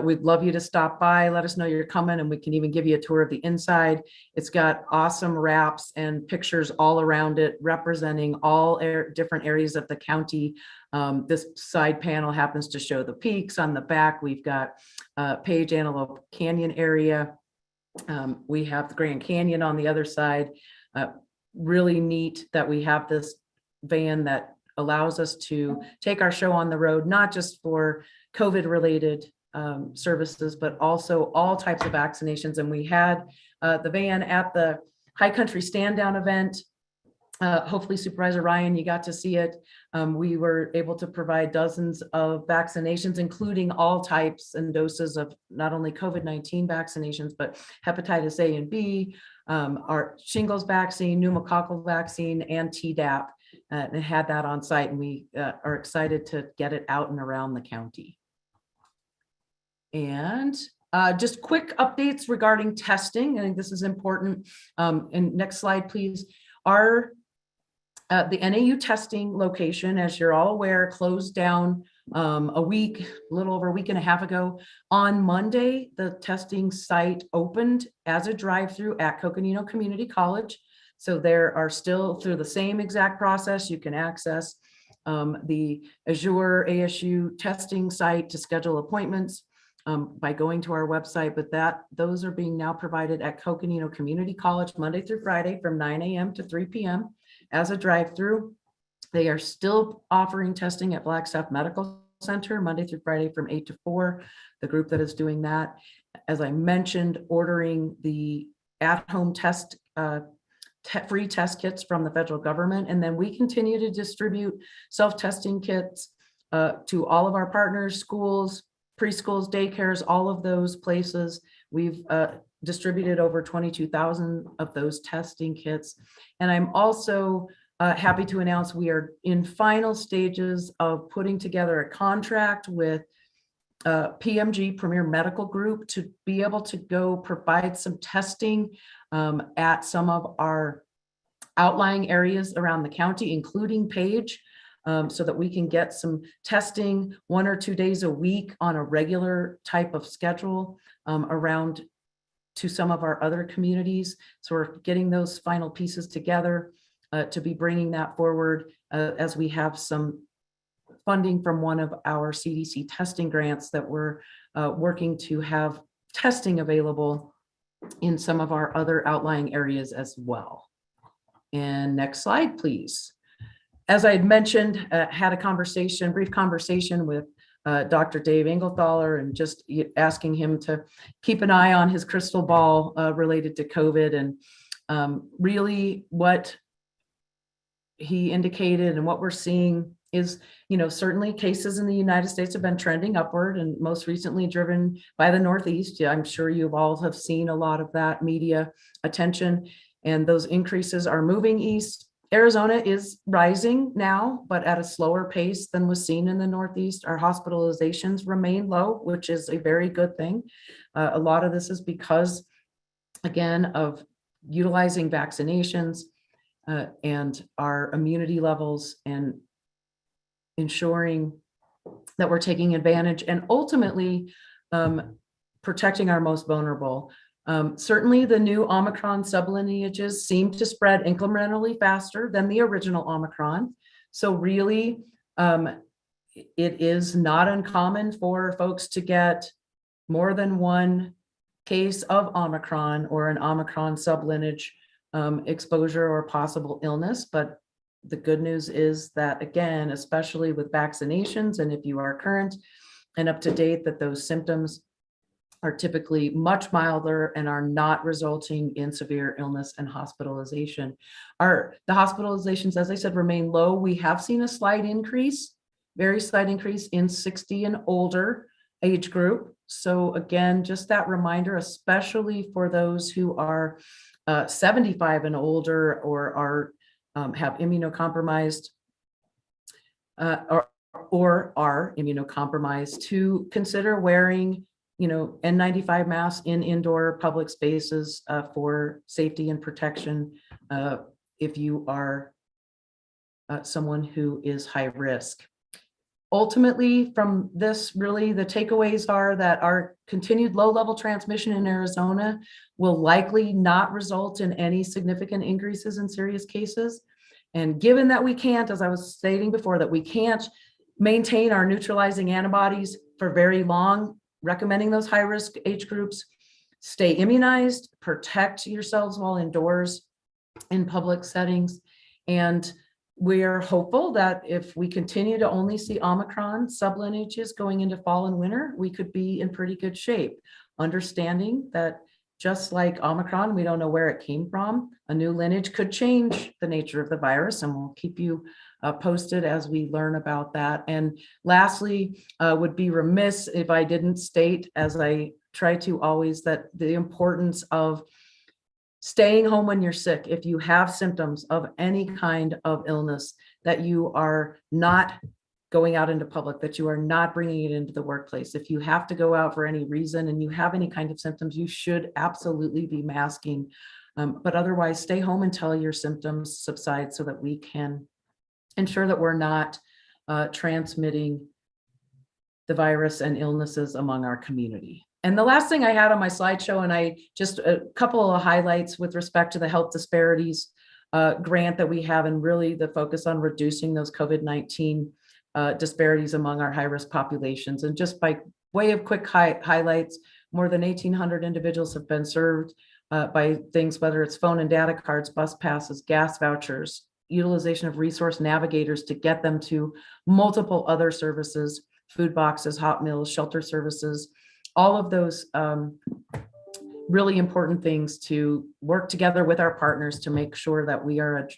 we'd love you to stop by. Let us know you're coming and we can even give you a tour of the inside. It's got awesome wraps and pictures all around it representing all different areas of the county. This side panel happens to show the peaks. On the back, we've got Page Antelope Canyon area. We have the Grand Canyon on the other side. Really neat that we have this van that allows us to take our show on the road, not just for COVID related services, but also all types of vaccinations. And we had the van at the High Country Stand Down event. Hopefully Supervisor Ryan, you got to see it. We were able to provide dozens of vaccinations, including all types and doses of not only COVID-19 vaccinations, but hepatitis A and B, our shingles vaccine, pneumococcal vaccine, and Tdap. And had that on site, and we are excited to get it out and around the county. And just quick updates regarding testing. I think this is important. And next slide, please. The NAU testing location, as you're all aware, closed down a little over a week and a half ago. On Monday, the testing site opened as a drive-through at Coconino Community College. So there are still, through the same exact process, you can access the Azure ASU testing site to schedule appointments by going to our website, but those are being now provided at Coconino Community College Monday through Friday from 9 a.m. to 3 p.m. as a drive-through. They are still offering testing at Blackstaff Medical Center Monday through Friday from 8 to 4, the group that is doing that. As I mentioned, ordering the at-home test free test kits from the federal government. And then we continue to distribute self-testing kits to all of our partners, schools, preschools, daycares, all of those places. We've distributed over 22,000 of those testing kits. And I'm also happy to announce we are in final stages of putting together a contract with PMG, Premier Medical Group, to be able to go provide some testing at some of our outlying areas around the county, including Page, so that we can get some testing 1 or 2 days a week on a regular type of schedule around to some of our other communities. So we're getting those final pieces together to be bringing that forward as we have some funding from one of our CDC testing grants that we're working to have testing available in some of our other outlying areas as well. And next slide, please. As I had mentioned, had a brief conversation with Dr. Dave Engelthaler, and just asking him to keep an eye on his crystal ball related to COVID. And really what he indicated and what we're seeing is, certainly cases in the United States have been trending upward and most recently driven by the Northeast. Yeah, I'm sure you all have seen a lot of that media attention, and those increases are moving east. Arizona is rising now, but at a slower pace than was seen in the Northeast. Our hospitalizations remain low, which is a very good thing. A lot of this is because, again, of utilizing vaccinations and our immunity levels and ensuring that we're taking advantage and ultimately protecting our most vulnerable. Certainly the new Omicron sublineages seem to spread incrementally faster than the original Omicron. So really, it is not uncommon for folks to get more than one case of Omicron or an Omicron sublineage exposure or possible illness. But the good news is that, again, especially with vaccinations, and if you are current and up to date, that those symptoms are typically much milder and are not resulting in severe illness and hospitalization. The hospitalizations, as I said, remain low. We have seen a slight increase, very slight increase in 60 and older age group. So again, just that reminder, especially for those who are 75 and older or are have immunocompromised or are immunocompromised, to consider wearing N95 masks in indoor public spaces for safety and protection if you are someone who is high risk. Ultimately, from this, really, the takeaways are that our continued low-level transmission in Arizona will likely not result in any significant increases in serious cases. And given that we can't, as I was stating before, that we can't maintain our neutralizing antibodies for very long, recommending those high-risk age groups stay immunized, protect yourselves while indoors in public settings. And we're hopeful that if we continue to only see Omicron sublineages going into fall and winter, we could be in pretty good shape, understanding that just like Omicron, we don't know where it came from. A new lineage could change the nature of the virus, and we'll keep you posted as we learn about that. And lastly, would be remiss if I didn't state, as I try to always, that the importance of staying home when you're sick. If you have symptoms of any kind of illness, that you are not going out into public, that you are not bringing it into the workplace. If you have to go out for any reason and you have any kind of symptoms, you should absolutely be masking. But otherwise, stay home until your symptoms subside so that we can ensure that we're not transmitting the virus and illnesses among our community. And the last thing I had on my slideshow, and I just a couple of highlights with respect to the health disparities grant that we have, and really the focus on reducing those COVID-19 disparities among our high-risk populations. And just by way of quick highlights, more than 1,800 individuals have been served by things, whether it's phone and data cards, bus passes, gas vouchers, utilization of resource navigators to get them to multiple other services, food boxes, hot meals, shelter services, all of those really important things to work together with our partners to make sure that we are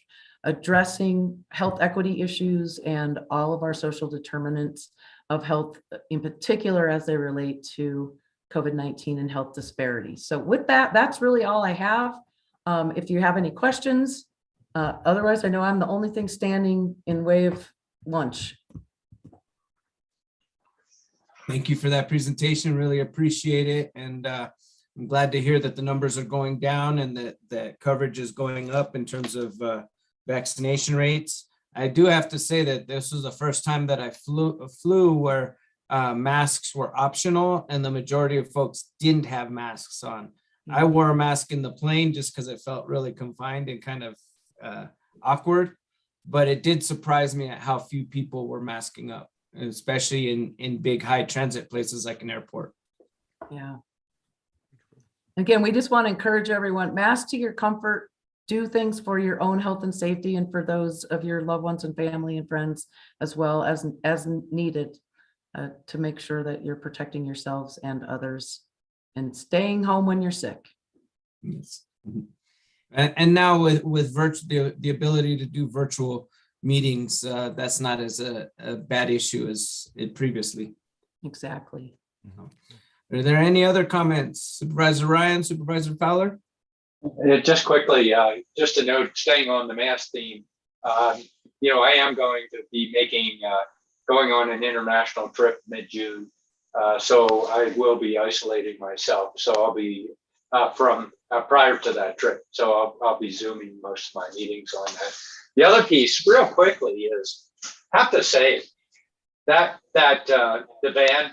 addressing health equity issues and all of our social determinants of health, in particular as they relate to COVID-19 and health disparities. So with that, that's really all I have. If you have any questions, otherwise I know I'm the only thing standing in way of lunch. Thank you for that presentation. Really appreciate it. And I'm glad to hear that the numbers are going down and that the coverage is going up in terms of vaccination rates. I do have to say that this was the first time that I flew where masks were optional and the majority of folks didn't have masks on. I wore a mask in the plane just because it felt really confined and kind of awkward, but it did surprise me at how few people were masking up, especially in big high transit places like an airport. Yeah. Again, we just want to encourage everyone, mask to your comfort, do things for your own health and safety and for those of your loved ones and family and friends as well as needed to make sure that you're protecting yourselves and others and staying home when you're sick. Yes. And now with virtual, the ability to do virtual meetings, that's not as a bad issue as it previously. Exactly. Are there any other comments? Supervisor Ryan, Supervisor Fowler? Just quickly, just a note, staying on the mask theme, I am going to be going on an international trip mid-June. So I will be isolating myself. So I'll be from prior to that trip. So I'll be Zooming most of my meetings on that. The other piece, real quickly, is have to say that the van,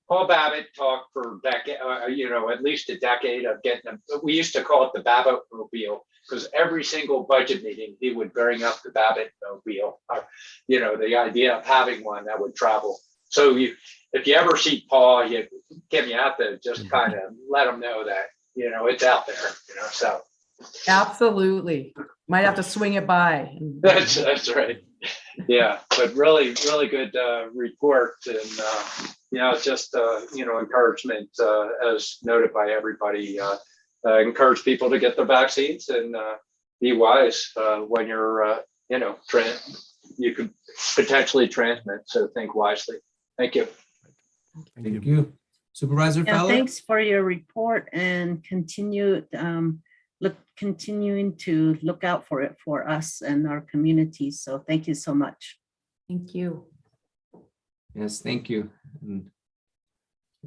Paul Babbitt talked for decade, at least a decade of getting them. We used to call it the Babbitt Mobile because every single budget meeting he would bring up the Babbitt Mobile, the idea of having one that would travel. So if you ever see Paul, you get me out there, just kind of let him know that it's out there. So Absolutely. Might have to swing it by. that's right. Yeah, but really good report, and just encouragement as noted by everybody. Encourage people to get the vaccines and be wise when you're you could potentially transmit. So think wisely. Thank you. Thank you. Supervisor Yeah, Fowler? thanks for your report and continuing to look out for it for us and our community. So thank you so much. Thank you. Yes, thank you. And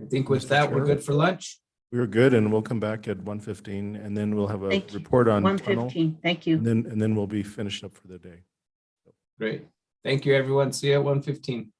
I think with Mr. that, we're Chair? good for lunch. We're good, and we'll come back at 1:15, and then we'll have a Thank you. report on tunnel, 1:15. Thank you. and then we'll be finished up for the day. Great. Thank you, everyone. See you at 1:15.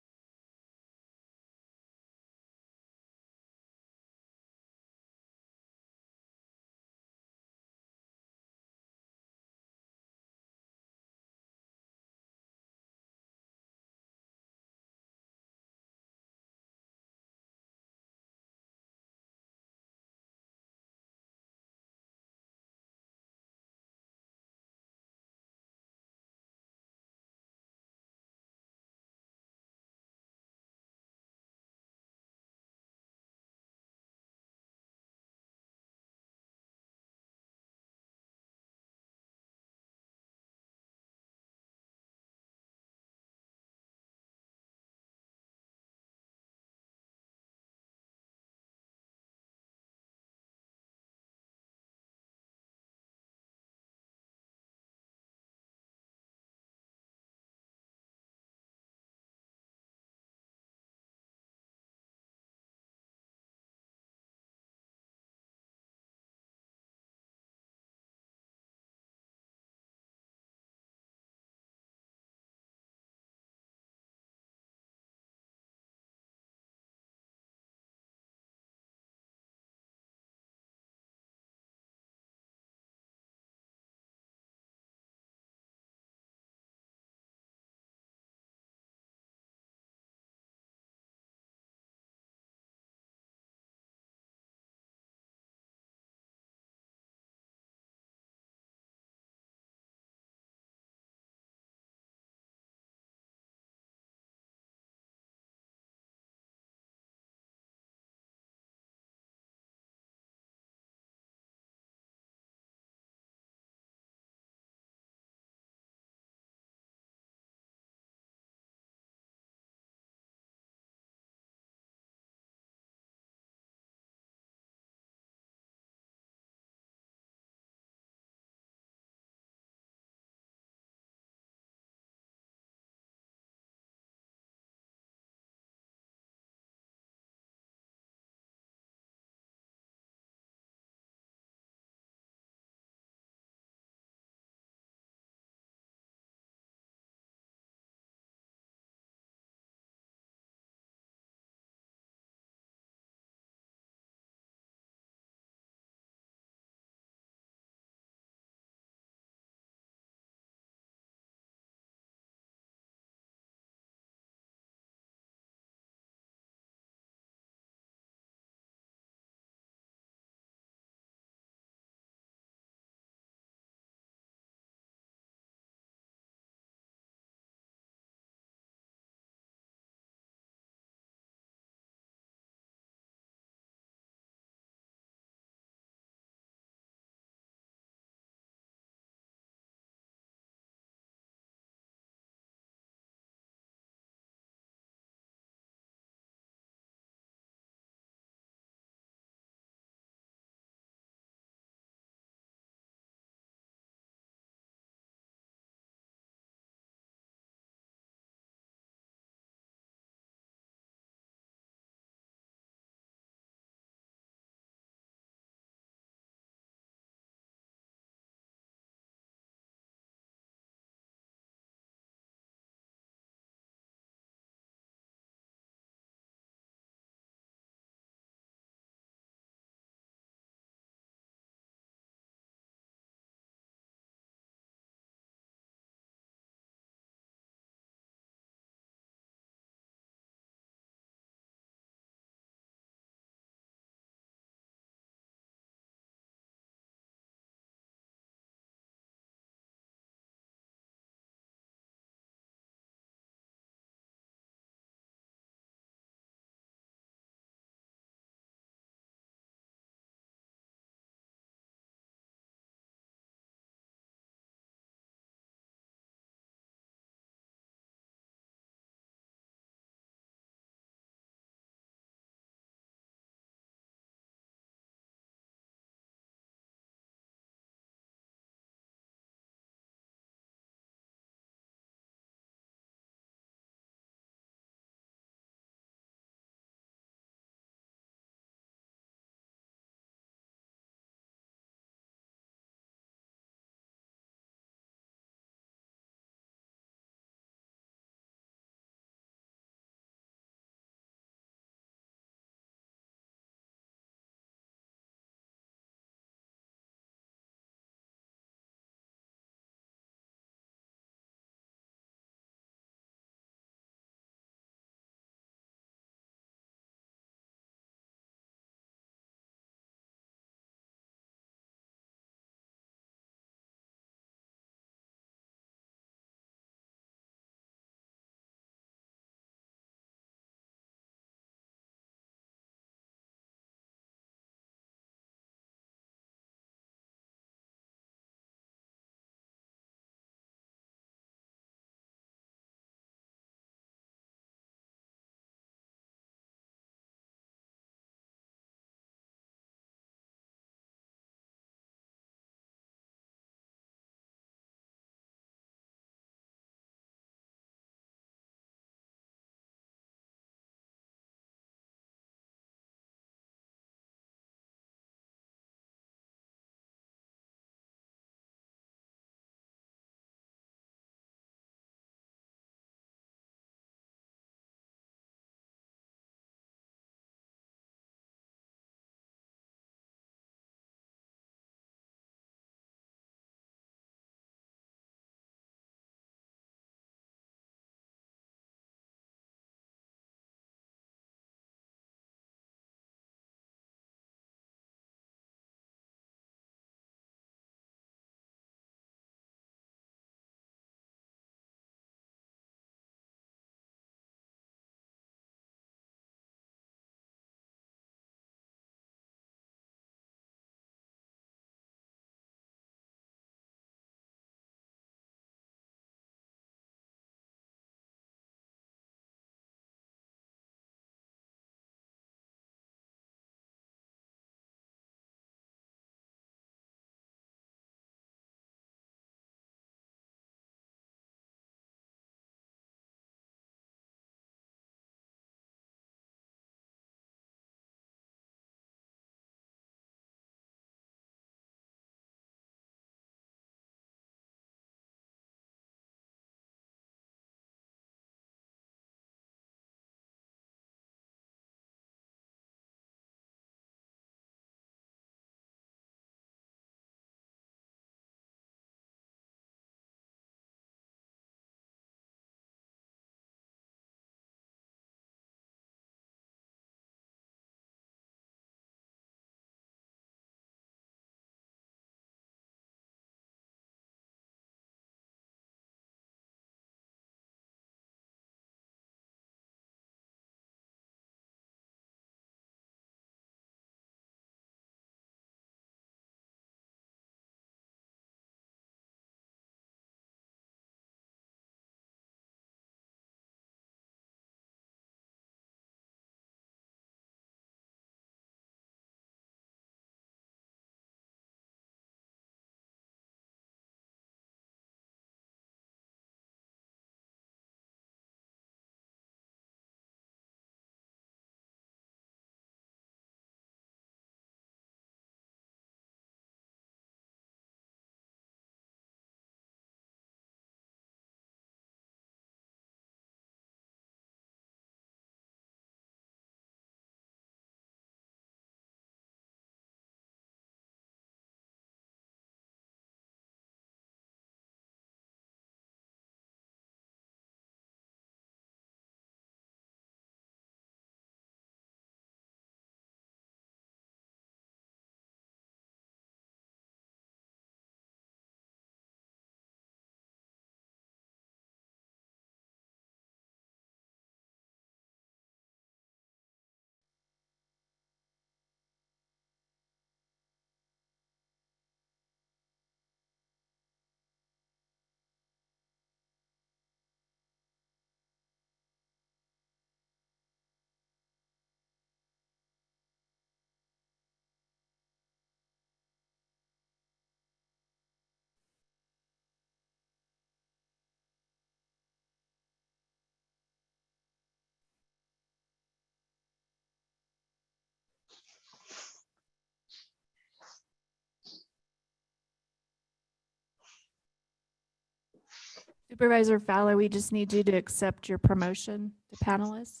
Supervisor Fowler, we just need you to accept your promotion to panelist.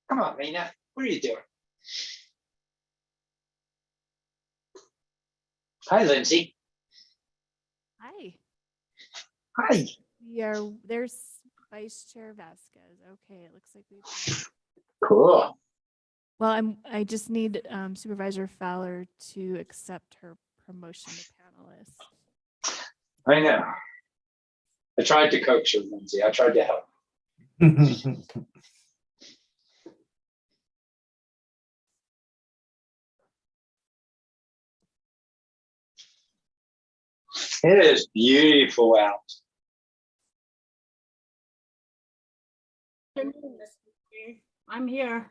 Come on, Mina, what are you doing? Hi, Lindsay. Hi. Hi. There's Vice Chair Vasquez. Okay, it looks like we've. Cool. Well, I just need Supervisor Fowler to accept her promotion to panelist. I know. I tried to coach her, Lindsay. I tried to help. It is beautiful out. I'm here.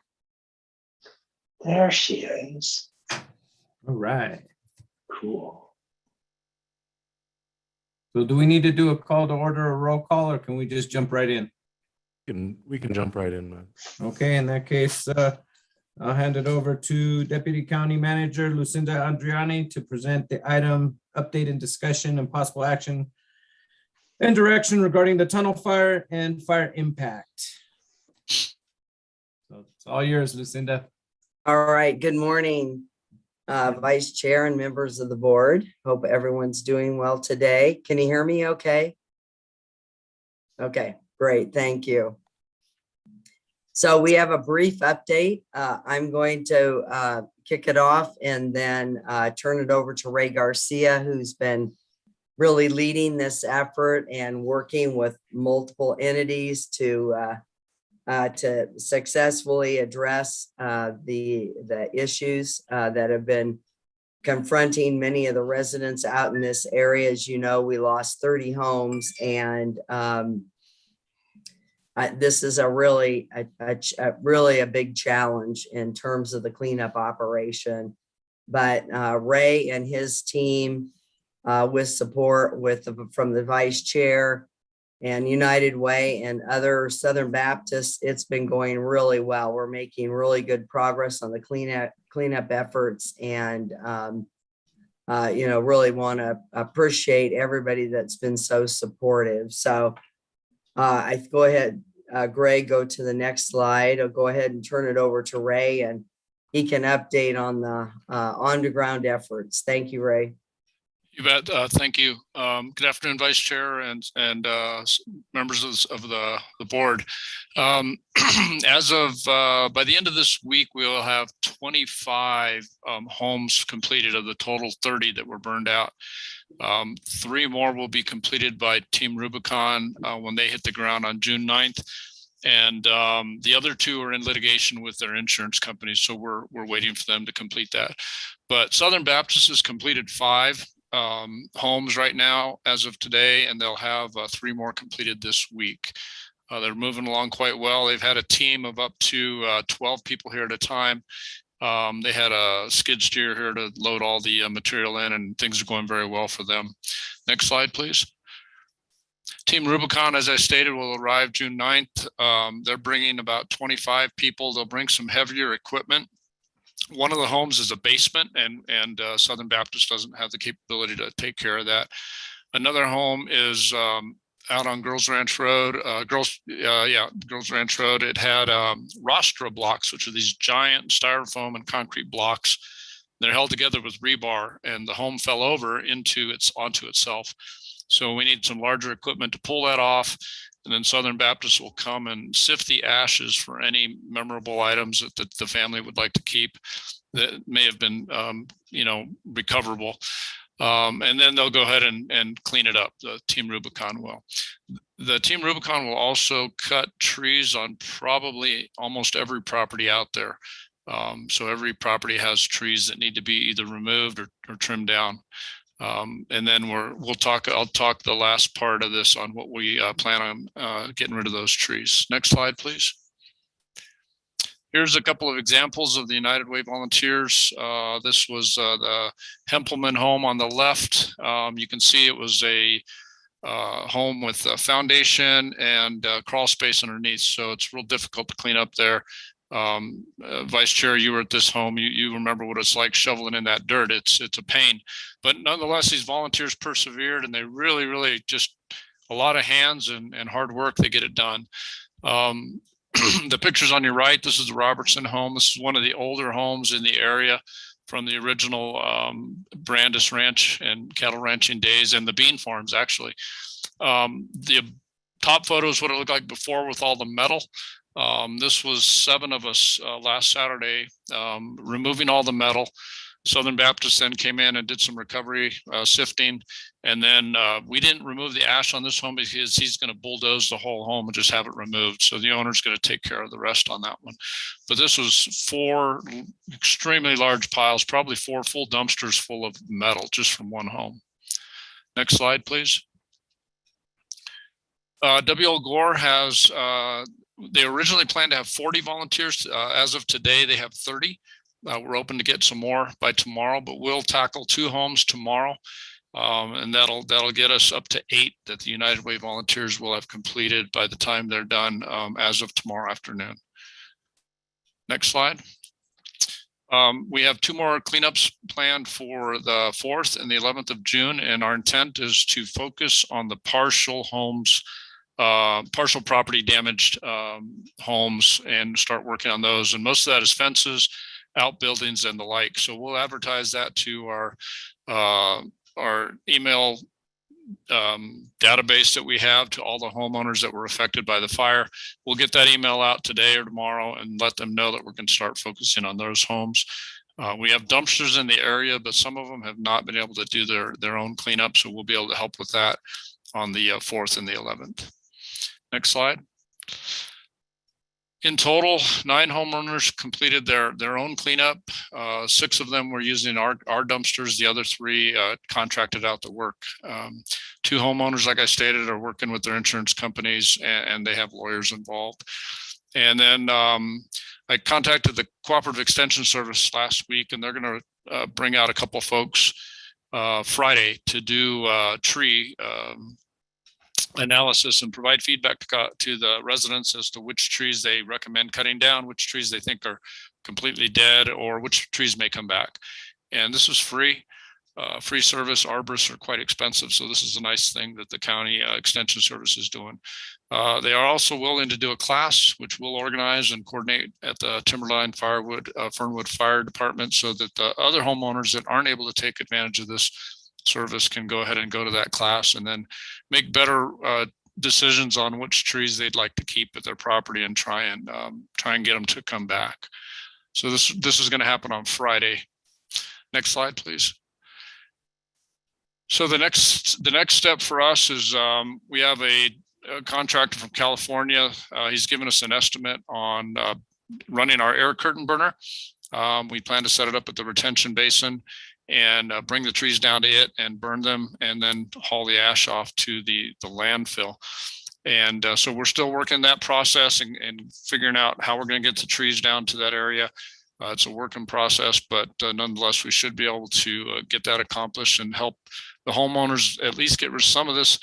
There she is. All right. Cool. So do we need to do a call to order, a roll call, or can we just jump right in? We can jump right in, man. Okay, in that case, I'll hand it over to Deputy County Manager Lucinda Andriani to present the item, update and discussion and possible action and direction regarding the tunnel fire and fire impact. So it's all yours, Lucinda. All right, good morning, Vice Chair and members of the board. Hope everyone's doing well today. Can you hear me okay? Okay, great, thank you. So we have a brief update. I'm going to kick it off and then turn it over to Ray Garcia, who's been really leading this effort and working with multiple entities to successfully address the issues that have been confronting many of the residents out in this area. As you know, we lost 30 homes, and this is a really a big challenge in terms of the cleanup operation. But Ray and his team, with support from the vice chair and United Way and other Southern Baptists, it's been going really well. We're making really good progress on the cleanup efforts, and really want to appreciate everybody that's been so supportive. So I go ahead, Greg, go to the next slide. I'll go ahead and turn it over to Ray, and he can update on the on-the-ground efforts. Thank you, Ray. You bet. Thank you. Good afternoon, Vice Chair and members of the board. As of by the end of this week, we will have 25 homes completed of the total 30 that were burned out. 3 more will be completed by Team Rubicon when they hit the ground on June 9th. And the other 2 are in litigation with their insurance companies, so we're waiting for them to complete that. But Southern Baptist has completed 5 homes right now as of today, and they'll have 3 more completed this week. They're moving along quite well. They've had a team of up to 12 people here at a time. They had a skid steer here to load all the material in, and things are going very well for them. Next slide, please. Team Rubicon, as I stated, will arrive June 9th. They're bringing about 25 people. They'll bring some heavier equipment. One of the homes is a basement, and Southern Baptist doesn't have the capability to take care of that. Another home is out on Girls Ranch Road. Girls Ranch Road. It had rostra blocks, which are these giant styrofoam and concrete blocks. They're held together with rebar, and the home fell over onto itself. So we need some larger equipment to pull that off. And then Southern Baptist will come and sift the ashes for any memorable items that the family would like to keep that may have been, recoverable. And then they'll go ahead and clean it up. The Team Rubicon will. The Team Rubicon will also cut trees on probably almost every property out there. So every property has trees that need to be either removed or trimmed down. And then I'll talk the last part of this on what we plan on getting rid of those trees. Next slide, please. Here's a couple of examples of the United Way volunteers. This was the Hempelman home on the left. You can see it was a home with a foundation and crawl space underneath. So it's real difficult to clean up there. Vice Chair, you were at this home. You remember what it's like shoveling in that dirt. It's a pain, but nonetheless, these volunteers persevered, and they really just a lot of hands and hard work to get it done. The pictures on your right, this is the Robertson home. This is one of the older homes in the area from the original Brandis Ranch and cattle ranching days, and the bean farms, actually. The top photo is what it looked like before with all the metal. This was 7 of us last Saturday, removing all the metal. Southern Baptist then came in and did some recovery sifting. And then we didn't remove the ash on this home because he's going to bulldoze the whole home and just have it removed. So the owner's going to take care of the rest on that one. But this was 4 extremely large piles, probably 4 full dumpsters full of metal just from one home. Next slide, please. W.L. Gore has, they originally planned to have 40 volunteers. As of today, they have 30. We're open to get some more by tomorrow, but we'll tackle 2 homes tomorrow. And that'll get us up to 8 that the United Way volunteers will have completed by the time they're done as of tomorrow afternoon. Next slide. We have 2 more cleanups planned for the 4th and the 11th of June, and our intent is to focus on the partial homes, partial property damaged homes, and start working on those. And most of that is fences, outbuildings, and the like. So we'll advertise that to our email database that we have to all the homeowners that were affected by the fire. We'll get that email out today or tomorrow and let them know that we're going to start focusing on those homes. We have dumpsters in the area, but some of them have not been able to do their own cleanup. So we'll be able to help with that on the 4th and the 11th. Next slide. In total, 9 homeowners completed their own cleanup. 6 of them were using our dumpsters. The other 3 contracted out the work. 2 homeowners, like I stated, are working with their insurance companies, and they have lawyers involved. And then I contacted the Cooperative Extension Service last week, and they're going to bring out a couple folks Friday to do tree analysis and provide feedback to the residents as to which trees they recommend cutting down, which trees they think are completely dead, or which trees may come back. And this is free. Free service. Arborists are quite expensive, so this is a nice thing that the county extension service is doing. They are also willing to do a class, which we'll organize and coordinate at the Timberline Fernwood Fire Department, so that the other homeowners that aren't able to take advantage of this service can go ahead and go to that class and then make better decisions on which trees they'd like to keep at their property and try and get them to come back. So this is going to happen on Friday. Next slide, please. So the next step for us is we have a contractor from California. He's given us an estimate on running our air curtain burner. We plan to set it up at the retention basin and bring the trees down to it and burn them, and then haul the ash off to the landfill. And so we're still working that process and figuring out how we're going to get the trees down to that area. It's a work in process, but nonetheless, we should be able to get that accomplished and help the homeowners at least get rid of some of this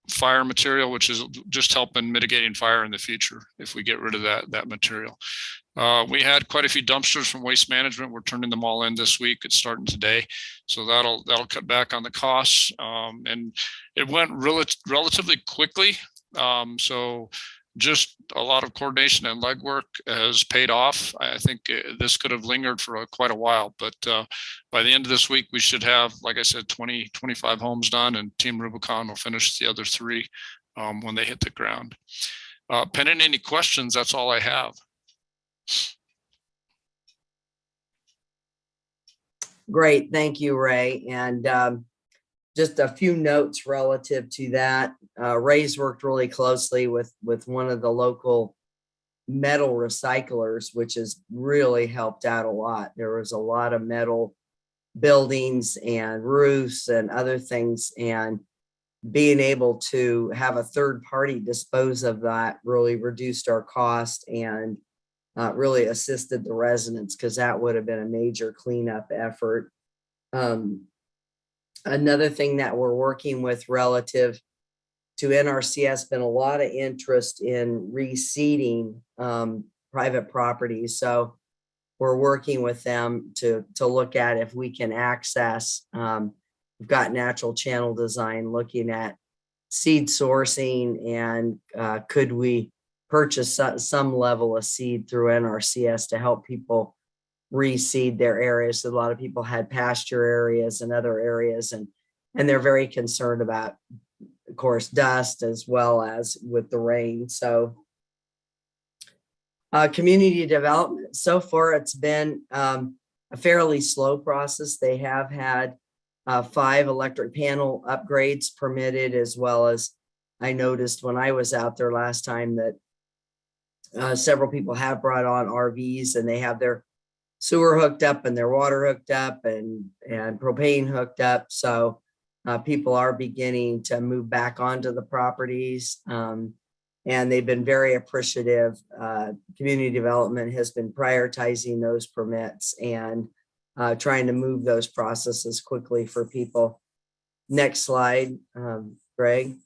fire material, which is just helping mitigating fire in the future if we get rid of that material. We had quite a few dumpsters from Waste Management. We're turning them all in this week. It's starting today, so that'll cut back on the costs. And it went relatively quickly. So just a lot of coordination and legwork has paid off. I think this could have lingered for quite a while, but by the end of this week, we should have, like I said, 25 homes done, and Team Rubicon will finish the other 3 when they hit the ground. Pending any questions, that's all I have. Great, thank you, Ray. And just a few notes relative to that. Ray's worked really closely with one of the local metal recyclers, which has really helped out a lot. There was a lot of metal buildings and roofs and other things, and being able to have a third party dispose of that really reduced our cost and really assisted the residents, because that would have been a major cleanup effort. Another thing that we're working with relative to NRCS, been a lot of interest in reseeding private properties. So we're working with them to look at if we can access we've got natural channel design, looking at seed sourcing, and could we purchase some level of seed through NRCS to help people reseed their areas. So a lot of people had pasture areas and other areas, and they're very concerned about, of course, dust as well as with the rain. So community development, so far it's been a fairly slow process. They have had 5 electric panel upgrades permitted, as well as I noticed when I was out there last time that several people have brought on RVs and they have their sewer hooked up and their water hooked up and propane hooked up. So people are beginning to move back onto the properties, and they've been very appreciative. Community development has been prioritizing those permits and trying to move those processes quickly for people. Next slide, Greg.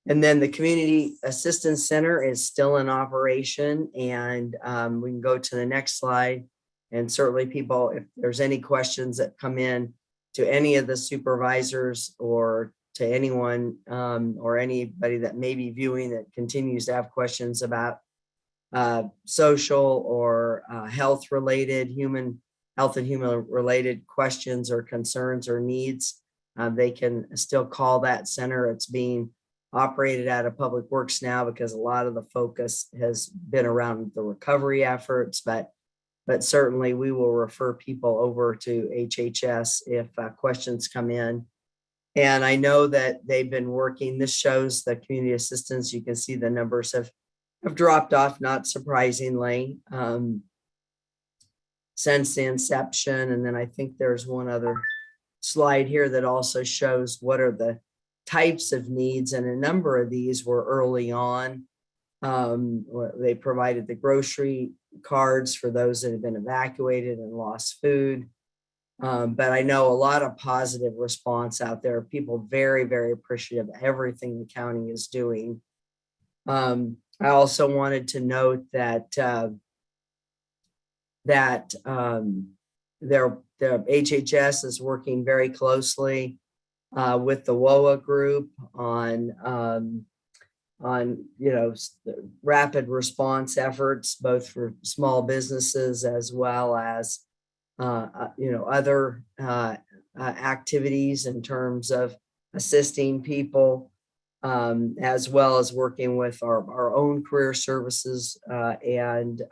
And then the Community Assistance Center is still in operation, and we can go to the next slide. And certainly people, if there's any questions that come in to any of the supervisors or to anyone or anybody that may be viewing that continues to have questions about social or health and human related questions or concerns or needs, they can still call that center. It's being operated out of Public Works now because a lot of the focus has been around the recovery efforts, but certainly we will refer people over to HHS if questions come in. And I know that they've been working, this shows the community assistance. You can see the numbers have dropped off, not surprisingly, since the inception. And then I think there's one other slide here that also shows what are the types of needs. And a number of these were early on. They provided the grocery cards for those that have been evacuated and lost food. But I know a lot of positive response out there. People very, very appreciative of everything the county is doing. I also wanted to note that the HHS is working very closely with the WOA group on rapid response efforts, both for small businesses as well as other activities in terms of assisting people, as well as working with our own career services and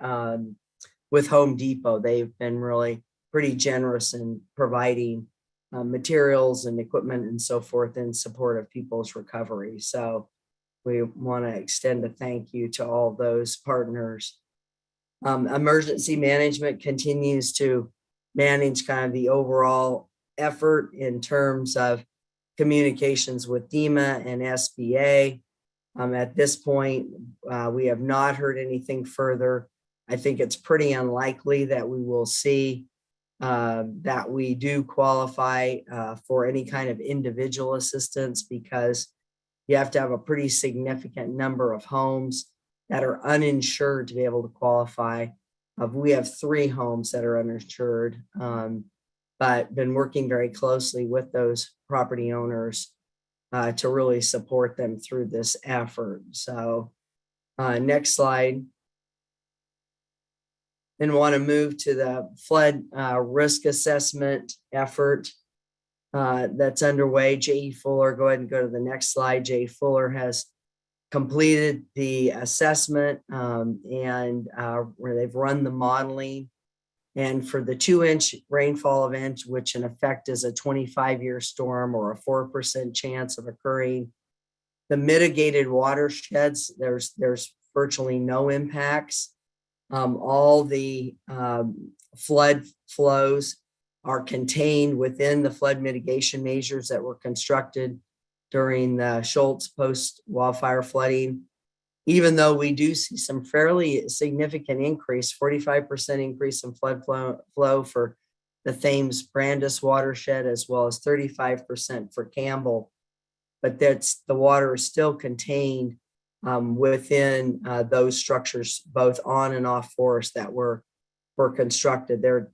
with Home Depot. They've been really pretty generous in providing materials and equipment and so forth in support of people's recovery. So we want to extend a thank you to all those partners. Emergency management continues to manage kind of the overall effort in terms of communications with DEMA and SBA. At this point, we have not heard anything further. I think it's pretty unlikely that we will see that we do qualify for any kind of individual assistance, because you have to have a pretty significant number of homes that are uninsured to be able to qualify. We have 3 homes that are uninsured, but been working very closely with those property owners to really support them through this effort. So next slide. Then want to move to the flood risk assessment effort that's underway. J.E. Fuller, go ahead and go to the next slide. J.E. Fuller has completed the assessment and where they've run the modeling. And for the 2-inch rainfall event, which in effect is a 25-year storm or a 4% chance of occurring, the mitigated watersheds, there's virtually no impacts. All the flood flows are contained within the flood mitigation measures that were constructed during the Schultz post-wildfire flooding. Even though we do see some fairly significant increase, 45% increase in flood flow for the Thames Brandis watershed, as well as 35% for Campbell, but the water is still contained within those structures, both on and off forest that were constructed. They're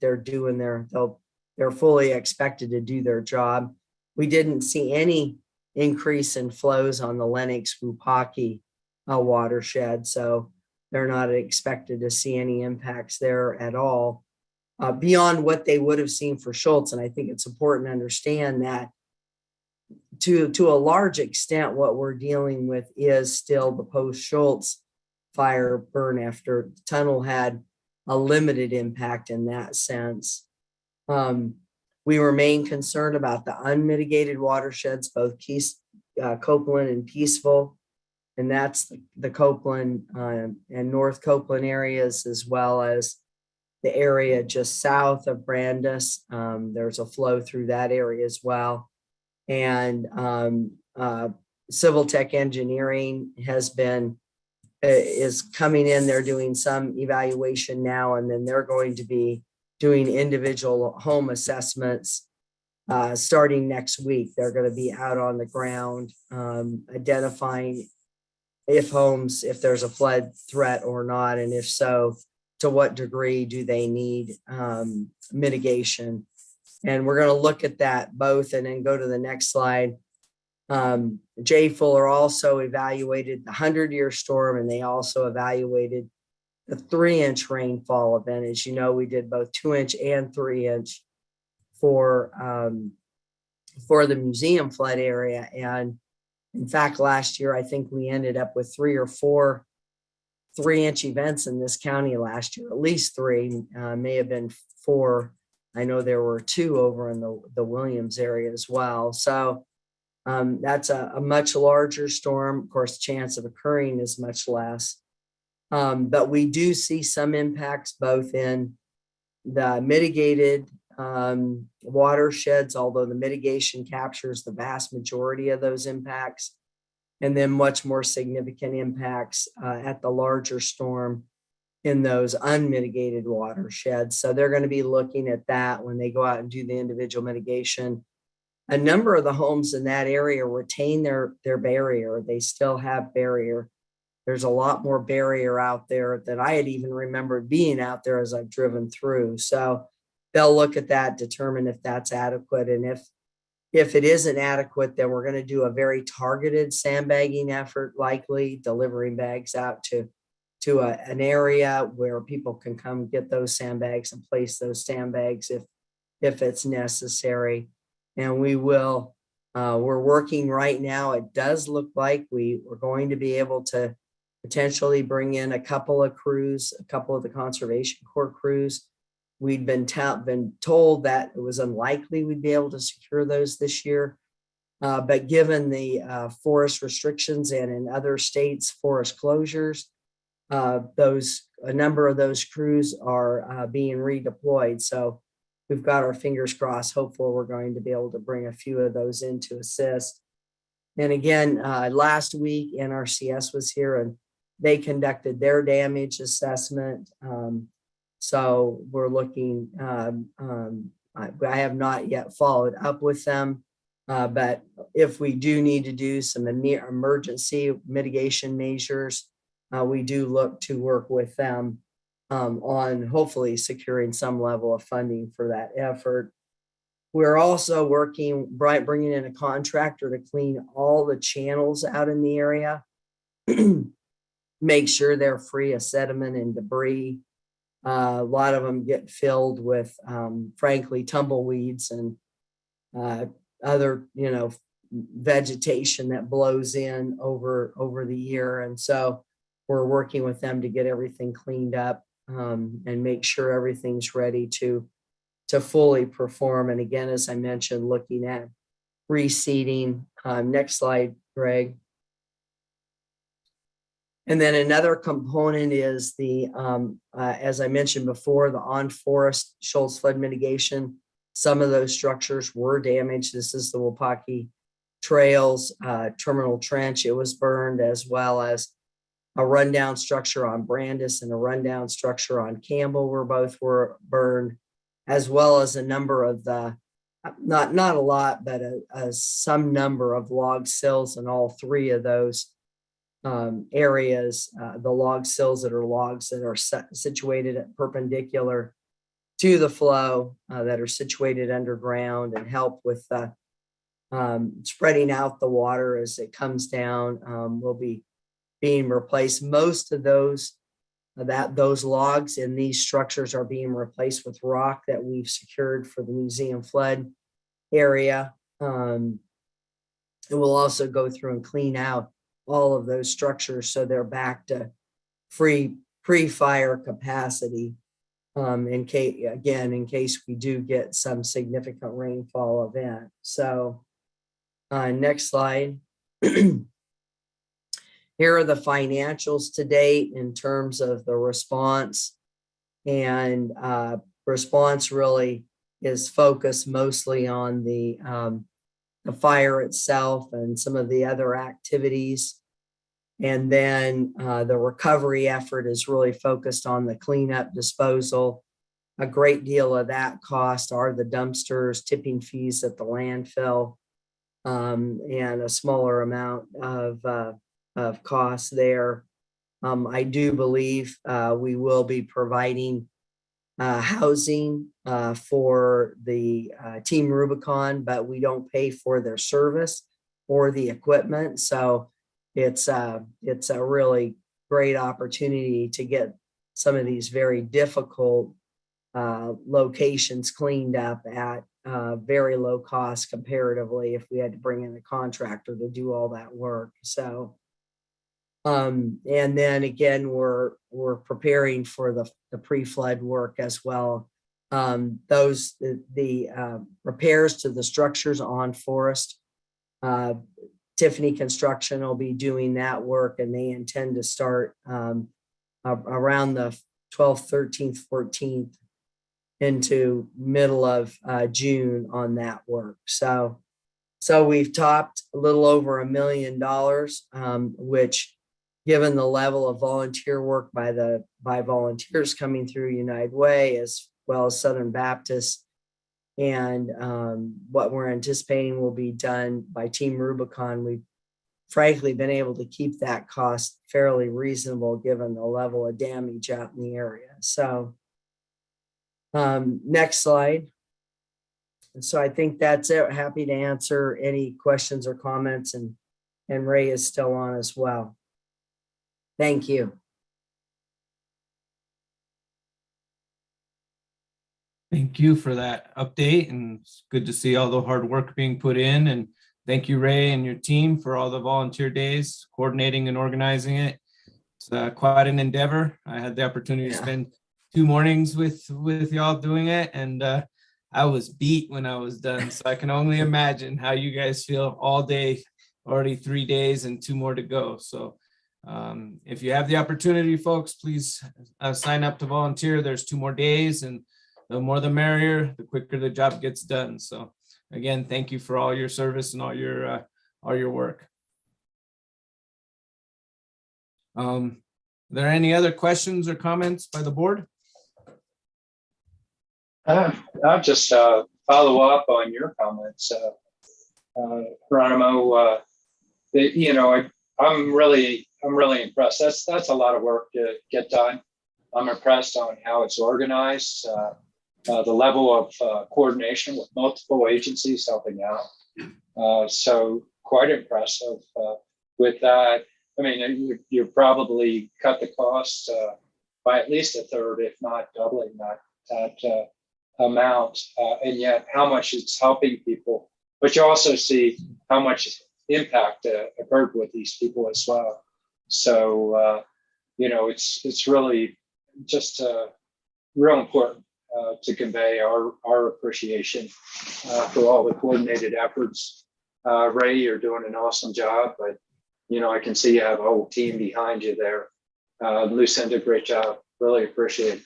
fully expected to do their job. we didn't see any increase in flows on the Lennox-Wupaki watershed. So they're not expected to see any impacts there at all beyond what they would have seen for Schultz. And I think it's important to understand that to a large extent, what we're dealing with is still the post-Schultz fire burn after the tunnel had a limited impact in that sense. We remain concerned about the unmitigated watersheds, both Copeland and Peaceful, and that's the Copeland and North Copeland areas, as well as the area just south of Brandis. There's a flow through that area as well. And Civil Tech Engineering is coming in. They're doing some evaluation now, and then they're going to be doing individual home assessments starting next week. They're going to be out on the ground identifying if there's a flood threat or not, and if so, to what degree do they need mitigation. And we're going to look at that both, and then go to the next slide. Jay Fuller also evaluated the 100-year storm, and they also evaluated the 3-inch rainfall event. As you know, we did both 2-inch and 3-inch for the museum flood area. And in fact, last year, I think we ended up with 3 or 4 3-inch events in this county last year, at least 3, may have been 4. I know there were 2 over in the Williams area as well. So that's a much larger storm. Of course, chance of occurring is much less. But we do see some impacts both in the mitigated watersheds, although the mitigation captures the vast majority of those impacts, and then much more significant impacts at the larger storm in those unmitigated watersheds. So they're going to be looking at that when they go out and do the individual mitigation. A number of the homes in that area retain their barrier. They still have barrier. There's a lot more barrier out there than I had even remembered being out there as I've driven through. So they'll look at that, determine if that's adequate. And if it isn't adequate, then we're going to do a very targeted sandbagging effort, likely delivering bags out to an area where people can come get those sandbags and place those sandbags if it's necessary. And we will, we're working right now. It does look like we're going to be able to potentially bring in a couple of crews, a couple of the Conservation Corps crews. We'd been told that it was unlikely we'd be able to secure those this year. But given the forest restrictions and in other states, forest closures, a number of those crews are being redeployed. So we've got our fingers crossed, hopeful we're going to be able to bring a few of those in to assist. And again, last week NRCS was here and they conducted their damage assessment. So we're looking, I have not yet followed up with them, but if we do need to do some emergency mitigation measures, we do look to work with them on hopefully securing some level of funding for that effort. We're also working, bringing in a contractor to clean all the channels out in the area, make sure they're free of sediment and debris. A lot of them get filled with, frankly, tumbleweeds and other, vegetation that blows in over the year. And so we're working with them to get everything cleaned up and make sure everything's ready to fully perform. And again, as I mentioned, looking at reseeding. Next slide, Greg. And then another component is the, as I mentioned before, the on-forest Schultz flood mitigation. Some of those structures were damaged. This is the Wupaki Trails Terminal Trench. It was burned, as well as a rundown structure on Brandis and a rundown structure on Campbell were burned, as well as a number of the, not a lot, but some number of log sills in all 3 of those areas. The log sills that are logs that are situated at perpendicular to the flow, that are situated underground and help with spreading out the water as it comes down will be being replaced. Most of those logs in these structures are being replaced with rock that we've secured for the museum flood area. And we'll also go through and clean out all of those structures so they're back to pre-fire capacity. In case we do get some significant rainfall event. So next slide. Here are the financials to date in terms of the response, and response really is focused mostly on the fire itself and some of the other activities. And then the recovery effort is really focused on the cleanup, disposal. A great deal of that cost are the dumpsters, tipping fees at the landfill, and a smaller amount of costs there. I do believe we will be providing housing for the Team Rubicon, but we don't pay for their service or the equipment. So it's a really great opportunity to get some of these very difficult locations cleaned up at very low cost comparatively if we had to bring in a contractor to do all that work. So and then again, we're preparing for the pre-flood work as well. The repairs to the structures on Forest, Tiffany Construction will be doing that work, and they intend to start around the 12th, 13th, 14th into middle of June on that work. So we've topped a little over $1 million, which, given the level of volunteer work by volunteers coming through United Way as well as Southern Baptist, and what we're anticipating will be done by Team Rubicon, we've frankly been able to keep that cost fairly reasonable given the level of damage out in the area. So next slide. So I think that's it. Happy to answer any questions or comments, and Ray is still on as well. Thank you. Thank you for that update, and it's good to see all the hard work being put in. And thank you, Ray, and your team for all the volunteer days, coordinating and organizing it. It's quite an endeavor. I had the opportunity to spend 2 mornings with y'all doing it, and I was beat when I was done. So I can only imagine how you guys feel all day, already 3 days and 2 more to go. So if you have the opportunity, folks, please sign up to volunteer. There's 2 more days, and the more the merrier, the quicker the job gets done. So again, thank you for all your service and all your work. Are there any other questions or comments by the board? I'll just follow up on your comments, Geronimo. I'm really impressed. That's a lot of work to get done. I'm impressed on how it's organized, the level of coordination with multiple agencies helping out. So quite impressive with that. I mean, you probably cut the cost by at least a third, if not doubling that amount, and yet how much it's helping people. But you also see how much impact occurred with these people as well. So it's really just real important to convey our appreciation for all the coordinated efforts. Ray, you're doing an awesome job, but I can see you have a whole team behind you there. Lucinda, great job. Really appreciate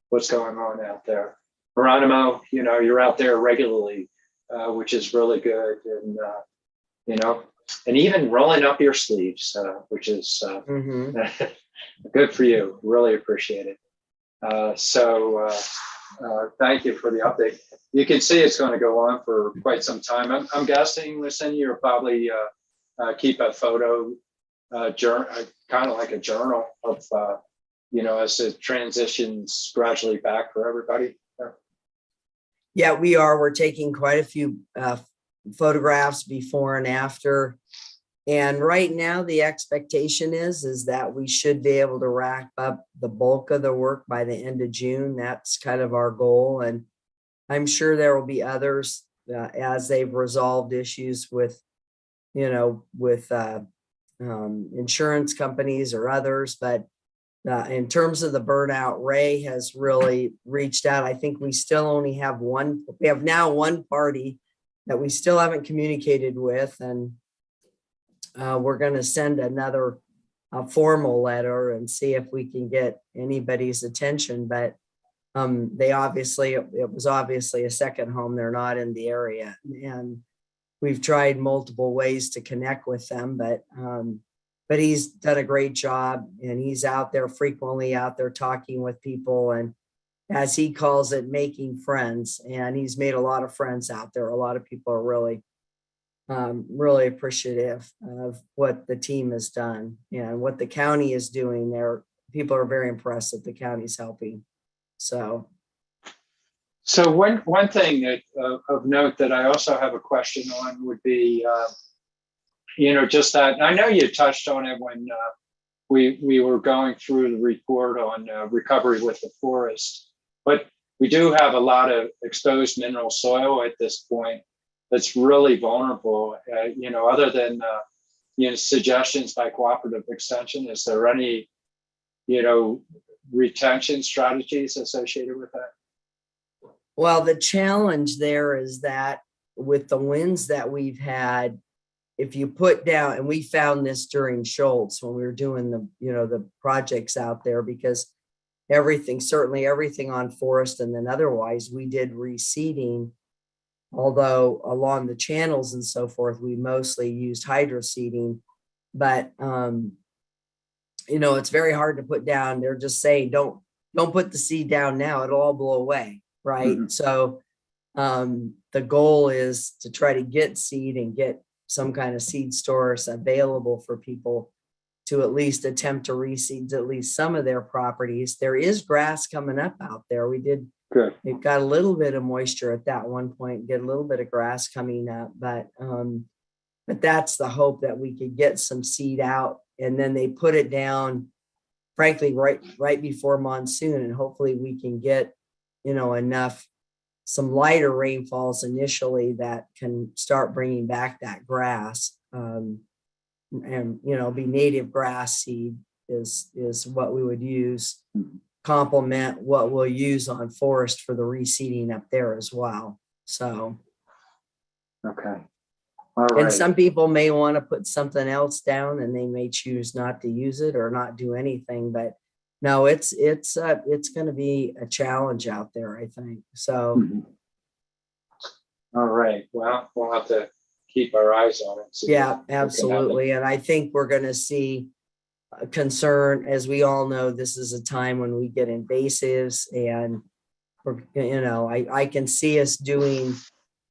what's going on out there. Geronimo, you're out there regularly, which is really good, and and even rolling up your sleeves, which is good for you. Really appreciate it. Thank you for the update. You can see it's going to go on for quite some time. I'm guessing, Lucinda, you'll probably keep a photo journal, kind of like a journal of, as it transitions gradually back for everybody. Yeah, we are. We're taking quite a few photographs before and after. And right now, the expectation is that we should be able to wrap up the bulk of the work by the end of June. That's kind of our goal. And I'm sure there will be others as they've resolved issues with, insurance companies or others. But in terms of the burnout, Ray has really reached out. I think we still only have we have now one party that we still haven't communicated with. And we're going to send another formal letter and see if we can get anybody's attention. But it was obviously a second home. They're not in the area. And we've tried multiple ways to connect with them, but he's done a great job, and he's out there frequently talking with people, and as he calls it, making friends. And he's made a lot of friends out there. A lot of people are really appreciative of what the team has done and what the county is doing there. People are very impressed that the county's helping. So one thing that of note that I also have a question on would be, just that, and I know you touched on it when we were going through the report on recovery with the forest, but we do have a lot of exposed mineral soil at this point that's really vulnerable. Other than suggestions by cooperative extension, is there any retention strategies associated with that? Well, the challenge there is that with the winds that we've had, if you put down, and we found this during Schultz when we were doing the projects out there, because certainly everything on forest and then otherwise we did reseeding, although along the channels and so forth, we mostly used hydroseeding. But, it's very hard to put down. They're just saying, don't put the seed down now, it'll all blow away. Right. Mm-hmm. So the goal is to try to get seed and get some kind of seed stores available for people to at least attempt to reseed at least some of their properties. There is grass coming up out there. We did. Good. It got a little bit of moisture at that one point, get a little bit of grass coming up, but that's the hope, that we could get some seed out, and then they put it down, frankly, right before monsoon, and hopefully we can get enough, some lighter rainfalls initially that can start bringing back that grass, and be native grass seed is what we would use, complement what we'll use on forest for the reseeding up there as well. So, okay. All right. And some people may want to put something else down, and they may choose not to use it or not do anything, but no, it's going to be a challenge out there, I think. So, all right. Well, we'll have to keep our eyes on it. Yeah, absolutely. And I think we're going to see a concern, as we all know, this is a time when we get invasives, and I can see us doing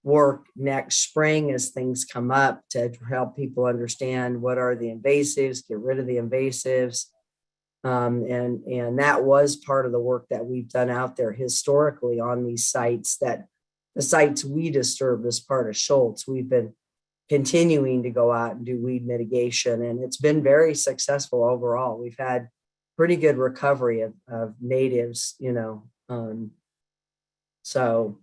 work next spring as things come up to help people understand what are the invasives, get rid of the invasives. And that was part of the work that we've done out there historically on these sites, that the sites we disturbed as part of Schultz, we've been continuing to go out and do weed mitigation, and it's been very successful overall. We've had pretty good recovery of natives, so.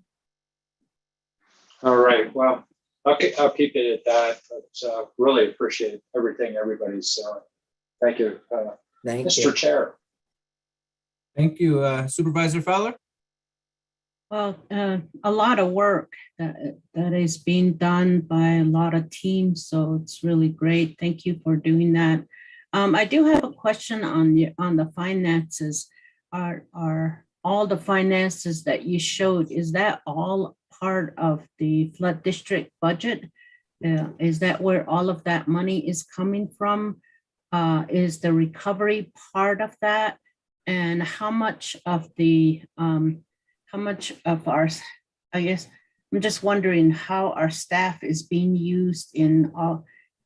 All right, well, I'll keep it at that, but really appreciate everything everybody's doing. Thank you. Thank Mr. you. Chair. Thank you, Supervisor Fowler. Well, a lot of work that is being done by a lot of teams, so it's really great. Thank you for doing that. I do have a question on the finances. Are all the finances that you showed, is that all part of the flood district budget? Is that where all of that money is coming from? Is the recovery part of that? And how much of our, I guess, I'm just wondering how our staff is being used in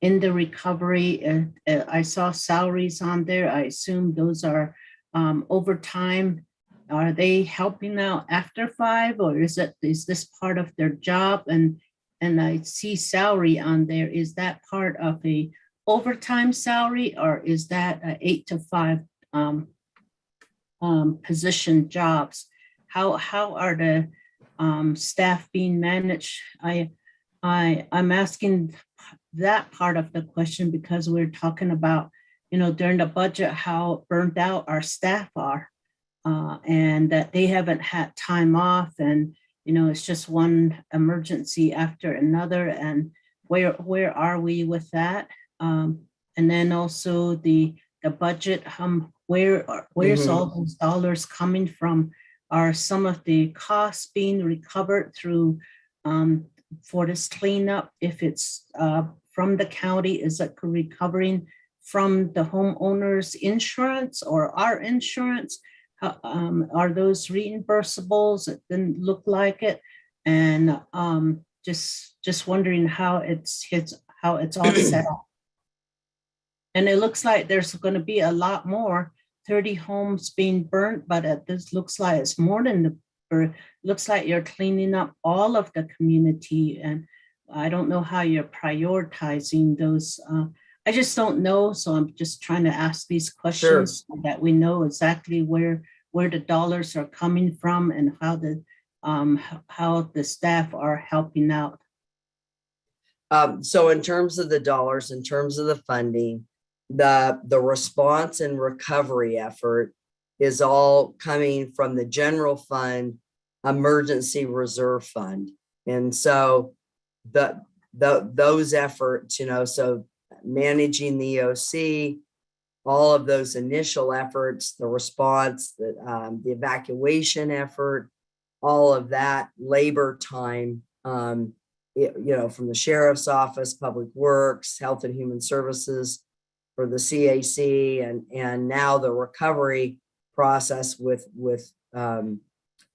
the recovery. I saw salaries on there. I assume those are overtime. Are they helping out after 5, or is this part of their job? And and I see salary on there. Is that part of a overtime salary, or is that a 8 to 5 position jobs? How are the staff being managed? I'm asking that part of the question because we're talking about, during the budget, how burnt out our staff are, and that they haven't had time off, and it's just one emergency after another. And where are we with that? And then also the budget, where's all those dollars coming from? Are some of the costs being recovered through for this cleanup? If it's from the county, is it recovering from the homeowner's insurance or our insurance? Are those reimbursables? It didn't look like it. And just wondering how it's all set up. And it looks like there's going to be a lot more, 30 homes being burnt, but this looks like it's more than looks like you're cleaning up all of the community. And I don't know how you're prioritizing those. I just don't know. So I'm just trying to ask these questions so that we know exactly where the dollars are coming from and how the staff are helping out. So in terms of the dollars, in terms of the funding, the response and recovery effort is all coming from the general fund, emergency reserve fund. And so those efforts, so managing the EOC, all of those initial efforts, the response, the evacuation effort, all of that labor time, from the sheriff's office, public works, health and human services, for the CAC, and now the recovery process with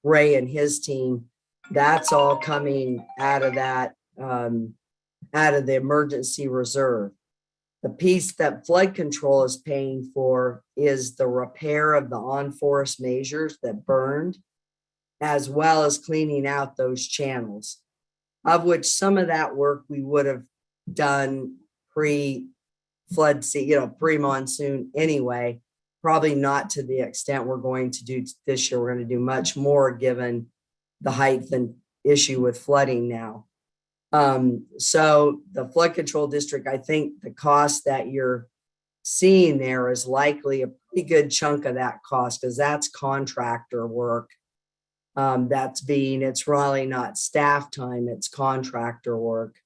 Ray and his team, that's all coming out of that, out of the emergency reserve. The piece that flood control is paying for is the repair of the on-forest measures that burned, as well as cleaning out those channels, of which some of that work we would have done pre-flood season, pre-monsoon anyway, probably not to the extent we're going to do this year. We're going to do much more given the height and issue with flooding now. So the flood control district, I think the cost that you're seeing there is likely a pretty good chunk of that cost, because that's contractor work. It's really not staff time, it's contractor work.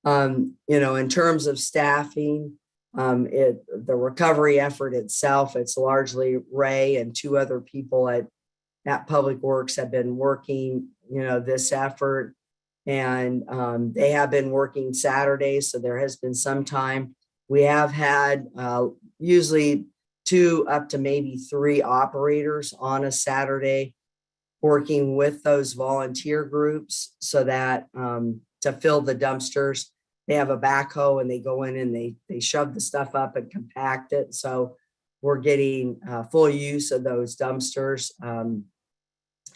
In terms of staffing, the recovery effort itself, it's largely Ray and 2 other people at Public Works have been working, this effort. And they have been working Saturdays, so there has been some time. We have had usually 2 up to maybe 3 operators on a Saturday working with those volunteer groups, so that to fill the dumpsters, they have a backhoe and they go in and they shove the stuff up and compact it. So we're getting full use of those dumpsters.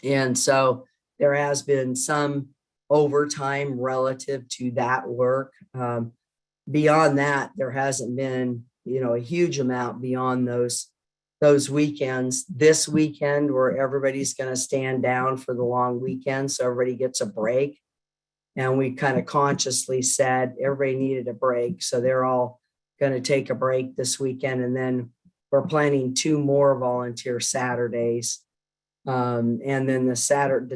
And so there has been some overtime relative to that work. Beyond that, there hasn't been, a huge amount beyond those weekends. This weekend, where everybody's going to stand down for the long weekend, so everybody gets a break. And we kind of consciously said everybody needed a break, so they're all going to take a break this weekend. And then we're planning 2 more volunteer Saturdays. And then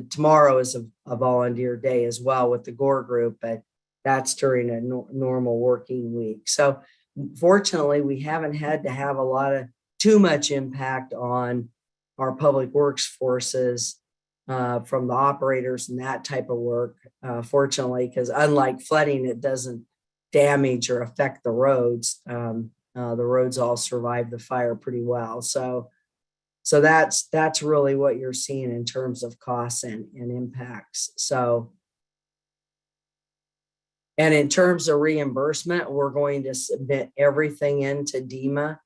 tomorrow is a volunteer day as well with the Gore group, but that's during a normal working week. So fortunately, we haven't had to have too much impact on our public works forces from the operators and that type of work, fortunately, because unlike flooding, it doesn't damage or affect the roads. The roads all survived the fire pretty well. So that's really what you're seeing in terms of costs and impacts. So, and in terms of reimbursement, we're going to submit everything into DEMA,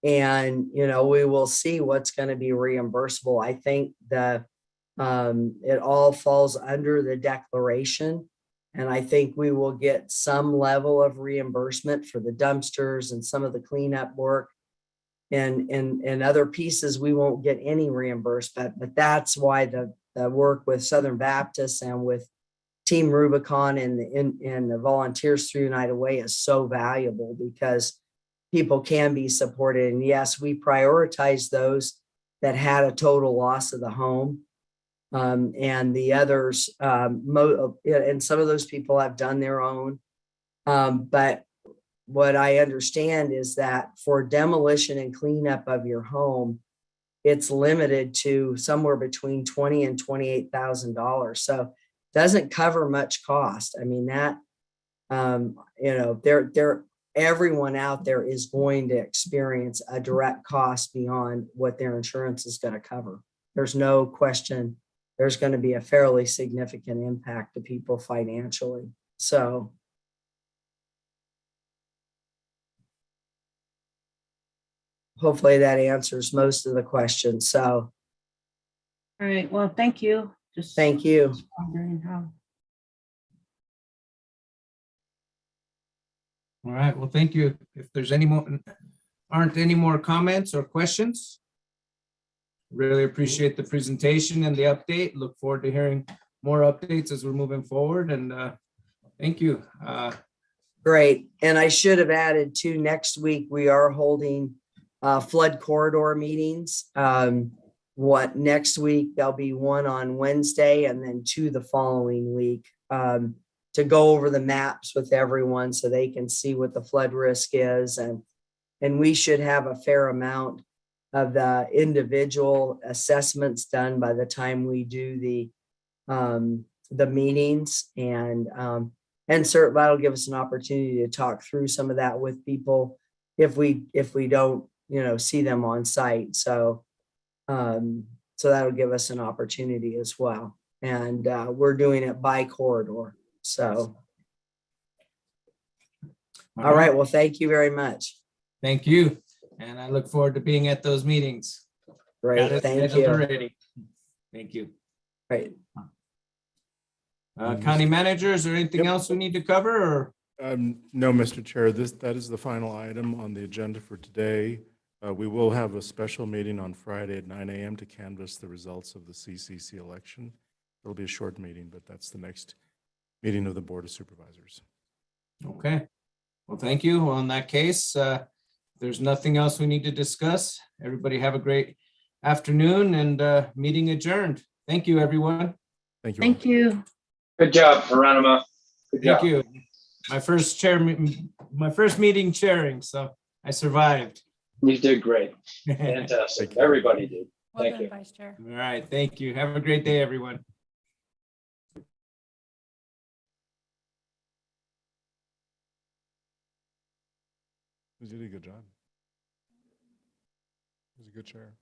and we will see what's going to be reimbursable. I think it all falls under the declaration. And I think we will get some level of reimbursement for the dumpsters and some of the cleanup work. And other pieces, we won't get any reimbursement, but that's why the work with Southern Baptist and with Team Rubicon and the volunteers through United Way is so valuable, because people can be supported. And yes, we prioritize those that had a total loss of the home. And the others, and some of those people have done their own. But what I understand is that for demolition and cleanup of your home, it's limited to somewhere between $20,000 and $28,000. So doesn't cover much cost. I mean, that, everyone out there is going to experience a direct cost beyond what their insurance is going to cover. There's no question. There's going to be a fairly significant impact to people financially. So hopefully that answers most of the questions. So All right, well, thank you. Thank you. Just wondering how. All right, well, thank you. If there's aren't any more comments or questions, really appreciate the presentation and the update. Look forward to hearing more updates as we're moving forward, and thank you. Great. And I should have added too, next week we are holding flood corridor meetings. Next week, there'll be one on Wednesday and then two the following week, to go over the maps with everyone so they can see what the flood risk is. And we should have a fair amount of the individual assessments done by the time we do the meetings. And certainly that'll give us an opportunity to talk through some of that with people if we don't, see them on site. So that'll give us an opportunity as well. And we're doing it by corridor. So, all right. Well, thank you very much. Thank you. And I look forward to being at those meetings. Great. Thank you. Already. Thank you. Great. County manager, is there anything else we need to cover, or? No, Mr. Chair, that is the final item on the agenda for today. We will have a special meeting on Friday at 9 a.m. to canvass the results of the CCC election. It'll be a short meeting, but that's the next meeting of the Board of Supervisors. Okay. Well, thank you. Well, in that case, there's nothing else we need to discuss. Everybody have a great afternoon, and meeting adjourned. Thank you, everyone. Thank you. Thank you. Good job, Geronimo. Good job. Thank you. My first meeting chairing, so I survived. You did great. Fantastic. Everybody did. Well Thank done, you. Vice Chair. All right. Thank you. Have a great day, everyone. You did a good job. It was a good chair.